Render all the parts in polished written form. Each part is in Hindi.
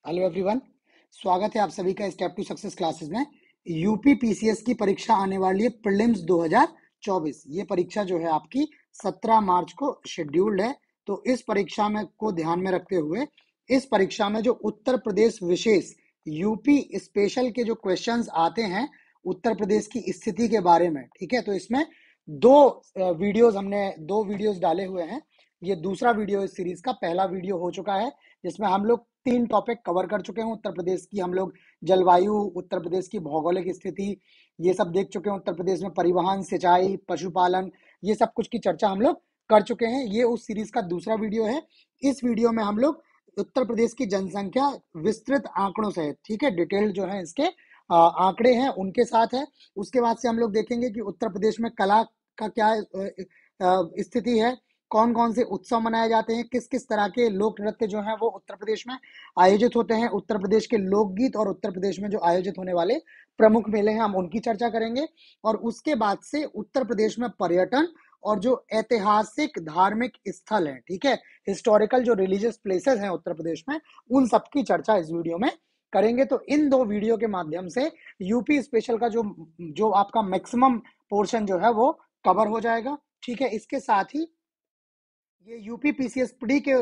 Hello everyone. स्वागत है आप सभी का स्टेप टू सक्सेस क्लासेस में। यूपी पीसीएस की परीक्षा आने वाली है प्रीलिम्स 2024। ये परीक्षा जो है आपकी 17 मार्च को शेड्यूल्ड है। तो इस परीक्षा में को ध्यान में रखते हुए इस परीक्षा में जो उत्तर प्रदेश विशेष यूपी स्पेशल के जो क्वेश्चंस आते हैं उत्तर प्रदेश की स्थिति के बारे में, ठीक है। तो इसमें दो वीडियोस डाले हुए हैं। ये दूसरा वीडियो इस सीरीज का, पहला वीडियो हो चुका है जिसमें हम लोग 3 टॉपिक कवर कर चुके हैं। उत्तर प्रदेश की हम लोग जलवायु, उत्तर प्रदेश की भौगोलिक स्थिति, ये सब देख चुके हैं। उत्तर प्रदेश में परिवहन, सिंचाई, पशुपालन, ये सब कुछ की चर्चा हम लोग कर चुके हैं। ये उस सीरीज का दूसरा वीडियो है। इस वीडियो में हम लोग उत्तर प्रदेश की जनसंख्या विस्तृत आंकड़ों से, ठीक है, डिटेल्ड जो है इसके आंकड़े हैं उनके साथ है। उसके बाद से हम लोग देखेंगे कि उत्तर प्रदेश में कला का क्या स्थिति है, कौन कौन से उत्सव मनाए जाते हैं, किस किस तरह के लोक नृत्य जो हैं वो उत्तर प्रदेश में आयोजित होते हैं, उत्तर प्रदेश के लोकगीत और उत्तर प्रदेश में जो आयोजित होने वाले प्रमुख मेले हैं हम उनकी चर्चा करेंगे। और उसके बाद से उत्तर प्रदेश में पर्यटन और जो ऐतिहासिक धार्मिक स्थल हैं, ठीक है, हिस्टोरिकल जो रिलीजियस प्लेसेस हैं उत्तर प्रदेश में, उन सबकी चर्चा इस वीडियो में करेंगे। तो इन दो वीडियो के माध्यम से यूपी स्पेशल का जो जो आपका मैक्सिमम पोर्शन जो है वो कवर हो जाएगा, ठीक है। इसके साथ ही ये यूपी पीसीएस प्री के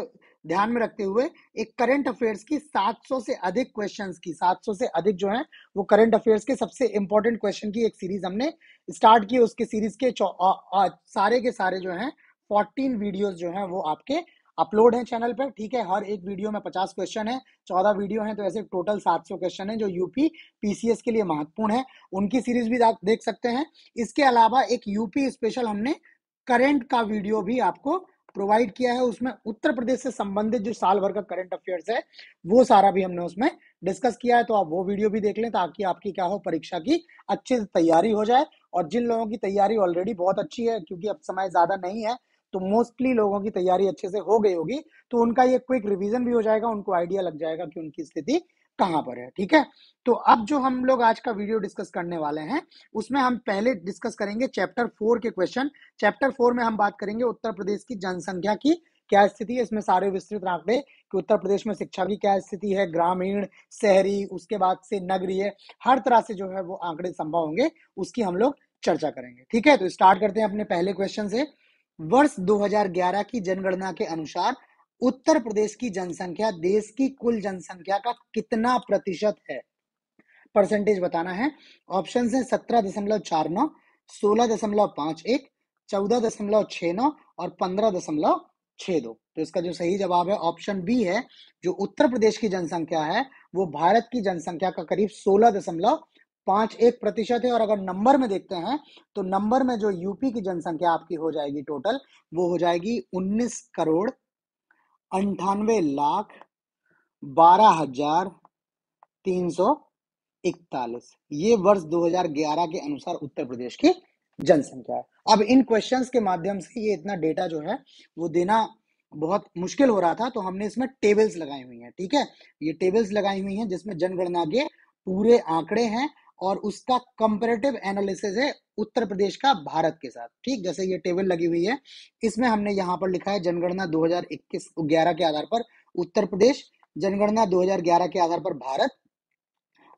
ध्यान में रखते हुए एक करंट अफेयर्स की 700 से अधिक क्वेश्चंस की, 700 से अधिक जो है वो करंट अफेयर्स के सबसे इंपॉर्टेंट क्वेश्चन की एक सीरीज हमने स्टार्ट की। उसके सीरीज के सारे के सारे जो हैं 14 वीडियोस जो हैं वो आपके अपलोड हैं चैनल पर, ठीक है। हर एक वीडियो में 50 क्वेश्चन है, 14 वीडियो हैं, तो ऐसे टोटल 700 क्वेश्चन है जो यूपी पीसीएस के लिए महत्वपूर्ण है। उनकी सीरीज भी देख सकते हैं। इसके अलावा एक यूपी स्पेशल हमने करंट का वीडियो भी आपको प्रोवाइड किया है। उसमें उत्तर प्रदेश से संबंधित जो साल भर का करंट अफेयर्स है वो सारा भी हमने उसमें डिस्कस किया है। तो आप वो वीडियो भी देख लें ताकि आपकी क्या हो, परीक्षा की अच्छे से तैयारी हो जाए। और जिन लोगों की तैयारी ऑलरेडी बहुत अच्छी है, क्योंकि अब समय ज्यादा नहीं है, तो मोस्टली लोगों की तैयारी अच्छे से हो गई होगी, तो उनका ये क्विक रिवीजन भी हो जाएगा, उनको आइडिया लग जाएगा कि उनकी स्थिति कहाँ पर है, ठीक है। तो अब जो हम लोग आज का वीडियो डिस्कस करने वाले हैं उसमें हम पहले डिस्कस करेंगे चैप्टर 4 के क्वेश्चन। चैप्टर 4 में हम बात करेंगे उत्तर प्रदेश की जनसंख्या की क्या स्थिति है। इसमें सारे विस्तृत आंकड़े कि उत्तर प्रदेश में शिक्षा की क्या स्थिति है, ग्रामीण, शहरी, उसके बाद से नगरीय, हर तरह से जो है वो आंकड़े संभव होंगे, उसकी हम लोग चर्चा करेंगे, ठीक है। तो स्टार्ट करते हैं अपने पहले क्वेश्चन से। वर्ष 2011 की जनगणना के अनुसार उत्तर प्रदेश की जनसंख्या देश की कुल जनसंख्या का कितना प्रतिशत है? परसेंटेज बताना है। ऑप्शन है 17.49, 16.51, 14.69 और 15.62। तो इसका जो सही जवाब है ऑप्शन बी है। जो उत्तर प्रदेश की जनसंख्या है वो भारत की जनसंख्या का करीब 16.51% है। और अगर नंबर में देखते हैं तो नंबर में जो यूपी की जनसंख्या आपकी हो जाएगी टोटल, वो हो जाएगी 19,98,12,341। ये वर्ष 2011 के अनुसार उत्तर प्रदेश की जनसंख्या है। अब इन क्वेश्चंस के माध्यम से ये इतना डेटा जो है वो देना बहुत मुश्किल हो रहा था, तो हमने इसमें टेबल्स लगाई हुई हैं, ठीक है। ये टेबल्स लगाई हुई हैं जिसमें जनगणना के पूरे आंकड़े हैं और उसका कंपैरेटिव एनालिसिस है उत्तर प्रदेश का भारत के साथ, ठीक। जैसे ये टेबल लगी हुई है, इसमें हमने यहाँ पर लिखा है जनगणना 2021-11 के आधार पर उत्तर प्रदेश, जनगणना 2011 के आधार पर भारत,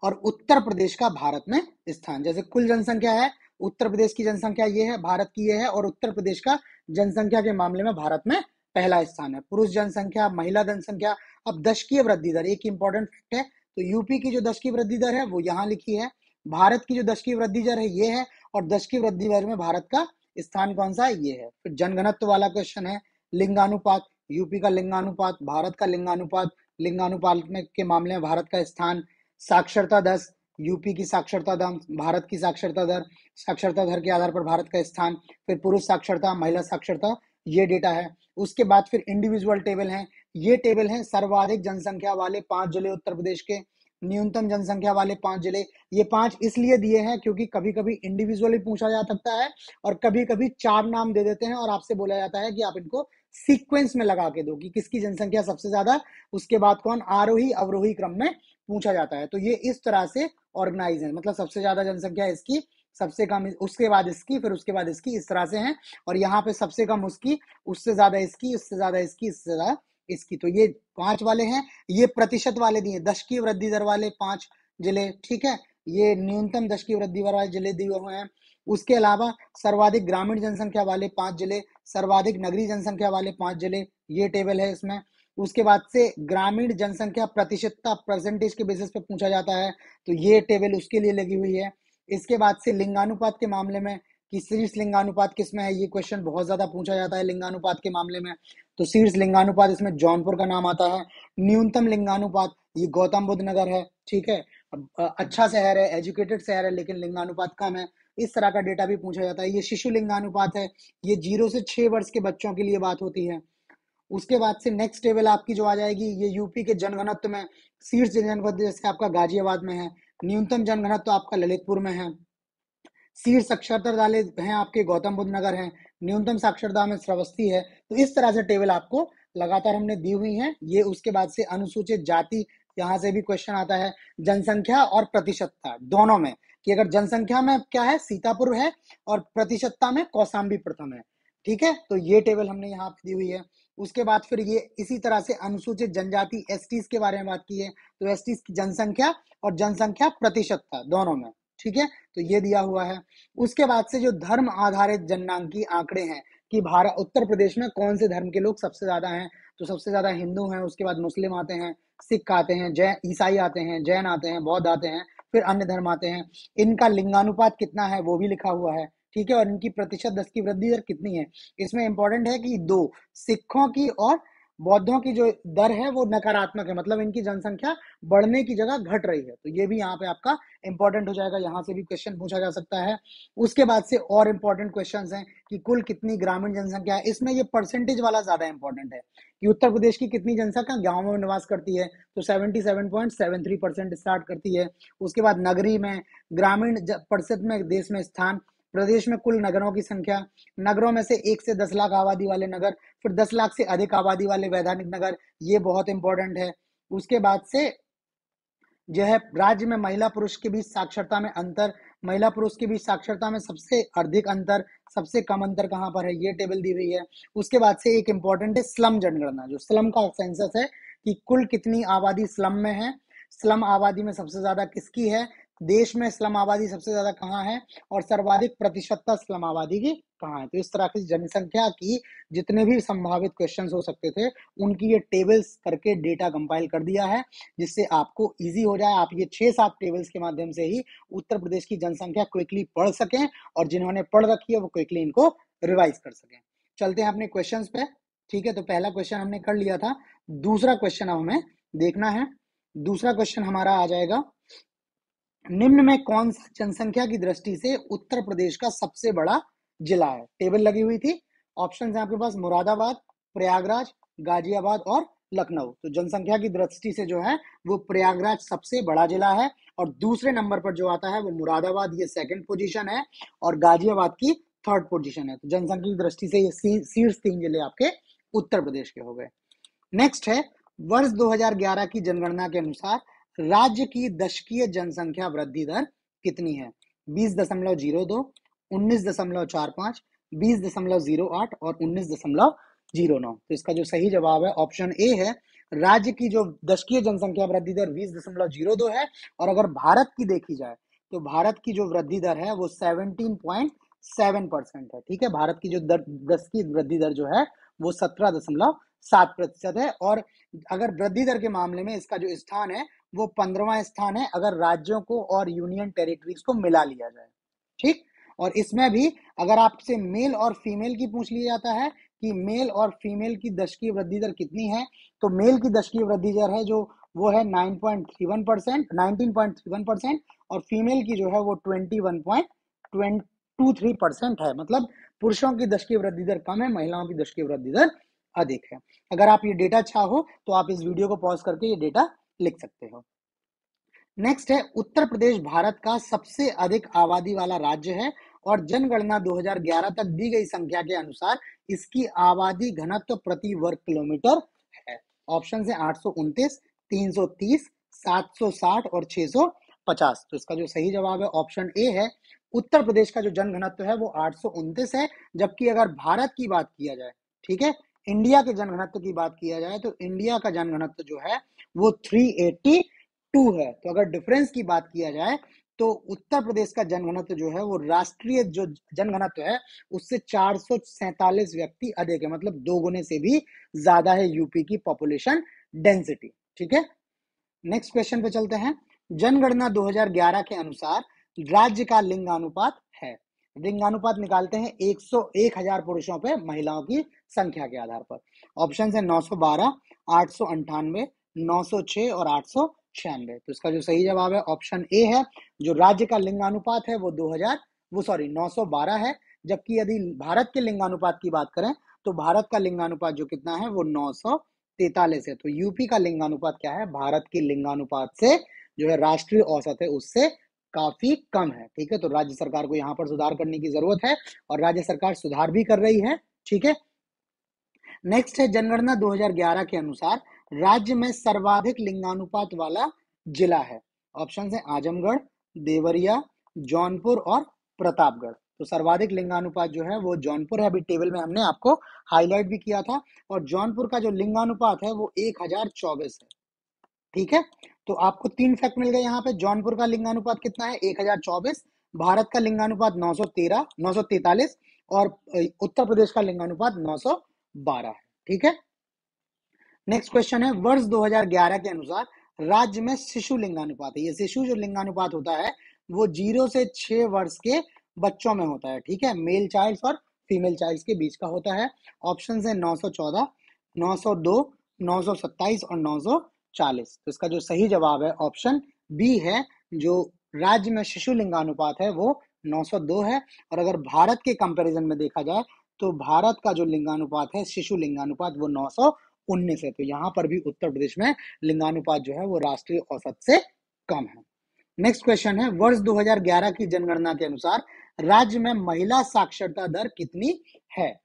और उत्तर प्रदेश का भारत में स्थान। जैसे कुल जनसंख्या है, उत्तर प्रदेश की जनसंख्या ये है, भारत की ये है, और उत्तर प्रदेश का जनसंख्या के मामले में भारत में पहला स्थान है। पुरुष जनसंख्या, महिला जनसंख्या। अब दशकीय वृद्धि दर एक इंपॉर्टेंट फैक्ट है। तो यूपी की जो दशकीय वृद्धि दर है वो यहाँ लिखी है, भारत की जो दशकीय वृद्धि दर है ये है, और दशकीय वृद्धि दर में भारत का स्थान कौन सा है, ये है। फिर जनघनत्व वाला क्वेश्चन है, लिंगानुपात, यूपी का लिंगानुपात, भारत का लिंगानुपात, लिंगानुपात में के मामले में भारत का स्थान। साक्षरता दर, यूपी की साक्षरता दर, भारत की साक्षरता दर, साक्षरता दर के आधार पर भारत का स्थान। फिर पुरुष साक्षरता, महिला साक्षरता, ये डेटा है। उसके बाद फिर इंडिविजुअल टेबल है। ये टेबल है सर्वाधिक जनसंख्या वाले 5 जिले उत्तर प्रदेश के, न्यूनतम जनसंख्या वाले 5 जिले। ये 5 इसलिए दिए हैं क्योंकि कभी कभी इंडिविजुअली पूछा जा सकता है और कभी कभी 4 नाम दे देते हैं और आपसे बोला जाता है कि आप इनको सीक्वेंस में लगा के दो कि किसकी जनसंख्या सबसे ज्यादा, उसके बाद कौन, आरोही अवरोही क्रम में पूछा जाता है। तो ये इस तरह से ऑर्गेनाइज है, मतलब सबसे ज्यादा जनसंख्या इसकी, सबसे कम उसके बाद इसकी, फिर उसके बाद इसकी, इस तरह से है। और यहाँ पे सबसे कम उसकी, उससे ज्यादा इसकी, उससे ज्यादा इसकी, इससे ज्यादा इसकी। तो ये 5 वाले हैं, ये प्रतिशत वाले दिए, दशकीय वृद्धि दर वाले 5 जिले, ठीक है। ये न्यूनतम दशकीय वृद्धि दर वाले जिले दिए हुए हैं। उसके अलावा सर्वाधिक ग्रामीण जनसंख्या वाले 5 जिले, सर्वाधिक नगरीय जनसंख्या वाले 5 जिले, ये टेबल है इसमें। उसके बाद से ग्रामीण जनसंख्या प्रतिशतता, परसेंटेज के बेसिस पे पूछा जाता है, तो ये टेबल उसके लिए लगी हुई है। इसके बाद से लिंगानुपात के मामले में कि शीर्ष लिंगानुपात किसमें है, ये क्वेश्चन बहुत ज्यादा पूछा जाता है लिंगानुपात के मामले में। तो शीर्ष लिंगानुपात इसमें जौनपुर का नाम आता है। न्यूनतम लिंगानुपात ये गौतम बुद्ध नगर है, ठीक है। अच्छा शहर है, एजुकेटेड शहर है, लेकिन लिंगानुपात कम है। इस तरह का डेटा भी पूछा जाता है। ये शिशु लिंगानुपात है, ये 0 से 6 वर्ष के बच्चों के लिए बात होती है। उसके बाद से नेक्स्ट टेबल आपकी जो आ जाएगी, ये यूपी के जनघनत्व में शीर्ष जनघनत्व जैसे आपका गाजियाबाद में है, न्यूनतम जनघनत्व आपका ललितपुर में है, शीर्ष साक्षरता वाले हैं आपके गौतम बुद्ध नगर हैं, न्यूनतम साक्षरता में श्रावस्ती है। तो इस तरह से टेबल आपको लगातार हमने दी हुई है। ये उसके बाद से अनुसूचित जाति, यहाँ से भी क्वेश्चन आता है, जनसंख्या और प्रतिशतता दोनों में, कि अगर जनसंख्या में क्या है सीतापुर है और प्रतिशतता में कौशाम्बी प्रथम है, ठीक है। तो ये टेबल हमने यहाँ पे दी हुई है। उसके बाद फिर ये इसी तरह से अनुसूचित जनजाति एसटीज के बारे में बात की है, तो एसटीज की जनसंख्या और जनसंख्या प्रतिशतता दोनों में, ठीक है। तो ये दिया हुआ है। उसके बाद से जो धर्म आधारित जननांकी आंकड़े हैं कि भारत उत्तर प्रदेश में कौन से धर्म के लोग सबसे ज्यादा हैं, तो सबसे ज्यादा हिंदू हैं, उसके बाद मुस्लिम आते हैं, सिख आते हैं, जैन ईसाई आते हैं, जैन आते हैं, बौद्ध आते हैं, फिर अन्य धर्म आते हैं। इनका लिंगानुपात कितना है वो भी लिखा हुआ है, ठीक है। और इनकी प्रतिशत दस की वृद्धि दर कितनी है, इसमें इंपॉर्टेंट है कि दो, सिखों की और बौद्धों की जो दर है वो नकारात्मक है, मतलब इनकी जनसंख्या बढ़ने की जगह घट रही है। तो ये भी यहाँ पे आपका इंपॉर्टेंट हो जाएगा, यहाँ से भी क्वेश्चन पूछा जा सकता है। उसके बाद से और इंपॉर्टेंट क्वेश्चंस हैं कि कुल कितनी ग्रामीण जनसंख्या है, इसमें ये परसेंटेज वाला ज्यादा इंपॉर्टेंट है कि उत्तर प्रदेश की कितनी जनसंख्या गाँव में निवास करती है, तो 77.73% स्टार्ट करती है। उसके बाद नगरी में, ग्रामीण प्रतिशत में देश में स्थान, प्रदेश में कुल नगरों की संख्या, नगरों में से 1 से 10 लाख आबादी वाले नगर, फिर 10 लाख से अधिक आबादी वाले वैधानिक नगर, ये बहुत इंपॉर्टेंट है। उसके बाद से जो है राज्य में महिला पुरुष के बीच साक्षरता में अंतर, महिला पुरुष के बीच साक्षरता में सबसे अधिक अंतर, सबसे कम अंतर कहाँ पर है, ये टेबल दी हुई है। उसके बाद से एक इंपॉर्टेंट है स्लम जनगणना, जो स्लम का सेंसस है कि कुल कितनी आबादी स्लम में है, स्लम आबादी में सबसे ज्यादा किसकी है, देश में स्लम आबादी सबसे ज्यादा कहाँ है, और सर्वाधिक प्रतिशतता स्लम आबादी की कहाँ है। तो इस तरह की जनसंख्या की जितने भी संभावित क्वेश्चंस हो सकते थे, उनकी ये टेबल्स करके डेटा कंपाइल कर दिया है, जिससे आपको इजी हो जाए, आप ये 6-7 टेबल्स के माध्यम से ही उत्तर प्रदेश की जनसंख्या क्विकली पढ़ सकें, और जिन्होंने पढ़ रखी है वो क्विकली इनको रिवाइज कर सकें। चलते हैं अपने क्वेश्चंस पे, ठीक है। तो पहला क्वेश्चन हमने कर लिया था, दूसरा क्वेश्चन अब हमें देखना है। दूसरा क्वेश्चन हमारा आ जाएगा, निम्न में कौन सा जनसंख्या की दृष्टि से उत्तर प्रदेश का सबसे बड़ा जिला है। टेबल लगी हुई थी, ऑप्शन है आपके पास मुरादाबाद, प्रयागराज, गाजियाबाद और लखनऊ। तो जनसंख्या की दृष्टि से जो है वो प्रयागराज सबसे बड़ा जिला है, और दूसरे नंबर पर जो आता है वो मुरादाबाद, ये सेकंड पोजीशन है, और गाजियाबाद की थर्ड पोजीशन है। तो जनसंख्या की दृष्टि से ये शीर्ष 3 जिले आपके उत्तर प्रदेश के हो गए। नेक्स्ट है, वर्ष 2011 की जनगणना के अनुसार राज्य की दशकीय जनसंख्या वृद्धि दर कितनी है। 20.02, 19.45, 20.08 और 19.09। तो इसका जो सही जवाब है ऑप्शन ए है। राज्य की जो दशकीय जनसंख्या वृद्धि दर 20.02 है, और अगर भारत की देखी जाए तो भारत की जो वृद्धि दर है वो 17.7% है, ठीक है। भारत की जो दशकीय वृद्धि दर जो है वो 17.7% है, और अगर वृद्धि दर के मामले में इसका जो स्थान है वो 15वां स्थान है, अगर राज्यों को और यूनियन टेरिटरीज को मिला लिया जाए, ठीक। और इसमें भी अगर आपसे मेल और फीमेल की पूछ लिया जाता है कि मेल और फीमेल की दशकीय वृद्धि दर कितनी है, तो मेल की दशकीय वृद्धि दर है जो वो है 19.31%, और फीमेल की जो है वो 21.23% है। मतलब पुरुषों की दशकीय वृद्धि दर कम है, महिलाओं की दशकीय वृद्धि दर अधिक है। अगर आप ये डेटा चाहो तो आप इस वीडियो को पॉज करके ये डेटा लिख सकते हो। नेक्स्ट है, उत्तर प्रदेश भारत का सबसे अधिक आबादी वाला राज्य है, और जनगणना 2011 तक दी गई संख्या के अनुसार इसकी आबादी घनत्व प्रति वर्ग किलोमीटर है। ऑप्शन है 829, 330, 760 और 650। तो इसका जो सही जवाब है ऑप्शन ए है। उत्तर प्रदेश का जो जनघनत्व है वो 829 है, जबकि अगर भारत की बात किया जाए, ठीक है, इंडिया के जनघनत्व की बात किया जाए तो इंडिया का जनघनत्व जो है वो 382 है। तो अगर डिफरेंस की बात किया जाए तो उत्तर प्रदेश का जनघनत्व जो है वो राष्ट्रीय जो जनघनत्व है उससे 447 व्यक्ति अधिक है, मतलब 2 गुने से भी ज्यादा है यूपी की पॉपुलेशन डेंसिटी। ठीक है, नेक्स्ट क्वेश्चन पे चलते हैं। जनगणना 2011 के अनुसार राज्य का लिंगानुपात है। लिंगानुपात निकालते हैं 1000 पुरुषों पे महिलाओं की संख्या के आधार पर। ऑप्शन है 912, 898, 906 और 896। तो इसका जो सही जवाब है ऑप्शन ए है। जो राज्य का लिंगानुपात है वो 912 है। जबकि यदि भारत के लिंगानुपात की बात करें तो भारत का लिंगानुपात जो कितना है वो 943 है। तो यूपी का लिंगानुपात क्या है, भारत के लिंगानुपात से जो है राष्ट्रीय औसत है उससे काफी कम है। ठीक है, तो राज्य सरकार को यहाँ पर सुधार करने की जरूरत है और राज्य सरकार सुधार भी कर रही है। ठीक है, नेक्स्ट है जनगणना 2011 के अनुसार राज्य में सर्वाधिक लिंगानुपात वाला जिला है। ऑप्शन है आजमगढ़, देवरिया, जौनपुर और प्रतापगढ़। तो सर्वाधिक लिंगानुपात जो है वो जौनपुर है। अभी टेबल में हमने आपको हाईलाइट भी किया था और जौनपुर का जो लिंगानुपात है वो 1024 है। ठीक है, तो आपको 3 फैक्ट मिल गए यहाँ पे। जौनपुर का लिंगानुपात कितना है 1024, भारत का लिंगानुपात 943 और उत्तर प्रदेश का लिंगानुपात 912 है। ठीक है, नेक्स्ट क्वेश्चन है वर्ष 2011 के अनुसार राज्य में शिशु लिंगानुपात है। ये शिशु जो लिंगानुपात होता है वो 0 से 6 वर्ष के बच्चों में होता है। ठीक है, मेल चाइल्ड और फीमेल चाइल्ड के बीच का होता है। ऑप्शन है 914, 902, 927 और 940। तो इसका जो सही जवाब है ऑप्शन बी है। जो राज्य में शिशु लिंगानुपात है वो 902 है। और अगर भारत के कंपैरिजन में देखा जाए तो भारत का जो लिंगानुपात है शिशु लिंगानुपात वो 919 है। तो यहाँ पर भी उत्तर प्रदेश में लिंगानुपात जो है वो राष्ट्रीय औसत से कम है। नेक्स्ट क्वेश्चन है वर्ष 2011 की जनगणना के अनुसार राज्य में महिला साक्षरता दर कितनी है।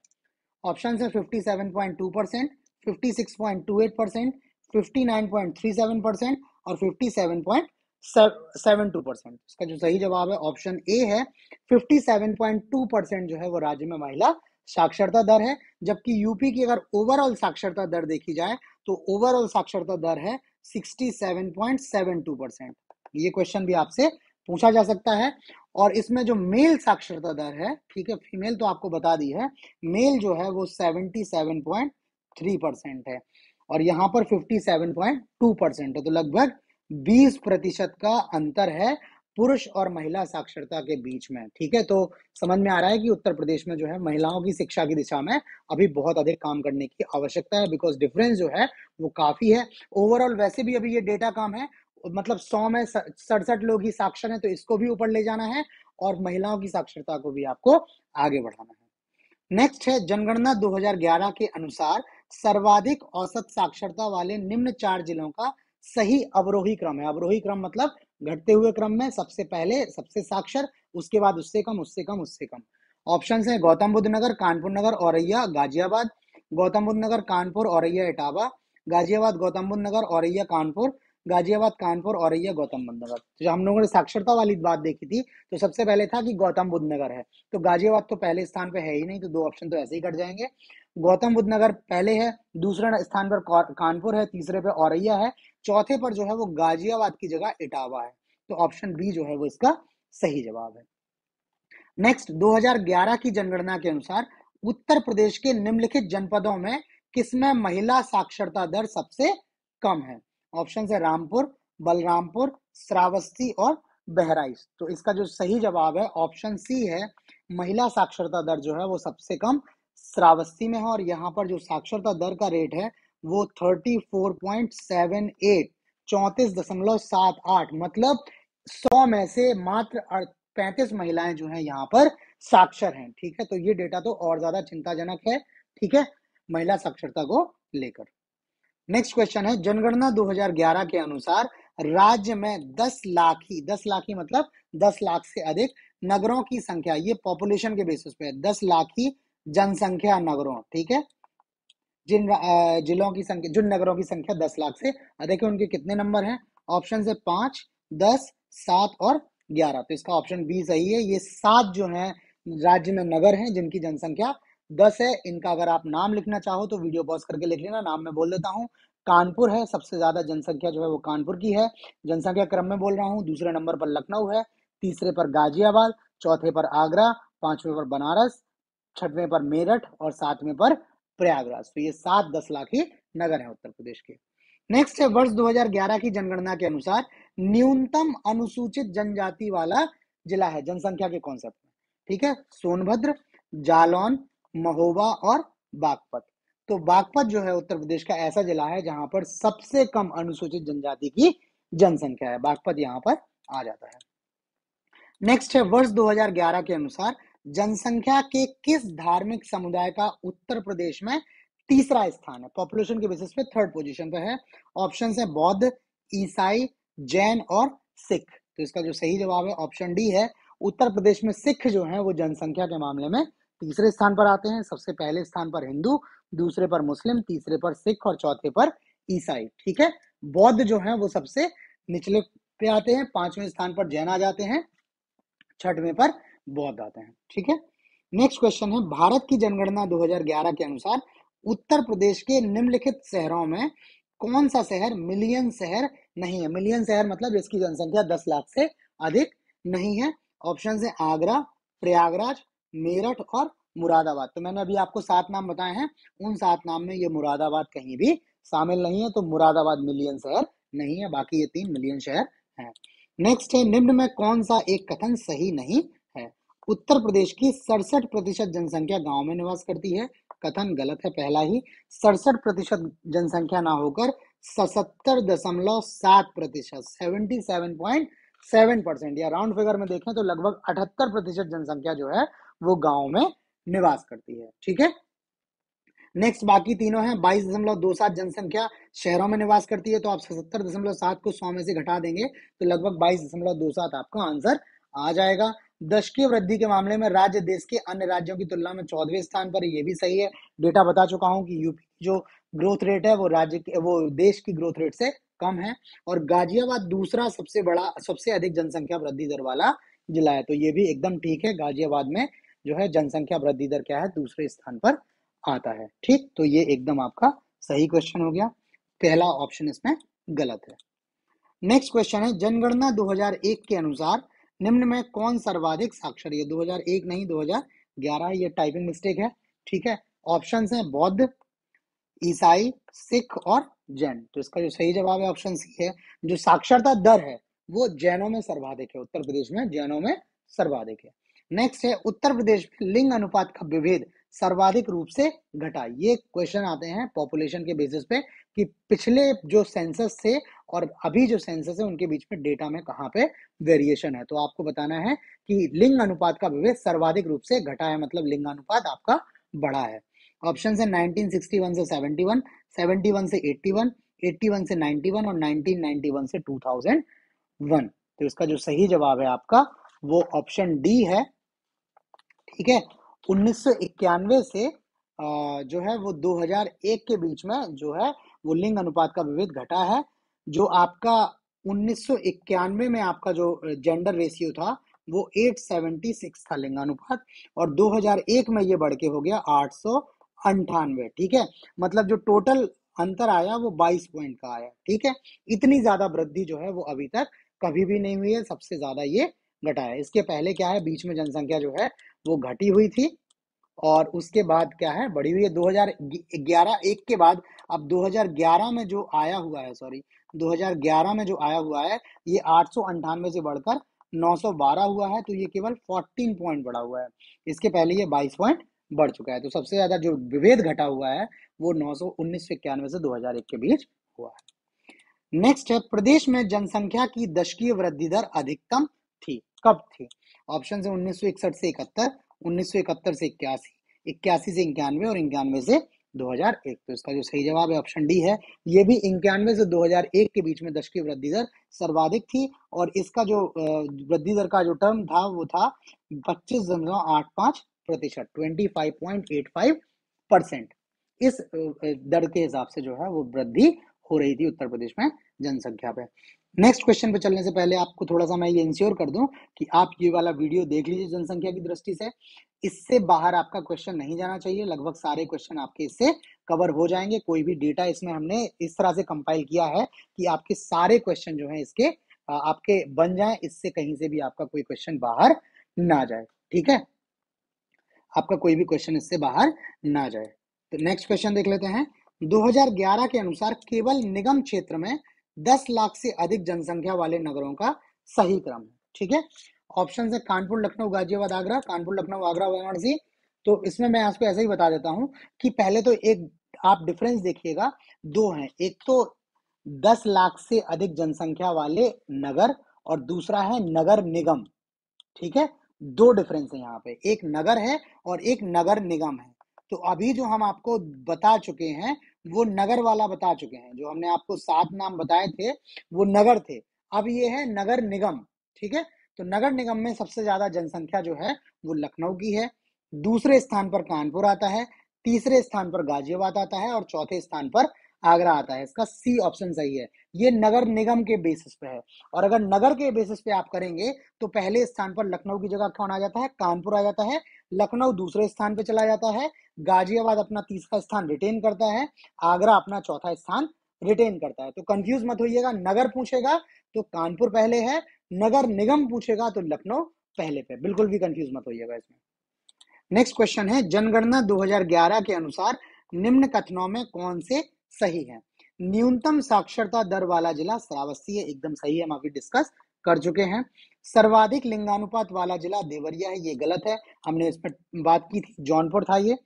ऑप्शन है 57.2%, 56.28%, 59.37% और 57.72%। इसका जो सही जवाब है ऑप्शन ए है। 57.2% जो है वो राज्य में महिला साक्षरता दर है। जबकि यूपी की अगर ओवरऑल साक्षरता दर देखी जाए तो ओवरऑल साक्षरता दर है 67.72%। ये क्वेश्चन भी आपसे पूछा जा सकता है। और इसमें जो मेल साक्षरता दर है, ठीक है, फीमेल तो आपको बता दी है, मेल जो है वो 77.3% है और यहाँ पर 57.2% है। तो लगभग 20% का अंतर है पुरुष और महिला साक्षरता के बीच में। ठीक है, तो समझ में आ रहा है कि उत्तर प्रदेश में जो है महिलाओं की शिक्षा की दिशा में अभी बहुत अधिक काम करने की आवश्यकता है, बिकॉज डिफरेंस जो है वो काफी है। ओवरऑल वैसे भी अभी ये डेटा कम है, मतलब 100 में 67 लोग ही साक्षर हैं, तो इसको भी ऊपर ले जाना है और महिलाओं की साक्षरता को भी आपको आगे बढ़ाना है। नेक्स्ट है जनगणना 2011 के अनुसार सर्वाधिक औसत साक्षरता वाले निम्न 4 जिलों का सही अवरोही क्रम है। अवरोही क्रम मतलब घटते हुए क्रम में सबसे पहले सबसे साक्षर, उसके बाद उससे कम, उससे कम, उससे कम। ऑप्शन है गौतम बुद्ध नगर, कानपुर नगर, औरैया, गाजियाबाद, गौतम बुद्ध नगर, कानपुर, औरैया, इटावा, गाजियाबाद, गौतम बुद्ध नगर, औरैया, कानपुर, गाजियाबाद, कानपुर, औरैया, गौतम बुद्ध नगर। तो जब हम लोगों ने साक्षरता वाली बात देखी थी तो सबसे पहले था कि गौतम बुद्ध नगर है, तो गाजियाबाद तो पहले स्थान पे है ही नहीं, तो 2 ऑप्शन तो ऐसे ही कट जाएंगे। गौतम बुद्ध नगर पहले है, दूसरे स्थान पर कानपुर है, तीसरे पे औरैया है, चौथे पर जो है वो गाजियाबाद की जगह इटावा है। तो ऑप्शन बी जो है वो इसका सही जवाब है। नेक्स्ट 2011 की जनगणना के अनुसार उत्तर प्रदेश के निम्नलिखित जनपदों में किसमें महिला साक्षरता दर सबसे कम है। ऑप्शन है रामपुर, बलरामपुर, श्रावस्ती और बहराइच। तो इसका जो सही जवाब है ऑप्शन सी है। महिला साक्षरता दर जो है वो सबसे कम श्रावस्ती में है और यहाँ पर जो साक्षरता दर का रेट है वो 34.78, 34.78, मतलब 100 में से मात्र 35 महिलाएं जो है यहाँ पर साक्षर हैं। ठीक है, तो ये डेटा तो और ज्यादा चिंताजनक है। ठीक है, महिला साक्षरता को लेकर। नेक्स्ट क्वेश्चन है जनगणना 2011 के अनुसार राज्य में 10 लाख मतलब 10 लाख से अधिक नगरों की संख्या, ये पॉपुलेशन के बेसिस पे है, 10 लाख की जनसंख्या नगरों। ठीक है, जिन जिलों की संख्या, जिन नगरों की संख्या 10 लाख से अधिक है उनके कितने नंबर हैं। ऑप्शन है 5, 10, 7 और 11। तो इसका ऑप्शन बी सही है। ये 7 जो है राज्य में नगर हैं जिनकी जनसंख्या 10 है। इनका अगर आप नाम लिखना चाहो तो वीडियो पॉज करके लिख लेना, नाम मैं बोल देता हूँ। कानपुर है, सबसे ज्यादा जनसंख्या जो है वो कानपुर की है। जनसंख्या क्रम में बोल रहा हूँ, दूसरे नंबर पर लखनऊ है, तीसरे पर गाजियाबाद, चौथे पर आगरा, पांचवें पर बनारस, छठवें पर मेरठ और सातवें पर प्रयागराज। तो ये 7-10 लाख ही नगर है उत्तर प्रदेश के। नेक्स्ट है, वर्ष 2011 की जनगणना के अनुसार न्यूनतम अनुसूचित जनजाति वाला जिला है जनसंख्या के कॉन्सेप्ट में। ठीक है, सोनभद्र, जालौन, महोबा और बागपत। तो बागपत जो है उत्तर प्रदेश का ऐसा जिला है जहां पर सबसे कम अनुसूचित जनजाति की जनसंख्या है, बागपत यहां पर आ जाता है। नेक्स्ट है, वर्ष 2011 के अनुसार जनसंख्या के किस धार्मिक समुदाय का उत्तर प्रदेश में तीसरा स्थान है, पॉपुलेशन के बेसिस पे थर्ड पोजीशन पे है। ऑप्शन है बौद्ध, ईसाई, जैन और सिख। तो इसका जो सही जवाब है ऑप्शन डी है। उत्तर प्रदेश में सिख जो है वो जनसंख्या के मामले में तीसरे स्थान पर आते हैं। सबसे पहले स्थान पर हिंदू, दूसरे पर मुस्लिम, तीसरे पर सिख और चौथे पर ईसाई। ठीक है, बौद्ध जो है वो सबसे निचले पे आते हैं, पांचवें स्थान पर जैन आ जाते हैं, छठवें पर बौद्ध आते हैं। ठीक है, नेक्स्ट क्वेश्चन है, भारत की जनगणना 2011 के अनुसार उत्तर प्रदेश के निम्नलिखित शहरों में कौन सा शहर मिलियन शहर नहीं है। मिलियन शहर मतलब इसकी जनसंख्या 10 लाख से अधिक नहीं है। ऑप्शन है आगरा, प्रयागराज, मेरठ और मुरादाबाद। तो मैंने अभी आपको 7 नाम बताए हैं, उन 7 नाम में ये मुरादाबाद कहीं भी शामिल नहीं है। तो मुरादाबाद मिलियन शहर नहीं है, बाकी ये 3 मिलियन शहर हैं। नेक्स्ट है, निम्न में कौन सा एक कथन सही नहीं है। उत्तर प्रदेश की 67% जनसंख्या गांव में निवास करती है। कथन गलत है पहला ही। 67% जनसंख्या ना होकर 77.7%, 77.7%, या राउंड फिगर में देखें तो लगभग 78% जनसंख्या जो है वो गांव में निवास करती है। ठीक है, नेक्स्ट बाकी तीनों हैं। 22.27 जनसंख्या शहरों में निवास करती है, तो आप 77.7 को 100 में से घटा देंगे तो लगभग 22.27 आपका आंसर आ जाएगा। दशकीय वृद्धि के मामले में राज्य देश के अन्य राज्यों की तुलना में 14वें स्थान पर, ये भी सही है। डेटा बता चुका हूं कि यूपी की जो ग्रोथ रेट है वो वो देश की ग्रोथ रेट से कम है। और गाजियाबाद दूसरा सबसे बड़ा, सबसे अधिक जनसंख्या वृद्धि दर वाला जिला है। तो ये भी एकदम ठीक है, गाजियाबाद में जो है जनसंख्या वृद्धि दर क्या है, दूसरे स्थान पर आता है। ठीक, तो ये एकदम आपका सही क्वेश्चन हो गया, पहला ऑप्शन इसमें गलत है। नेक्स्ट क्वेश्चन है, जनगणना 2001 के अनुसार निम्न में कौन सर्वाधिक साक्षर, ये 2001 नहीं 2011, ये टाइपिंग मिस्टेक है। ठीक है, ऑप्शन है बौद्ध, ईसाई, सिख और जैन। तो इसका जो सही जवाब है ऑप्शन सी है। जो साक्षरता दर है वो जैनों में सर्वाधिक है, उत्तर प्रदेश में जैनों में सर्वाधिक है। नेक्स्ट है, उत्तर प्रदेश में लिंग अनुपात का विभेद सर्वाधिक रूप से घटा। ये क्वेश्चन आते हैं पॉपुलेशन के बेसिस पे कि पिछले जो सेंसस थे और अभी जो सेंसस है उनके बीच में डेटा में कहाँ पे वेरिएशन है। तो आपको बताना है कि लिंग अनुपात का विभेद सर्वाधिक रूप से घटा है, मतलब लिंग अनुपात आपका बढ़ा है। ऑप्शन है 1961 से 71, 71 से 81, 81 से 91 और 1991 से 2001। तो इसका जो सही जवाब है आपका वो ऑप्शन डी है। ठीक है, 1991 से जो है वो 2001 के बीच में जो है वो लिंग अनुपात का विभेद घटा है। जो आपका 1991 में आपका जो जेंडर रेशियो था वो 876 था लिंग अनुपात, और 2001 में ये बढ़ के हो गया 898। ठीक है, मतलब जो टोटल अंतर आया वो 22 पॉइंट का आया। ठीक है, इतनी ज्यादा वृद्धि जो है वो अभी तक कभी भी नहीं हुई है, सबसे ज्यादा ये घटा है। इसके पहले क्या है, बीच में जनसंख्या जो है वो घटी हुई थी और उसके बाद क्या है बढ़ी हुई है 2011 एक के बाद। अब 2011 में जो आया हुआ है, सॉरी 2011 में जो आया हुआ है ये 898 से बढ़कर 912 हुआ है, तो ये केवल 14 पॉइंट बढ़ा हुआ है। इसके पहले ये 22 पॉइंट बढ़ चुका है। तो सबसे ज्यादा जो विभेद घटा हुआ है वो 1991 से 2001 के बीच हुआ है। नेक्स्ट है, प्रदेश में जनसंख्या की दशकीय वृद्धि दर अधिकतम थी, कब थी। ऑप्शन है 1961 से 71, 1971 से 81, 81 से 91 और 91 से 2001। तो इसका जो सही जवाब है ऑप्शन डी है। ये भी 91 से 2001 के बीच में दशकीय वृद्धि दर सर्वाधिक थी, और इसका जो वृद्धि दर का जो टर्म था वो था 25.85%, 25.85%। इस दर के हिसाब से जो है वो वृद्धि हो रही थी उत्तर प्रदेश में जनसंख्या पे। नेक्स्ट क्वेश्चन पे चलने से पहले आपको थोड़ा सा मैं ये इंश्योर कर दूं कि आप ये वाला वीडियो देख लीजिए जनसंख्या की दृष्टि से। इससे बाहर आपका क्वेश्चन नहीं जाना चाहिए। लगभग सारे क्वेश्चन आपके इससे कवर हो जाएंगे। कोई भी डेटा इसमें हमने इस तरह से कंपाइल किया है कि आपके सारे क्वेश्चन जो है इसके आपके बन जाए। इससे कहीं से भी आपका कोई क्वेश्चन बाहर ना जाए। ठीक है, आपका कोई भी क्वेश्चन इससे बाहर ना जाए। तो नेक्स्ट क्वेश्चन देख लेते हैं। 2011 के अनुसार केवल निगम क्षेत्र में 10 लाख से अधिक जनसंख्या वाले नगरों का सही क्रम है। ठीक है, ऑप्शन है कानपुर, लखनऊ, गाजियाबाद, आगरा। कानपुर, लखनऊ, आगरा, वाराणसी। तो इसमें मैं आपको ऐसे ही बता देता हूं कि पहले तो एक आप डिफरेंस देखिएगा, दो हैं। एक तो 10 लाख से अधिक जनसंख्या वाले नगर और दूसरा है नगर निगम। ठीक है, दो डिफरेंस है यहाँ पे, एक नगर है और एक नगर निगम है। तो अभी जो हम आपको बता चुके हैं वो नगर वाला बता चुके हैं। जो हमने आपको 7 नाम बताए थे वो नगर थे। अब ये है नगर निगम। ठीक है, तो नगर निगम में सबसे ज्यादा जनसंख्या जो है वो लखनऊ की है। दूसरे स्थान पर कानपुर आता है, तीसरे स्थान पर गाजियाबाद आता है और चौथे स्थान पर आगरा आता है। इसका सी ऑप्शन सही है। ये नगर निगम के बेसिस पे है। और अगर नगर के बेसिस पे आप करेंगे तो पहले स्थान पर लखनऊ की जगह कौन आ जाता है? कानपुर आ जाता है। लखनऊ दूसरे स्थान पे चला जाता है। गाजियाबाद अपना तीसरा स्थान रिटेन करता है। आगरा अपना चौथा स्थान रिटेन करता है। तो कंफ्यूज मत होइएगा, नगर पूछेगा तो कानपुर पहले है, नगर निगम पूछेगा तो लखनऊ पहले पे। बिल्कुल भी कंफ्यूज मत होइएगा इसमें। नेक्स्ट क्वेश्चन है, जनगणना 2011 के अनुसार निम्न कथनों में कौन से सही है? न्यूनतम साक्षरता दर वाला जिला श्रावस्ती है, एकदम सही है, हम अभी डिस्कस कर चुके हैं। सर्वाधिक लिंगानुपात वाला जिला देवरिया है, ये गलत है, हमने इस पर बात की थी, जौनपुर था ये।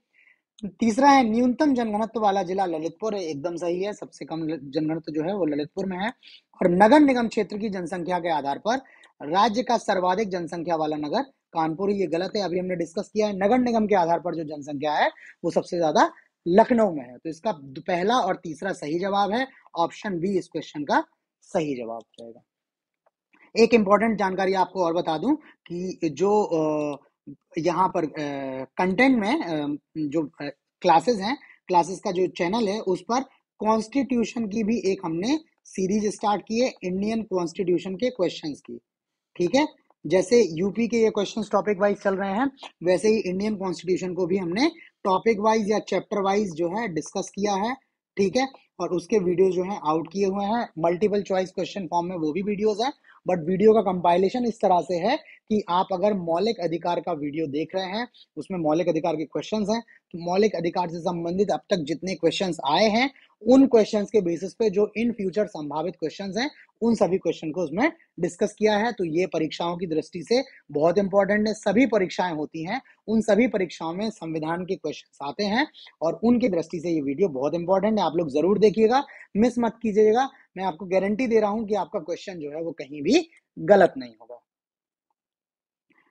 तीसरा है न्यूनतम जनघनत्व वाला जिला ललितपुर है, एकदम सही है, सबसे कम जनघनत्व जो है वो ललितपुर में है। और नगर निगम क्षेत्र की जनसंख्या के आधार पर राज्य का सर्वाधिक जनसंख्या वाला नगर कानपुर, ये गलत है, अभी हमने डिस्कस किया है। नगर निगम के आधार पर जो जनसंख्या है वो सबसे ज्यादा लखनऊ में है। तो इसका पहला और तीसरा सही जवाब है। ऑप्शन बी इस क्वेश्चन का सही जवाब हो जाएगा। एक इंपॉर्टेंट जानकारी आपको और बता दूं कि जो यहाँ पर कंटेंट में जो क्लासेस हैं, क्लासेस का जो चैनल है उस पर कॉन्स्टिट्यूशन की भी एक हमने सीरीज स्टार्ट की है, इंडियन कॉन्स्टिट्यूशन के क्वेश्चंस की। ठीक है, जैसे यूपी के ये क्वेश्चंस टॉपिक वाइज चल रहे हैं, वैसे ही इंडियन कॉन्स्टिट्यूशन को भी हमने टॉपिक वाइज या चैप्टर वाइज जो है डिस्कस किया है। ठीक है, और उसके वीडियो जो है आउट किए हुए हैं, मल्टीपल चॉइस क्वेश्चन फॉर्म में वो भी वीडियोस हैं। बट वीडियो का कंपाइलेशन इस तरह से है कि आप अगर मौलिक अधिकार का वीडियो देख रहे हैं, उसमें मौलिक अधिकार के क्वेश्चंस हैं, तो मौलिक अधिकार से संबंधित अब तक जितने क्वेश्चंस आए हैं उन क्वेश्चंस के बेसिस पे जो इन फ्यूचर संभावित क्वेश्चंस हैं उन सभी क्वेश्चन को उसमें डिस्कस किया है। तो ये परीक्षाओं की दृष्टि से बहुत इंपॉर्टेंट है। सभी परीक्षाएं होती हैं, उन सभी परीक्षाओं में संविधान के क्वेश्चन आते हैं और उनकी दृष्टि से ये वीडियो बहुत इंपॉर्टेंट है। आप लोग जरूर देखिएगा, मिस मत कीजिएगा। मैं आपको गारंटी दे रहा हूं कि आपका क्वेश्चन जो है वो कहीं भी गलत नहीं होगा।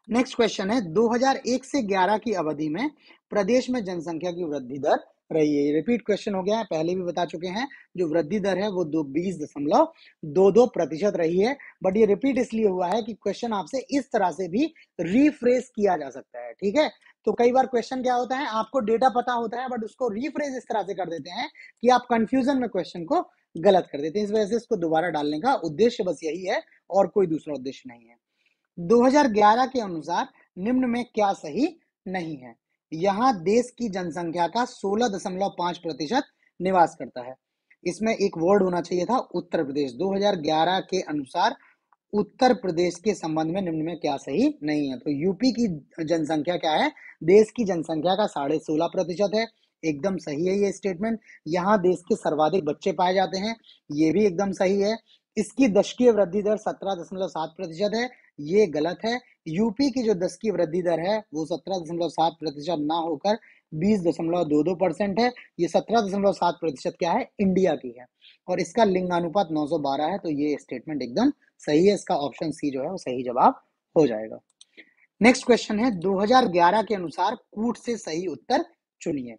नेक्स्ट क्वेश्चन है, 2001 से 11 की अवधि में प्रदेश में जनसंख्या की वृद्धि दर रही है। रिपीट क्वेश्चन हो गया है, पहले भी बता चुके हैं। जो वृद्धि दर है वो 20.22% रही है। बट ये रिपीट इसलिए हुआ है कि क्वेश्चन आपसे इस तरह से भी रीफ्रेज किया जा सकता है। ठीक है, तो कई बार क्वेश्चन क्या होता है, आपको डेटा पता होता है बट उसको रीफ्रेज इस तरह से कर देते हैं कि आप कंफ्यूजन में क्वेश्चन को गलत कर देते हैं। इस वजह से इसको दोबारा डालने का उद्देश्य बस यही है और कोई दूसरा उद्देश्य नहीं है। 2011 के अनुसार निम्न में क्या सही नहीं है? यहां देश की जनसंख्या का 16.5% निवास करता है। इसमें एक वर्ड होना चाहिए था उत्तर प्रदेश। 2011 के अनुसार उत्तर प्रदेश के संबंध में निम्न में क्या सही नहीं है? तो यूपी की जनसंख्या क्या है? देश की जनसंख्या का 16.5% है, एकदम सही है ये स्टेटमेंट। यहाँ देश के सर्वाधिक बच्चे पाए जाते हैं, ये भी एकदम सही है। इसकी दशकीय वृद्धि दर 17.7% है, ये गलत है। यूपी की जो दशकीय वृद्धि दर है वो 17.7% ना होकर 20.22% है। ये 17.7% क्या है? इंडिया की है। और इसका लिंगानुपात 912 है। तो ये स्टेटमेंट एकदम सही है। इसका ऑप्शन सी जो है वो सही जवाब हो जाएगा। नेक्स्ट क्वेश्चन है, 2011 के अनुसार कूट से सही उत्तर चुनिए।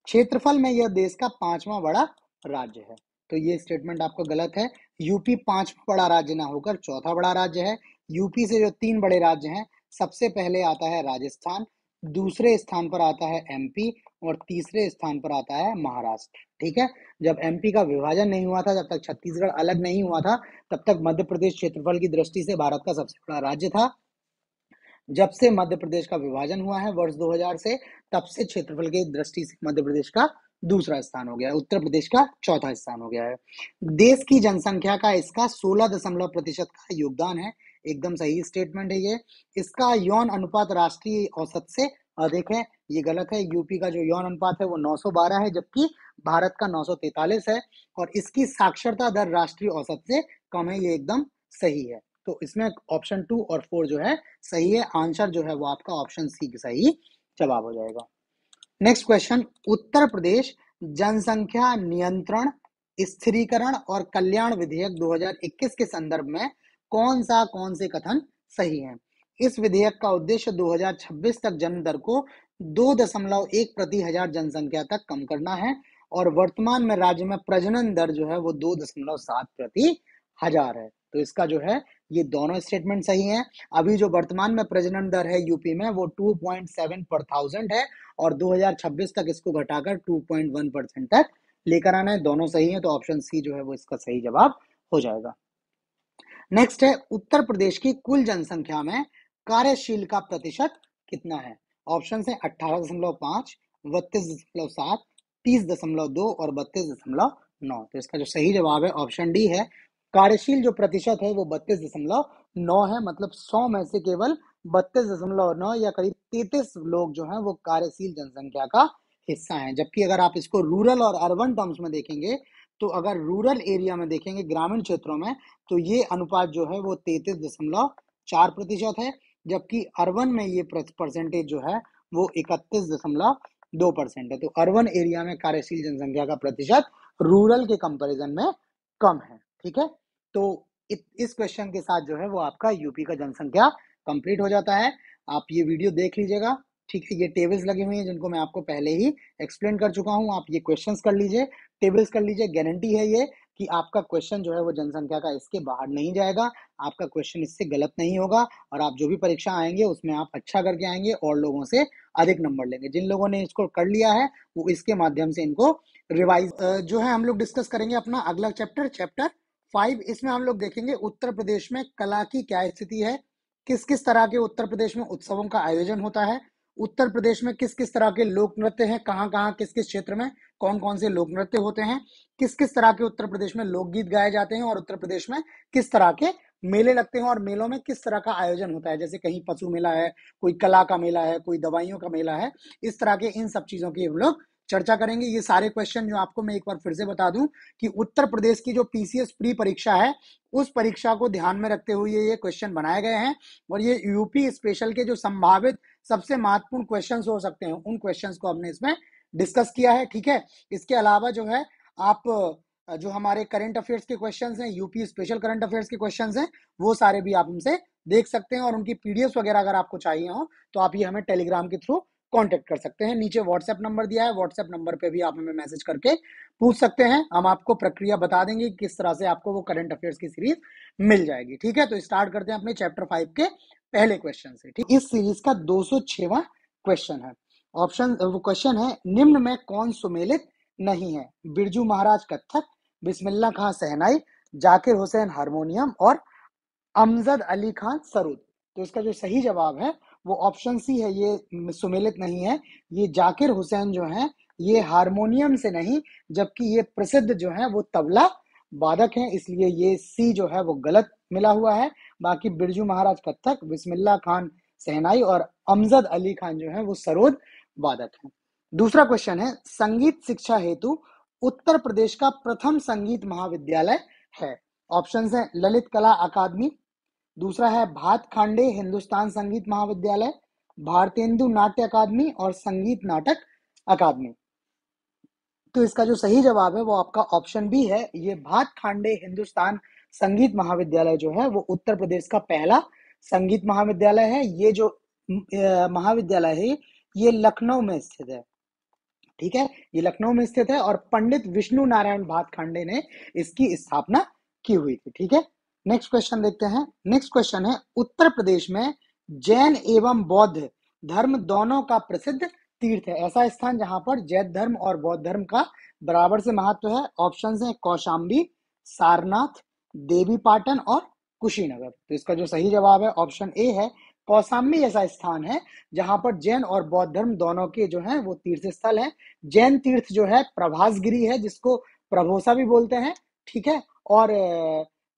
क्षेत्रफल में यह देश का 5वां बड़ा राज्य है। तो ये स्टेटमेंट आपका गलत है। यूपी 5वां बड़ा राज्य ना होकर चौथा बड़ा राज्य है। यूपी से जो 3 बड़े राज्य हैं, सबसे पहले आता है राजस्थान, दूसरे स्थान पर आता है एमपी और तीसरे स्थान पर आता है महाराष्ट्र। ठीक है, जब एमपी का विभाजन नहीं हुआ था, जब तक छत्तीसगढ़ अलग नहीं हुआ था, तब तक मध्य प्रदेश क्षेत्रफल की दृष्टि से भारत का सबसे बड़ा राज्य था। जब से मध्य प्रदेश का विभाजन हुआ है वर्ष 2000 से, तब से क्षेत्रफल की दृष्टि से मध्य प्रदेश का दूसरा स्थान हो गया है, उत्तर प्रदेश का चौथा स्थान हो गया है। देश की जनसंख्या का इसका 16% का योगदान है। एकदम सही स्टेटमेंट है ये। इसका यौन अनुपात राष्ट्रीय औसत से अधिक है, ये गलत है। यूपी का जो यौन अनुपात है वो 912 है, जबकि भारत का 943 है। और इसकी साक्षरता दर राष्ट्रीय औसत से कम है, ये एकदम सही है। तो इसमें ऑप्शन 2 और 4 जो है सही है। आंसर जो है वो आपका ऑप्शन सी सही जवाब हो जाएगा। नेक्स्ट क्वेश्चन, उत्तर प्रदेश जनसंख्या नियंत्रण, स्थिरीकरण और कल्याण विधेयक 2021 के संदर्भ में कौन से कथन सही हैं? इस विधेयक का उद्देश्य 2026 तक जन्म दर को 2.1 प्रति हजार जनसंख्या तक कम करना है और वर्तमान में राज्य में प्रजनन दर जो है वो 2.7 प्रति हजार है। तो इसका जो है ये दोनों स्टेटमेंट सही हैं। अभी जो वर्तमान में प्रजनन दर है यूपी में वो 2.7 पर थाउजेंड है और 2026 तक इसको घटाकर 2.1% तक लेकर आना है। दोनों सही है, तो ऑप्शन सी जो है वो इसका सही जवाब हो जाएगा। नेक्स्ट है, उत्तर प्रदेश की कुल जनसंख्या में कार्यशील का प्रतिशत कितना है? ऑप्शन है 18.5, 32.7, 30.2 और 32.9। तो इसका जो सही जवाब है ऑप्शन डी है। कार्यशील जो प्रतिशत है वो 32.9 है, मतलब 100 में से केवल 32.9 या करीब 33 लोग जो हैं वो कार्यशील जनसंख्या का हिस्सा हैं। जबकि अगर आप इसको रूरल और अर्बन टर्म्स में देखेंगे, तो अगर रूरल एरिया में देखेंगे, ग्रामीण क्षेत्रों में, तो ये अनुपात जो है वो 33.4% है, जबकि अर्बन में ये परसेंटेज जो है वो 31.2% है। तो अर्बन एरिया में कार्यशील जनसंख्या का प्रतिशत रूरल के कंपैरिजन में कम है। ठीक है, तो इस क्वेश्चन के साथ जो है वो आपका यूपी का जनसंख्या कंप्लीट हो जाता है। आप ये वीडियो देख लीजिएगा। ठीक है, ये टेबल्स लगी हुई हैं जिनको मैं आपको पहले ही एक्सप्लेन कर चुका हूँ। आप ये क्वेश्चंस कर लीजिए, टेबल्स कर लीजिए। गारंटी है ये कि आपका क्वेश्चन जो है वो जनसंख्या का इसके बाहर नहीं जाएगा, आपका क्वेश्चन इससे गलत नहीं होगा और आप जो भी परीक्षा आएंगे उसमें आप अच्छा करके आएंगे और लोगों से अधिक नंबर लेंगे। जिन लोगों ने इसको कर लिया है वो इसके माध्यम से इनको रिवाइज जो है हम लोग डिस्कस करेंगे अपना अगला चैप्टर 5। इसमें हम लोग देखेंगे उत्तर प्रदेश में कला की क्या स्थिति है, किस किस तरह के उत्तर प्रदेश में उत्सवों का आयोजन होता है, उत्तर प्रदेश में किस किस तरह के लोक नृत्य हैं, कहाँ कहाँ किस किस क्षेत्र में कौन कौन से लोक नृत्य होते हैं, किस किस तरह के उत्तर प्रदेश में लोकगीत गाए जाते हैं और उत्तर प्रदेश में किस तरह के मेले लगते हैं और मेलों में किस तरह का आयोजन होता है। जैसे कहीं पशु मेला है, कोई कला का मेला है, कोई दवाइयों का मेला है, इस तरह के इन सब चीजों की हम लोग चर्चा करेंगे। ये सारे क्वेश्चन जो आपको मैं एक बार फिर से बता दूं कि उत्तर प्रदेश की जो पीसीएस प्री परीक्षा है उस परीक्षा को ध्यान में रखते हुए ये क्वेश्चन बनाए गए हैं और ये यूपी स्पेशल के जो संभावित सबसे महत्वपूर्ण क्वेश्चंस हो सकते हैं उन क्वेश्चंस को हमने इसमें डिस्कस किया है। ठीक है, इसके अलावा जो है आप जो हमारे करंट अफेयर्स के क्वेश्चंस हैं, यूपी स्पेशल करंट अफेयर्स के क्वेश्चंस हैं, वो सारे भी आप हमसे देख सकते हैं और उनकी पीडीएफ वगैरह अगर आपको चाहिए हो तो आप ये हमें टेलीग्राम के थ्रू कांटेक्ट कर सकते हैं। नीचे व्हाट्सएप नंबर दिया है, व्हाट्सएप नंबर पे भी आप हमें मैसेज करके पूछ सकते हैं। हम आपको प्रक्रिया बता देंगे किस तरह से आपको वो करंट अफेयर्स की सीरीज मिल जाएगी। ठीक है, तो स्टार्ट करते हैं अपने चैप्टर 5 के पहले क्वेश्चन से। ठीक, इस सीरीज का 206वां क्वेश्चन है। ऑप्शन वो क्वेश्चन है, निम्न में कौन सुमेलित नहीं है? बिरजू महाराज कत्थक, बिस्मिल्लाह खां सहनाई, जाकिर हुसैन हारमोनियम और अमजद अली खान सरूद। तो इसका जो सही जवाब है वो ऑप्शन सी है, ये सुमेलित नहीं है। ये जाकिर हुसैन जो है ये हारमोनियम से नहीं, जबकि ये प्रसिद्ध जो है वो तबला वादक हैं, इसलिए ये सी जो है वो गलत मिला हुआ है। बाकी बिरजू महाराज कत्थक, बिस्मिल्लाह खान सहनाई और अमजद अली खान जो है वो सरोद वादक हैं। दूसरा क्वेश्चन है, संगीत शिक्षा हेतु उत्तर प्रदेश का प्रथम संगीत महाविद्यालय है। ऑप्शन है ललित कला अकादमी, दूसरा है भात खांडे हिंदुस्तान संगीत महाविद्यालय, भारतेंदु नाट्य अकादमी और संगीत नाटक अकादमी। तो इसका जो सही जवाब है वो आपका ऑप्शन बी है। ये भात खांडे हिंदुस्तान संगीत महाविद्यालय जो है वो उत्तर प्रदेश का पहला संगीत महाविद्यालय है। ये जो महाविद्यालय है ये लखनऊ में स्थित है। ठीक है, ये लखनऊ में स्थित है और पंडित विष्णु नारायण भातखांडे ने इसकी स्थापना की हुई थी। ठीक है, नेक्स्ट क्वेश्चन देखते हैं। नेक्स्ट क्वेश्चन है, उत्तर प्रदेश में जैन एवं बौद्ध धर्म दोनों का प्रसिद्ध तीर्थ है। ऐसा स्थान जहां पर जैन धर्म और बौद्ध धर्म का बराबर से महत्व है। ऑप्शन है कौशाम्बी, सारनाथ, देवी पाटन और कुशीनगर। तो इसका जो सही जवाब है ऑप्शन ए है कौशाम्बी। ऐसा स्थान है जहां पर जैन और बौद्ध धर्म दोनों के जो है वो तीर्थ स्थल है। जैन तीर्थ जो है प्रभासगिरी है, जिसको प्रभोसा भी बोलते हैं, ठीक है। और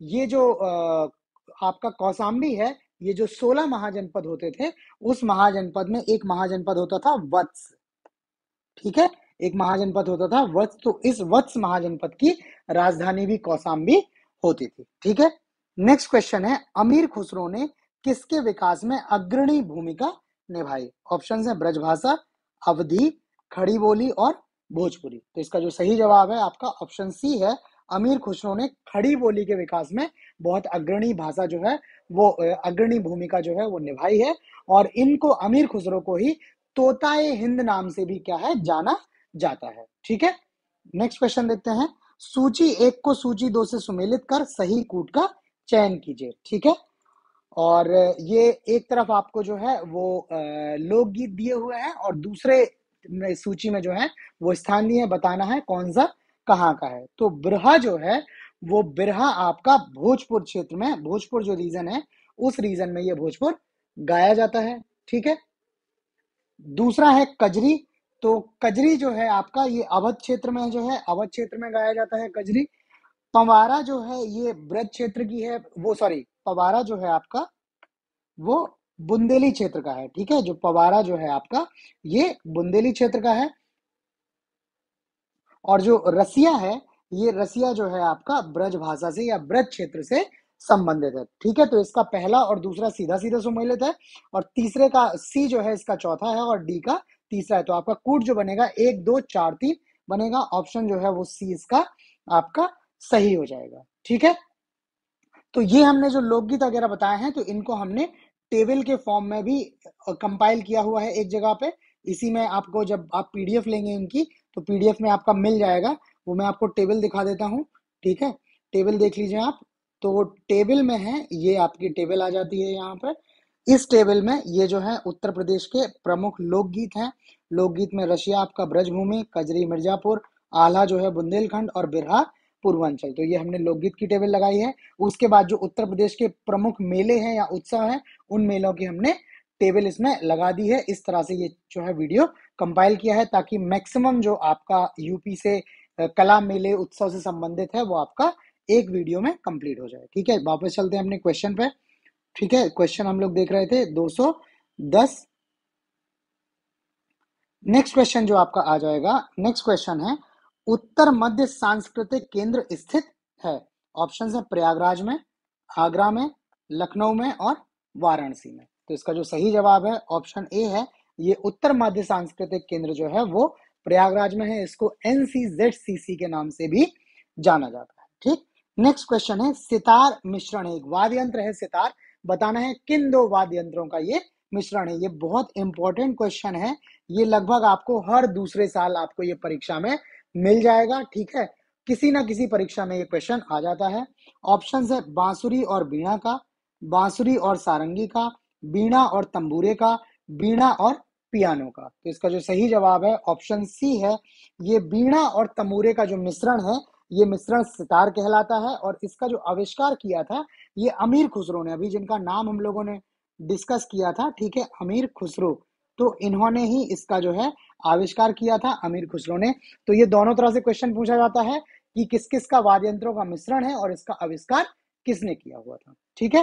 ये जो आपका कौशाम्बी है, ये जो 16 महाजनपद होते थे, उस महाजनपद में एक महाजनपद होता था वत्स, ठीक है। एक महाजनपद होता था वत्स, तो इस वत्स महाजनपद की राजधानी भी कौशाम्बी होती थी, ठीक है। नेक्स्ट क्वेश्चन है, अमीर खुसरो ने किसके विकास में अग्रणी भूमिका निभाई? ऑप्शन है ब्रजभाषा, अवधी, खड़ी बोली और भोजपुरी। तो इसका जो सही जवाब है आपका ऑप्शन सी है, अमीर खुसरो ने खड़ी बोली के विकास में बहुत अग्रणी भाषा जो है वो अग्रणी भूमिका जो है वो निभाई है। और इनको, अमीर खुसरो को ही तोताए हिंद नाम से भी क्या है जाना जाता है, ठीक है। नेक्स्ट क्वेश्चन देखते हैं, सूची एक को सूची दो से सुमेलित कर सही कूट का चयन कीजिए, ठीक है। और ये एक तरफ आपको जो है वो लोकगीत दिए हुए हैं और दूसरे सूची में जो है वो स्थान दिए, बताना है कौन सा कहाँ का है। तो बिरहा जो है वो बिरहा आपका भोजपुर क्षेत्र में, भोजपुर जो रीजन है उस रीजन में ये भोजपुर गाया जाता है, ठीक है। दूसरा है कजरी। तो कजरी जो है आपका ये अवध क्षेत्र में जो है, अवध क्षेत्र में गाया जाता है कजरी। पंवारा जो है ये ब्रज क्षेत्र की है, वो सॉरी, पंवारा जो है आपका वो बुंदेली क्षेत्र का है, ठीक है। जो पंवारा जो है आपका ये बुंदेली क्षेत्र का है। और जो रसिया है, ये रसिया जो है आपका ब्रज भाषा से या ब्रज क्षेत्र से संबंधित है, ठीक है। तो इसका पहला और दूसरा सीधा सीधा सुमेलित है, और तीसरे का सी जो है इसका चौथा है और डी का तीसरा है। तो आपका कूट जो बनेगा 1 2 4 3 बनेगा। ऑप्शन जो है वो सी इसका आपका सही हो जाएगा, ठीक है। तो ये हमने जो लोकगीत वगैरह बताए हैं, तो इनको हमने टेबल के फॉर्म में भी कंपाइल किया हुआ है एक जगह पे। इसी में आपको, जब आप पीडीएफ लेंगे इनकी, तो पीडीएफ में आपका मिल जाएगा। वो मैं आपको टेबल दिखा देता हूँ, ठीक है। टेबल देख लीजिए आप। तो वो टेबल में है, ये आपकी टेबल आ जाती है यहाँ पर। इस टेबल में ये जो है उत्तर प्रदेश के प्रमुख लोकगीत हैं। लोकगीत में रशिया आपका ब्रजभूमि, कजरी मिर्जापुर, आल्हा जो है बुंदेलखंड और बिरहा पूर्वांचल। तो ये हमने लोकगीत की टेबल लगाई है। उसके बाद जो उत्तर प्रदेश के प्रमुख मेले हैं या उत्सव हैं, उन मेलों की हमने टेबल इसमें लगा दी है। इस तरह से ये जो है वीडियो कंपाइल किया है, ताकि मैक्सिमम जो आपका यूपी से कला मेले उत्सव से संबंधित है वो आपका एक वीडियो में कंप्लीट हो जाए, ठीक है। वापस चलते हैं अपने क्वेश्चन पे, ठीक है। क्वेश्चन हम लोग देख रहे थे 210। नेक्स्ट क्वेश्चन जो आपका आ जाएगा, नेक्स्ट क्वेश्चन है, उत्तर मध्य सांस्कृतिक केंद्र स्थित है? ऑप्शन है प्रयागराज में, आगरा में, लखनऊ में और वाराणसी में। तो इसका जो सही जवाब है ऑप्शन ए है, ये उत्तर मध्य सांस्कृतिक केंद्र जो है वो प्रयागराज में है। इसको NCZCC के नाम से भी जाना जाता है, ठीक। नेक्स्ट क्वेश्चन है, सितार मिश्रण है, एक वाद्य यंत्र है सितार, बताना है किन दो वाद्य यंत्रों का ये मिश्रण है। ये बहुत इंपॉर्टेंट क्वेश्चन है, ये लगभग आपको हर दूसरे साल आपको ये परीक्षा में मिल जाएगा, ठीक है। किसी ना किसी परीक्षा में ये क्वेश्चन आ जाता है। ऑप्शन है बांसुरी और बीणा का, बांसुरी और सारंगी का, बीणा और तंबूरे का, बीणा और पियानो का। तो इसका जो सही जवाब है ऑप्शन सी है, ये बीणा और तंबूरे का जो मिश्रण है, ये मिश्रण सितार कहलाता है। और इसका जो आविष्कार किया था ये अमीर खुसरो ने, अभी जिनका नाम हम लोगों ने डिस्कस किया था, ठीक है, अमीर खुसरो। तो इन्होंने ही इसका जो है आविष्कार किया था, अमीर खुसरो ने। तो ये दोनों तरह से क्वेश्चन पूछा जाता है कि किस किस का वाद्य यंत्रों का मिश्रण है और इसका आविष्कार किसने किया हुआ था, ठीक है।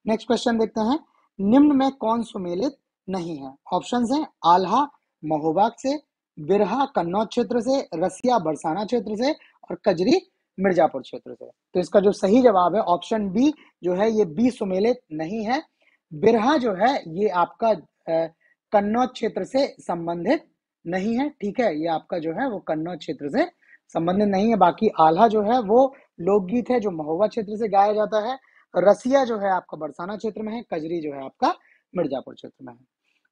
नेक्स्ट क्वेश्चन देखते हैं, निम्न में कौन सुमेलित नहीं है? ऑप्शन है आल्हा महोबा से, बिरहा कन्नौज क्षेत्र से, रसिया बरसाना क्षेत्र से और कजरी मिर्जापुर क्षेत्र से। तो इसका जो सही जवाब है ऑप्शन बी जो है, ये बी सुमेलित नहीं है। बिरहा जो है ये आपका कन्नौज क्षेत्र से संबंधित नहीं है, ठीक है। ये आपका जो है वो कन्नौज क्षेत्र से संबंधित नहीं है। बाकी आल्हा जो है वो लोकगीत है जो महोबा क्षेत्र से गाया जाता है। रसिया जो है आपका बरसाना क्षेत्र में है, कजरी जो है आपका मिर्जापुर क्षेत्र में है।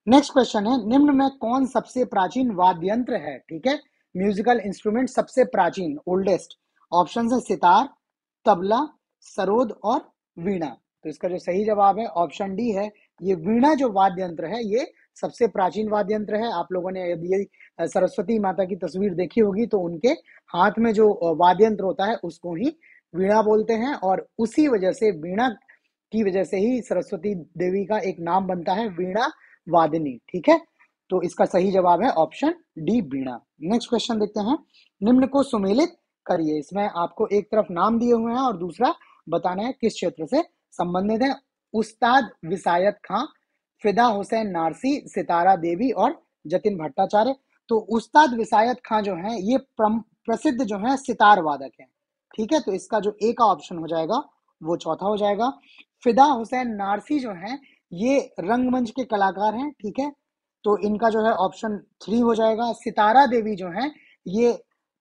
नेक्स्ट क्वेश्चन है, निम्न में कौन सबसे प्राचीन वाद्य यंत्र है? ठीक है, म्यूजिकल इंस्ट्रूमेंट सबसे प्राचीन, ओल्डेस्ट। ऑप्शन है सितार, तबला, सरोद और वीणा। तो इसका जो सही जवाब है ऑप्शन डी है, ये वीणा जो वाद्य यंत्र है ये सबसे प्राचीन वाद्य यंत्र है। आप लोगों ने यदि सरस्वती माता की तस्वीर देखी होगी तो उनके हाथ में जो वाद्य यंत्र होता है उसको ही वीणा बोलते हैं, और उसी वजह से वीणा की वजह से ही सरस्वती देवी का एक नाम बनता है, वीणा वादिनी। ठीक है, तो इसका सही जवाब है ऑप्शन डी, वीणा। नेक्स्ट क्वेश्चन देखते हैं। निम्न को सुमेलित करिए। इसमें आपको एक तरफ नाम दिए हुए हैं और दूसरा बताना है किस क्षेत्र से संबंधित है। उस्ताद विसायत खां, फिदा हुसैन नारसी, सितारा देवी और जतिन भट्टाचार्य। तो उस्ताद विसायत खां जो है ये प्रसिद्ध जो है सितार वादक है। ठीक है, तो इसका जो ए का ऑप्शन हो जाएगा वो चौथा हो जाएगा। फिदा हुसैन नारसी जो है ये रंगमंच के कलाकार हैं। ठीक है, तो इनका जो है ऑप्शन 3 हो जाएगा। सितारा देवी जो है ये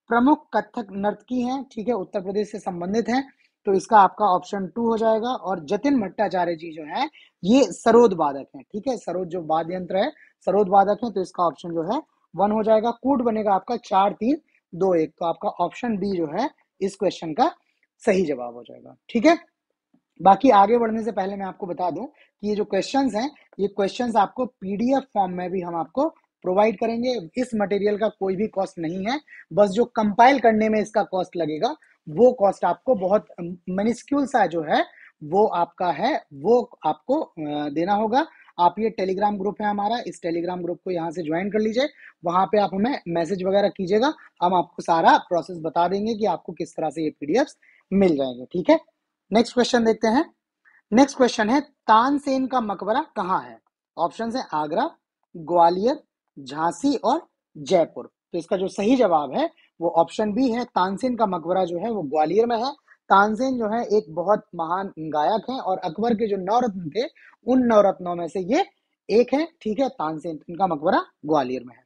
प्रमुख कथक नर्तकी हैं। ठीक है, उत्तर प्रदेश से संबंधित हैं, तो इसका आपका ऑप्शन 2 हो जाएगा। और जतिन भट्टाचार्य जी जो है ये सरोद वादक हैं। ठीक है, सरोद जो वाद्य यंत्र है, सरोद वादक है, तो इसका ऑप्शन जो है 1 हो जाएगा। कूट बनेगा आपका 4 3 2 1, तो आपका ऑप्शन बी जो है इस क्वेश्चन का सही जवाब हो जाएगा। ठीक है, बाकी आगे बढ़ने से पहले मैं आपको बता दूं कि ये जो क्वेश्चंस हैं ये क्वेश्चंस आपको पीडीएफ फॉर्म में भी हम आपको प्रोवाइड करेंगे। इस मटेरियल का कोई भी कॉस्ट नहीं है, बस जो कंपाइल करने में इसका कॉस्ट लगेगा वो कॉस्ट आपको बहुत मिनिस्क्यूल सा जो है वो आपका है, वो आपको देना होगा। आप ये टेलीग्राम ग्रुप है हमारा, इस टेलीग्राम ग्रुप को यहाँ से ज्वाइन कर लीजिए। वहां पे आप हमें मैसेज वगैरह कीजिएगा, हम आपको सारा प्रोसेस बता देंगे कि आपको किस तरह से ये पीडीएफ मिल जाएंगे। ठीक है, नेक्स्ट क्वेश्चन देखते हैं। नेक्स्ट क्वेश्चन है तानसेन का मकबरा कहाँ है। ऑप्शन है आगरा, ग्वालियर, झांसी और जयपुर। तो इसका जो सही जवाब है वो ऑप्शन बी है। तानसेन का मकबरा जो है वो ग्वालियर में है। तानसेन जो है एक बहुत महान गायक है और अकबर के जो नवरत्न थे उन नवरत्नों में से ये एक है। ठीक है, तानसेन इनका मकबरा ग्वालियर में है।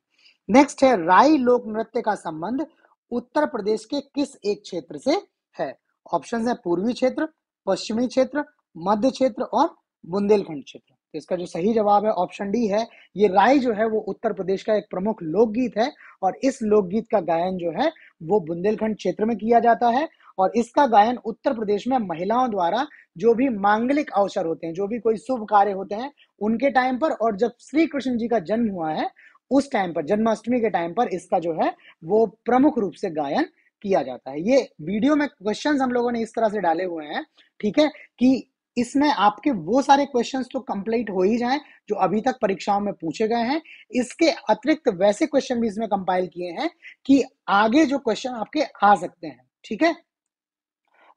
नेक्स्ट है राई लोक नृत्य का संबंध उत्तर प्रदेश के किस एक क्षेत्र से है। ऑप्शन है पूर्वी क्षेत्र, पश्चिमी क्षेत्र, मध्य क्षेत्र और बुंदेलखंड क्षेत्र। तो इसका जो सही जवाब है ऑप्शन डी है। ये राई जो है वो उत्तर प्रदेश का एक प्रमुख लोकगीत है और इस लोकगीत का गायन जो है वो बुंदेलखंड क्षेत्र में किया जाता है। और इसका गायन उत्तर प्रदेश में महिलाओं द्वारा जो भी मांगलिक अवसर होते हैं, जो भी कोई शुभ कार्य होते हैं उनके टाइम पर, और जब श्री कृष्ण जी का जन्म हुआ है उस टाइम पर, जन्माष्टमी के टाइम पर इसका जो है वो प्रमुख रूप से गायन किया जाता है। ये वीडियो में क्वेश्चंस हम लोगों ने इस तरह से डाले हुए हैं, ठीक है, कि इसमें आपके वो सारे क्वेश्चंस तो कंप्लीट हो ही जाएं जो अभी तक परीक्षाओं में पूछे गए हैं। इसके अतिरिक्त वैसे क्वेश्चन भी इसमें कंपाइल किए हैं कि आगे जो क्वेश्चन आपके आ सकते हैं। ठीक है,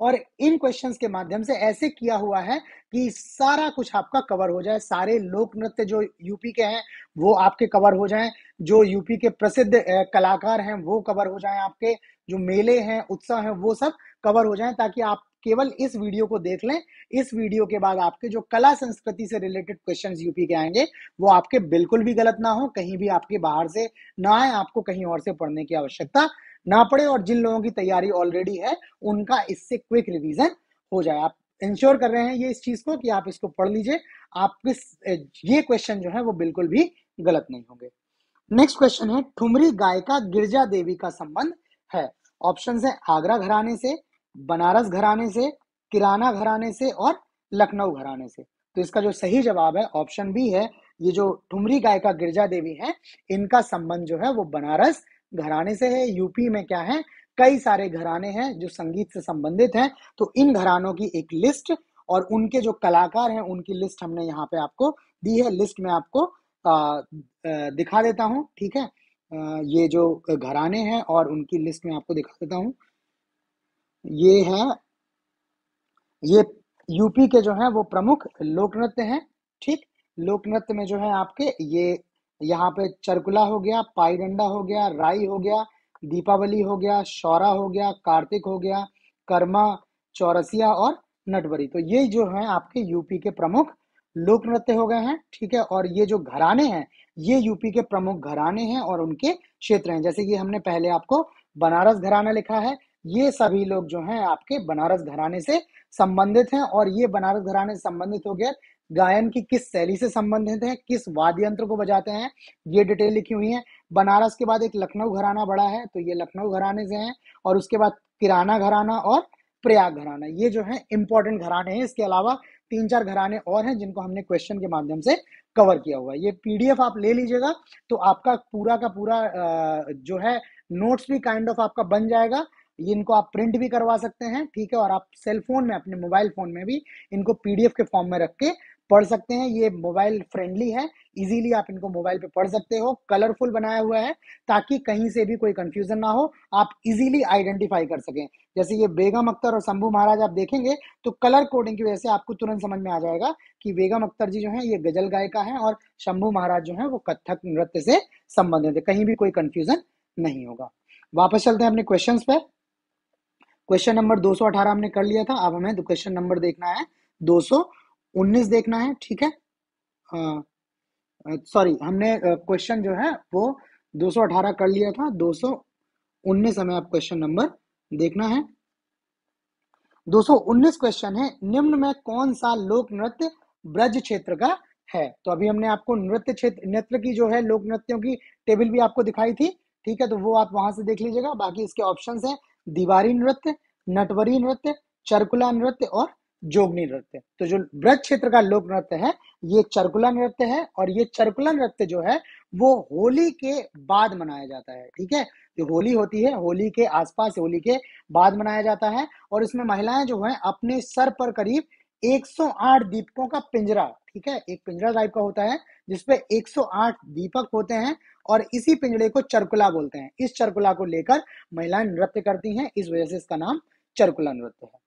और इन क्वेश्चंस के माध्यम से ऐसे किया हुआ है कि सारा कुछ आपका कवर हो जाए। सारे लोक नृत्य जो यूपी के हैं वो आपके कवर हो जाएं, जो यूपी के प्रसिद्ध कलाकार हैं वो कवर हो जाएं, आपके जो मेले हैं उत्सव हैं वो सब कवर हो जाएं, ताकि आप केवल इस वीडियो को देख लें। इस वीडियो के बाद आपके जो कला संस्कृति से रिलेटेड क्वेश्चंस यूपी के आएंगे वो आपके बिल्कुल भी गलत ना हो, कहीं भी आपके बाहर से ना आए, आपको कहीं और से पढ़ने की आवश्यकता ना पड़े, और जिन लोगों की तैयारी ऑलरेडी है उनका इससे क्विक रिवीजन हो जाए। आप इंश्योर कर रहे हैं ये इस चीज को कि आप इसको पढ़ लीजिए, आप ये क्वेश्चन जो है वो बिल्कुल भी गलत नहीं होंगे। नेक्स्ट क्वेश्चन है ठुमरी गायिका गिरजा देवी का संबंध है। ऑप्शन है आगरा घराने से, बनारस घराने से, किराना घराने से और लखनऊ घराने से। तो इसका जो सही जवाब है ऑप्शन बी है। ये जो ठुमरी गायिका गिरजा देवी है इनका संबंध जो है वो बनारस घराने से है। यूपी में क्या है, कई सारे घराने हैं जो संगीत से संबंधित हैं, तो इन घरानों की एक लिस्ट और उनके जो कलाकार हैं उनकी लिस्ट हमने यहाँ पे आपको दी है। लिस्ट में आपको दिखा देता हूँ। ठीक है, ये जो घराने हैं और उनकी लिस्ट में आपको दिखा देता हूँ। ये है, ये यूपी के जो है वो प्रमुख लोक नृत्य हैं। ठीक, लोक नृत्य में जो है आपके ये यहाँ पे चरकुला हो गया, पाई डंडा हो गया, राई हो गया, दीपावली हो गया, शौरा हो गया, कार्तिक हो गया, कर्मा, चौरसिया और नटवरी। तो ये जो है आपके यूपी के प्रमुख लोक नृत्य हो गए हैं। ठीक है, और ये जो घराने हैं ये यूपी के प्रमुख घराने हैं और उनके क्षेत्र हैं। जैसे कि हमने पहले आपको बनारस घराना लिखा है, ये सभी लोग जो हैं आपके बनारस घराने से संबंधित हैं। और ये बनारस घराने से संबंधित हो गया, गायन की किस शैली से संबंधित है, किस वाद्य यंत्र को बजाते हैं, ये डिटेल लिखी हुई है। बनारस के बाद एक लखनऊ घराना बड़ा है, तो ये लखनऊ घराने से हैं। और उसके बाद किराना घराना और प्रयाग घराना। ये जो है इंपॉर्टेंट घराने हैं। इसके अलावा 3-4 घराने और हैं जिनको हमने क्वेश्चन के माध्यम से कवर किया हुआ है। ये पीडीएफ आप ले लीजिएगा तो आपका पूरा का पूरा जो है नोट्स भी काइंड ऑफ आपका बन जाएगा। ये इनको आप प्रिंट भी करवा सकते हैं, ठीक है, और आप सेल फोन में, अपने मोबाइल फोन में भी इनको पीडीएफ के फॉर्म में रख के पढ़ सकते हैं। ये मोबाइल फ्रेंडली है, इजीली आप इनको मोबाइल पे पढ़ सकते हो। कलरफुल बनाया हुआ है ताकि कहीं से भी कोई कंफ्यूजन ना हो, आप इजीली आइडेंटिफाई कर सकें। जैसे ये बेगम अख्तर और शंभू महाराज आप देखेंगे तो कलर कोडिंग की वजह से आपको तुरंत समझ में आ जाएगा कि बेगम अख्तर जी जो है ये गजल गायिका है और शंभू महाराज जो है वो कथक नृत्य से संबंधित है। कहीं भी कोई कंफ्यूजन नहीं होगा। वापस चलते हैं अपने क्वेश्चंस पे। क्वेश्चन नंबर 218 हमने कर लिया था। अब हमें क्वेश्चन नंबर देखना है 219 देखना है, ठीक है। सॉरी, हमने क्वेश्चन जो है वो 218 कर लिया था। 219 हमें अब क्वेश्चन नंबर देखना है। 219 क्वेश्चन है, निम्न में कौन सा लोक नृत्य ब्रज क्षेत्र का है। तो अभी हमने आपको नृत्य क्षेत्र, नृत्य की जो है लोक नृत्यों की टेबल भी आपको दिखाई थी, ठीक है, तो वो आप वहां से देख लीजिएगा। बाकी इसके ऑप्शंस हैं दीवारी नृत्य, नटवरी नृत्य, चरकुला नृत्य और जोगनी नृत्य। तो जो ब्रज क्षेत्र का लोक नृत्य है ये चरकुला नृत्य है, और ये चरकुला नृत्य जो है वो होली के बाद मनाया जाता है, ठीक है। जो होली होती है, होली के आसपास, होली के बाद मनाया जाता है। और इसमें महिलाएं जो है अपने सर पर करीब 108 दीपकों का पिंजरा, ठीक है, एक पिंजरा टाइप का होता है जिसपे 108 दीपक होते हैं, और इसी पिंजरे को चरकुला बोलते हैं। इस चरकुला को लेकर महिलाएं नृत्य करती हैं, इस वजह से इसका नाम चरकुला नृत्य है।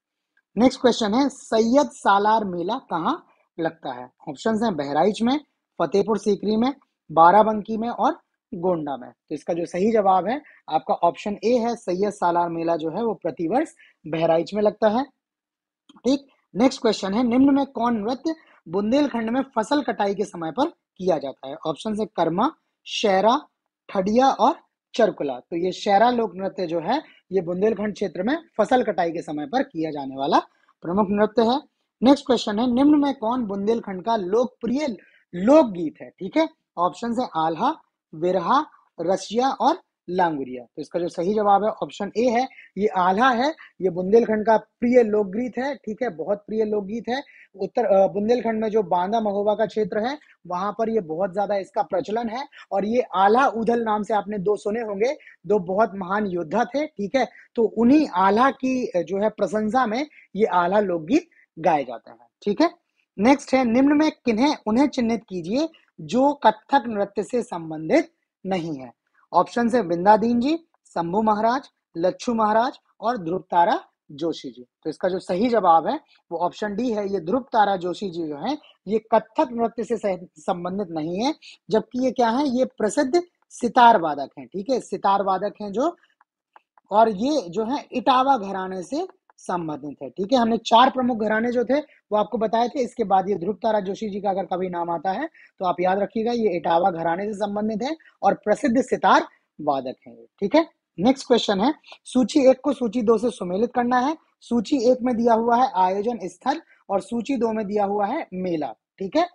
नेक्स्ट क्वेश्चन है, सैयद सालार मेला कहाँ लगता है। ऑप्शंस हैं बहराइच में, फतेहपुर सीकरी में, बाराबंकी में और गोंडा में। तो इसका जो सही जवाब है आपका ऑप्शन ए है। सैयद सालार मेला जो है वो प्रतिवर्ष बहराइच में लगता है, ठीक। नेक्स्ट क्वेश्चन है, निम्न में कौन नृत्य बुंदेलखंड में फसल कटाई के समय पर किया जाता है। ऑप्शन है कर्मा, शेरा, ठडिया और चरकुला। तो ये शेरा लोक नृत्य जो है ये बुंदेलखंड क्षेत्र में फसल कटाई के समय पर किया जाने वाला प्रमुख नृत्य है। नेक्स्ट क्वेश्चन है, निम्न में कौन बुंदेलखंड का लोकप्रिय लोकगीत है, ठीक है। ऑप्शन है आल्हा, विरहा, रसिया और लांगुरिया। तो इसका जो सही जवाब है ऑप्शन ए है, ये आल्हा है। ये बुंदेलखंड का प्रिय लोकगीत है, ठीक है, बहुत प्रिय लोकगीत है। उत्तर बुंदेलखंड में जो बांदा महोबा का क्षेत्र है वहां पर ये बहुत ज्यादा इसका प्रचलन है। और ये आल्हा उधल नाम से आपने दो सुने होंगे, दो बहुत महान योद्धा थे, ठीक है, तो उन्हीं आल्हा की जो है प्रशंसा में ये आल्हा लोकगीत गाए जाते हैं, ठीक है। नेक्स्ट है, निम्न में किन्हें उन्हें चिन्हित कीजिए जो कथक नृत्य से संबंधित नहीं है। ऑप्शन है बिंदादीन जी, शंभू महाराज, लच्छू महाराज और ध्रुव तारा जोशी जी। तो इसका जो सही जवाब है वो ऑप्शन डी है। ये ध्रुव तारा जोशी जी जो है ये कथक नृत्य से संबंधित नहीं है, जबकि ये क्या है, ये प्रसिद्ध सितार वादक हैं, ठीक है, सितार वादक हैं जो, और ये जो है इटावा घराने से संबंधित है, ठीक है। हमने 4 प्रमुख घराने जो थे वो आपको बताए थे। इसके बाद ये ध्रुव तारा जोशी जी का अगर कभी नाम आता है तो आप याद रखिएगा, ये इटावा घराने से संबंधित है और प्रसिद्ध सितार वादक हैं, ठीक है। नेक्स्ट क्वेश्चन है, सूची 1 को सूची 2 से सुमेलित करना है। सूची 1 में दिया हुआ है आयोजन स्थल और सूची 2 में दिया हुआ है मेला, ठीक है।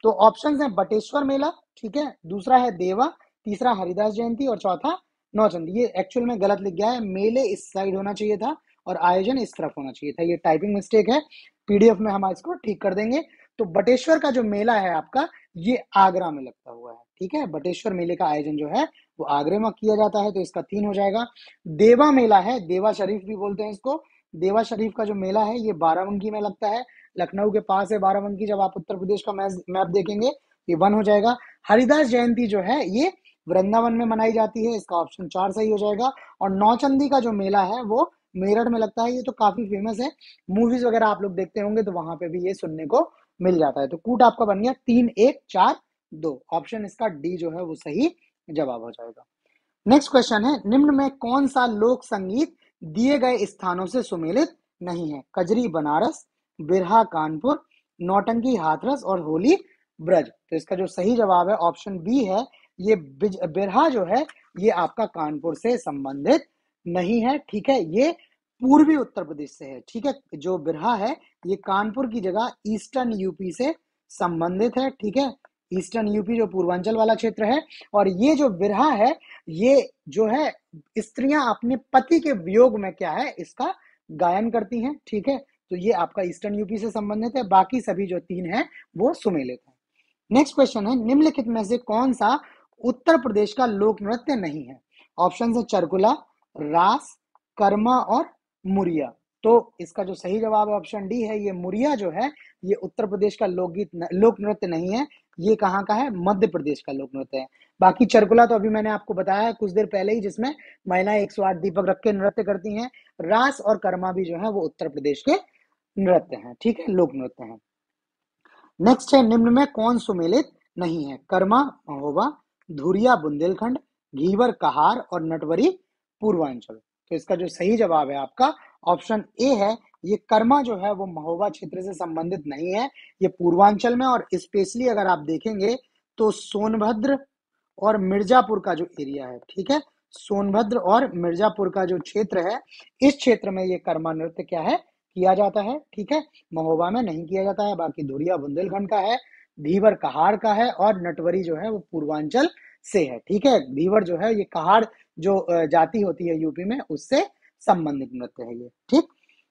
तो ऑप्शंस हैं बटेश्वर मेला, ठीक है, दूसरा है देवा, तीसरा हरिदास जयंती और चौथा नौचंदी। ये एक्चुअल में गलत लिख गया है, मेले इस साइड होना चाहिए था और आयोजन इस तरफ होना चाहिए था। ये टाइपिंग मिस्टेक है, पीडीएफ में हम इसको ठीक कर देंगे। तो बटेश्वर का जो मेला है आपका ये आगरा में लगता हुआ है, ठीक है। बटेश्वर मेले का आयोजन जो है वो आगरे में किया जाता है, तो इसका 3 हो जाएगा। देवा मेला है, देवा शरीफ भी बोलते हैं इसको, देवा शरीफ का जो मेला है ये बाराबंकी में लगता है, लखनऊ के पास है बाराबंकी। जब आप उत्तर प्रदेश का मैप देखेंगे ये 1 हो जाएगा। हरिदास जयंती जो है ये वृंदावन में मनाई जाती है, इसका ऑप्शन 4 सही हो जाएगा। और नौचंदी का जो मेला है वो मेरठ में लगता है, ये तो काफी फेमस है, मूवीज वगैरह आप लोग देखते होंगे तो वहां पे भी ये सुनने को मिल जाता है। तो कूट आपका बन गया 3 1 4 2। ऑप्शन इसका डी जो है वो सही जवाब हो जाएगा। नेक्स्ट क्वेश्चन है, निम्न में कौन सा लोक संगीत दिए गए स्थानों से सुमेलित नहीं है। कजरी बनारस, बिरहा कानपुर, नौटंकी हाथरस और होली ब्रज। तो इसका जो सही जवाब है ऑप्शन बी है। ये बिरहा जो है ये आपका कानपुर से संबंधित नहीं है, ठीक है, ये पूर्वी उत्तर प्रदेश से है, ठीक है। जो बिरहा है ये कानपुर की जगह ईस्टर्न यूपी से संबंधित है, ठीक है, ईस्टर्न यूपी जो पूर्वांचल वाला क्षेत्र है। और ये जो बिरहा है ये जो है स्त्रियां अपने पति के वियोग में क्या है इसका गायन करती हैं, ठीक है। तो ये आपका ईस्टर्न यूपी से संबंधित है, बाकी सभी जो 3 हैं वो सुमेलित हैं। नेक्स्ट क्वेश्चन है, निम्नलिखित में से कौन सा उत्तर प्रदेश का लोक नृत्य नहीं है? ऑप्शन है चरकुला, रास, कर्मा और मुरिया। तो इसका जो सही जवाब है ऑप्शन डी है, ये मुरिया जो है ये उत्तर प्रदेश का लोकगीत लोक नृत्य नहीं है। ये कहाँ का है? मध्य प्रदेश का लोक नृत्य है। बाकी चरकुला तो अभी मैंने आपको बताया है कुछ देर पहले ही, जिसमें महिलाएं 108 दीपक रख के नृत्य करती हैं। रास और कर्मा भी जो है वो उत्तर प्रदेश के नृत्य हैं, ठीक है, लोक नृत्य हैं। नेक्स्ट है, निम्न में कौन सुमेलित नहीं है? कर्मा महोबा, धुरिया बुंदेलखंड, घीवर कहार और नटवरी पूर्वांचल। तो इसका जो सही जवाब है आपका ऑप्शन ए है, ये कर्मा जो है वो महोबा क्षेत्र से संबंधित नहीं है, ये पूर्वांचल में, और स्पेशली अगर आप देखेंगे तो सोनभद्र और मिर्जापुर का जो एरिया है, ठीक है, सोनभद्र और मिर्जापुर का जो क्षेत्र है, इस क्षेत्र में ये कर्मा नृत्य क्या है? किया जाता है, ठीक है। महोबा में नहीं किया जाता है। बाकी धुरिया बुंदेलखंड का है, धीवर कहार का है और नटवरी जो है वो पूर्वांचल से है, ठीक है। धीवर जो है ये कहार जो जाति होती है यूपी में, उससे संबंधित नृत्य है ये, ठीक।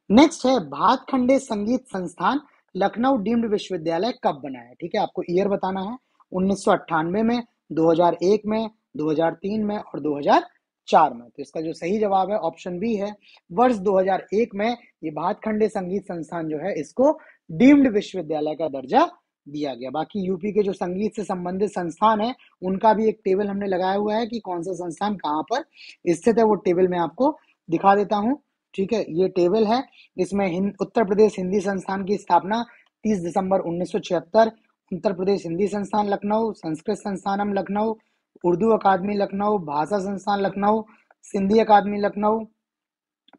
नेक्स्ट है, भातखंडे संगीत संस्थान लखनऊ डीम्ड विश्वविद्यालय कब बना है? ठीक है, आपको ईयर बताना है। 1998 में, 2001 में, 2003 में और 2004 में। तो इसका जो सही जवाब है ऑप्शन बी है, वर्ष 2001 में ये भातखंडे संगीत संस्थान जो है इसको डीम्ड विश्वविद्यालय का दर्जा दिया गया। बाकी यूपी के जो संगीत से संबंधित संस्थान है उनका भी एक टेबल हमने लगाया हुआ है कि कौन सा संस्थान कहाँ पर स्थित है, वो टेबल मैं आपको दिखा देता हूँ, ठीक है। ये टेबल है, इसमें उत्तर प्रदेश हिंदी संस्थान की स्थापना 30 दिसंबर 1976, उत्तर प्रदेश हिंदी संस्थान लखनऊ, संस्कृत संस्थानम लखनऊ, उर्दू अकादमी लखनऊ, भाषा संस्थान लखनऊ, सिंधी अकादमी लखनऊ,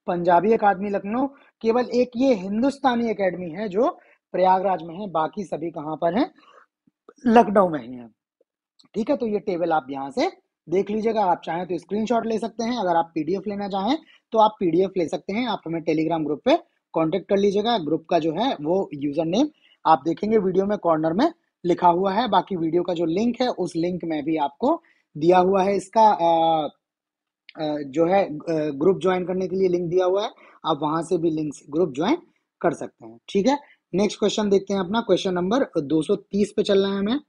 पंजाबी अकादमी लखनऊ। केवल एक ये हिंदुस्तानी अकेडमी है जो प्रयागराज में है, बाकी सभी कहाँ पर हैं? लखनऊ में ही है, ठीक है। तो ये टेबल आप यहाँ से देख लीजिएगा, आप चाहें तो स्क्रीनशॉट ले सकते हैं, अगर आप पीडीएफ लेना चाहें तो आप पीडीएफ ले सकते हैं। आप हमें टेलीग्राम ग्रुप पे कांटेक्ट कर लीजिएगा। ग्रुप का जो है वो यूजर नेम आप देखेंगे वीडियो में कॉर्नर में लिखा हुआ है। बाकी वीडियो का जो लिंक है उस लिंक में भी आपको दिया हुआ है, इसका जो है ग्रुप ज्वाइन करने के लिए लिंक दिया हुआ है, आप वहां से भी लिंक से ग्रुप ज्वाइन कर सकते हैं, ठीक है। नेक्स्ट क्वेश्चन देखते हैं अपना, क्वेश्चन नंबर 230 पे चल रहे हैं हमें,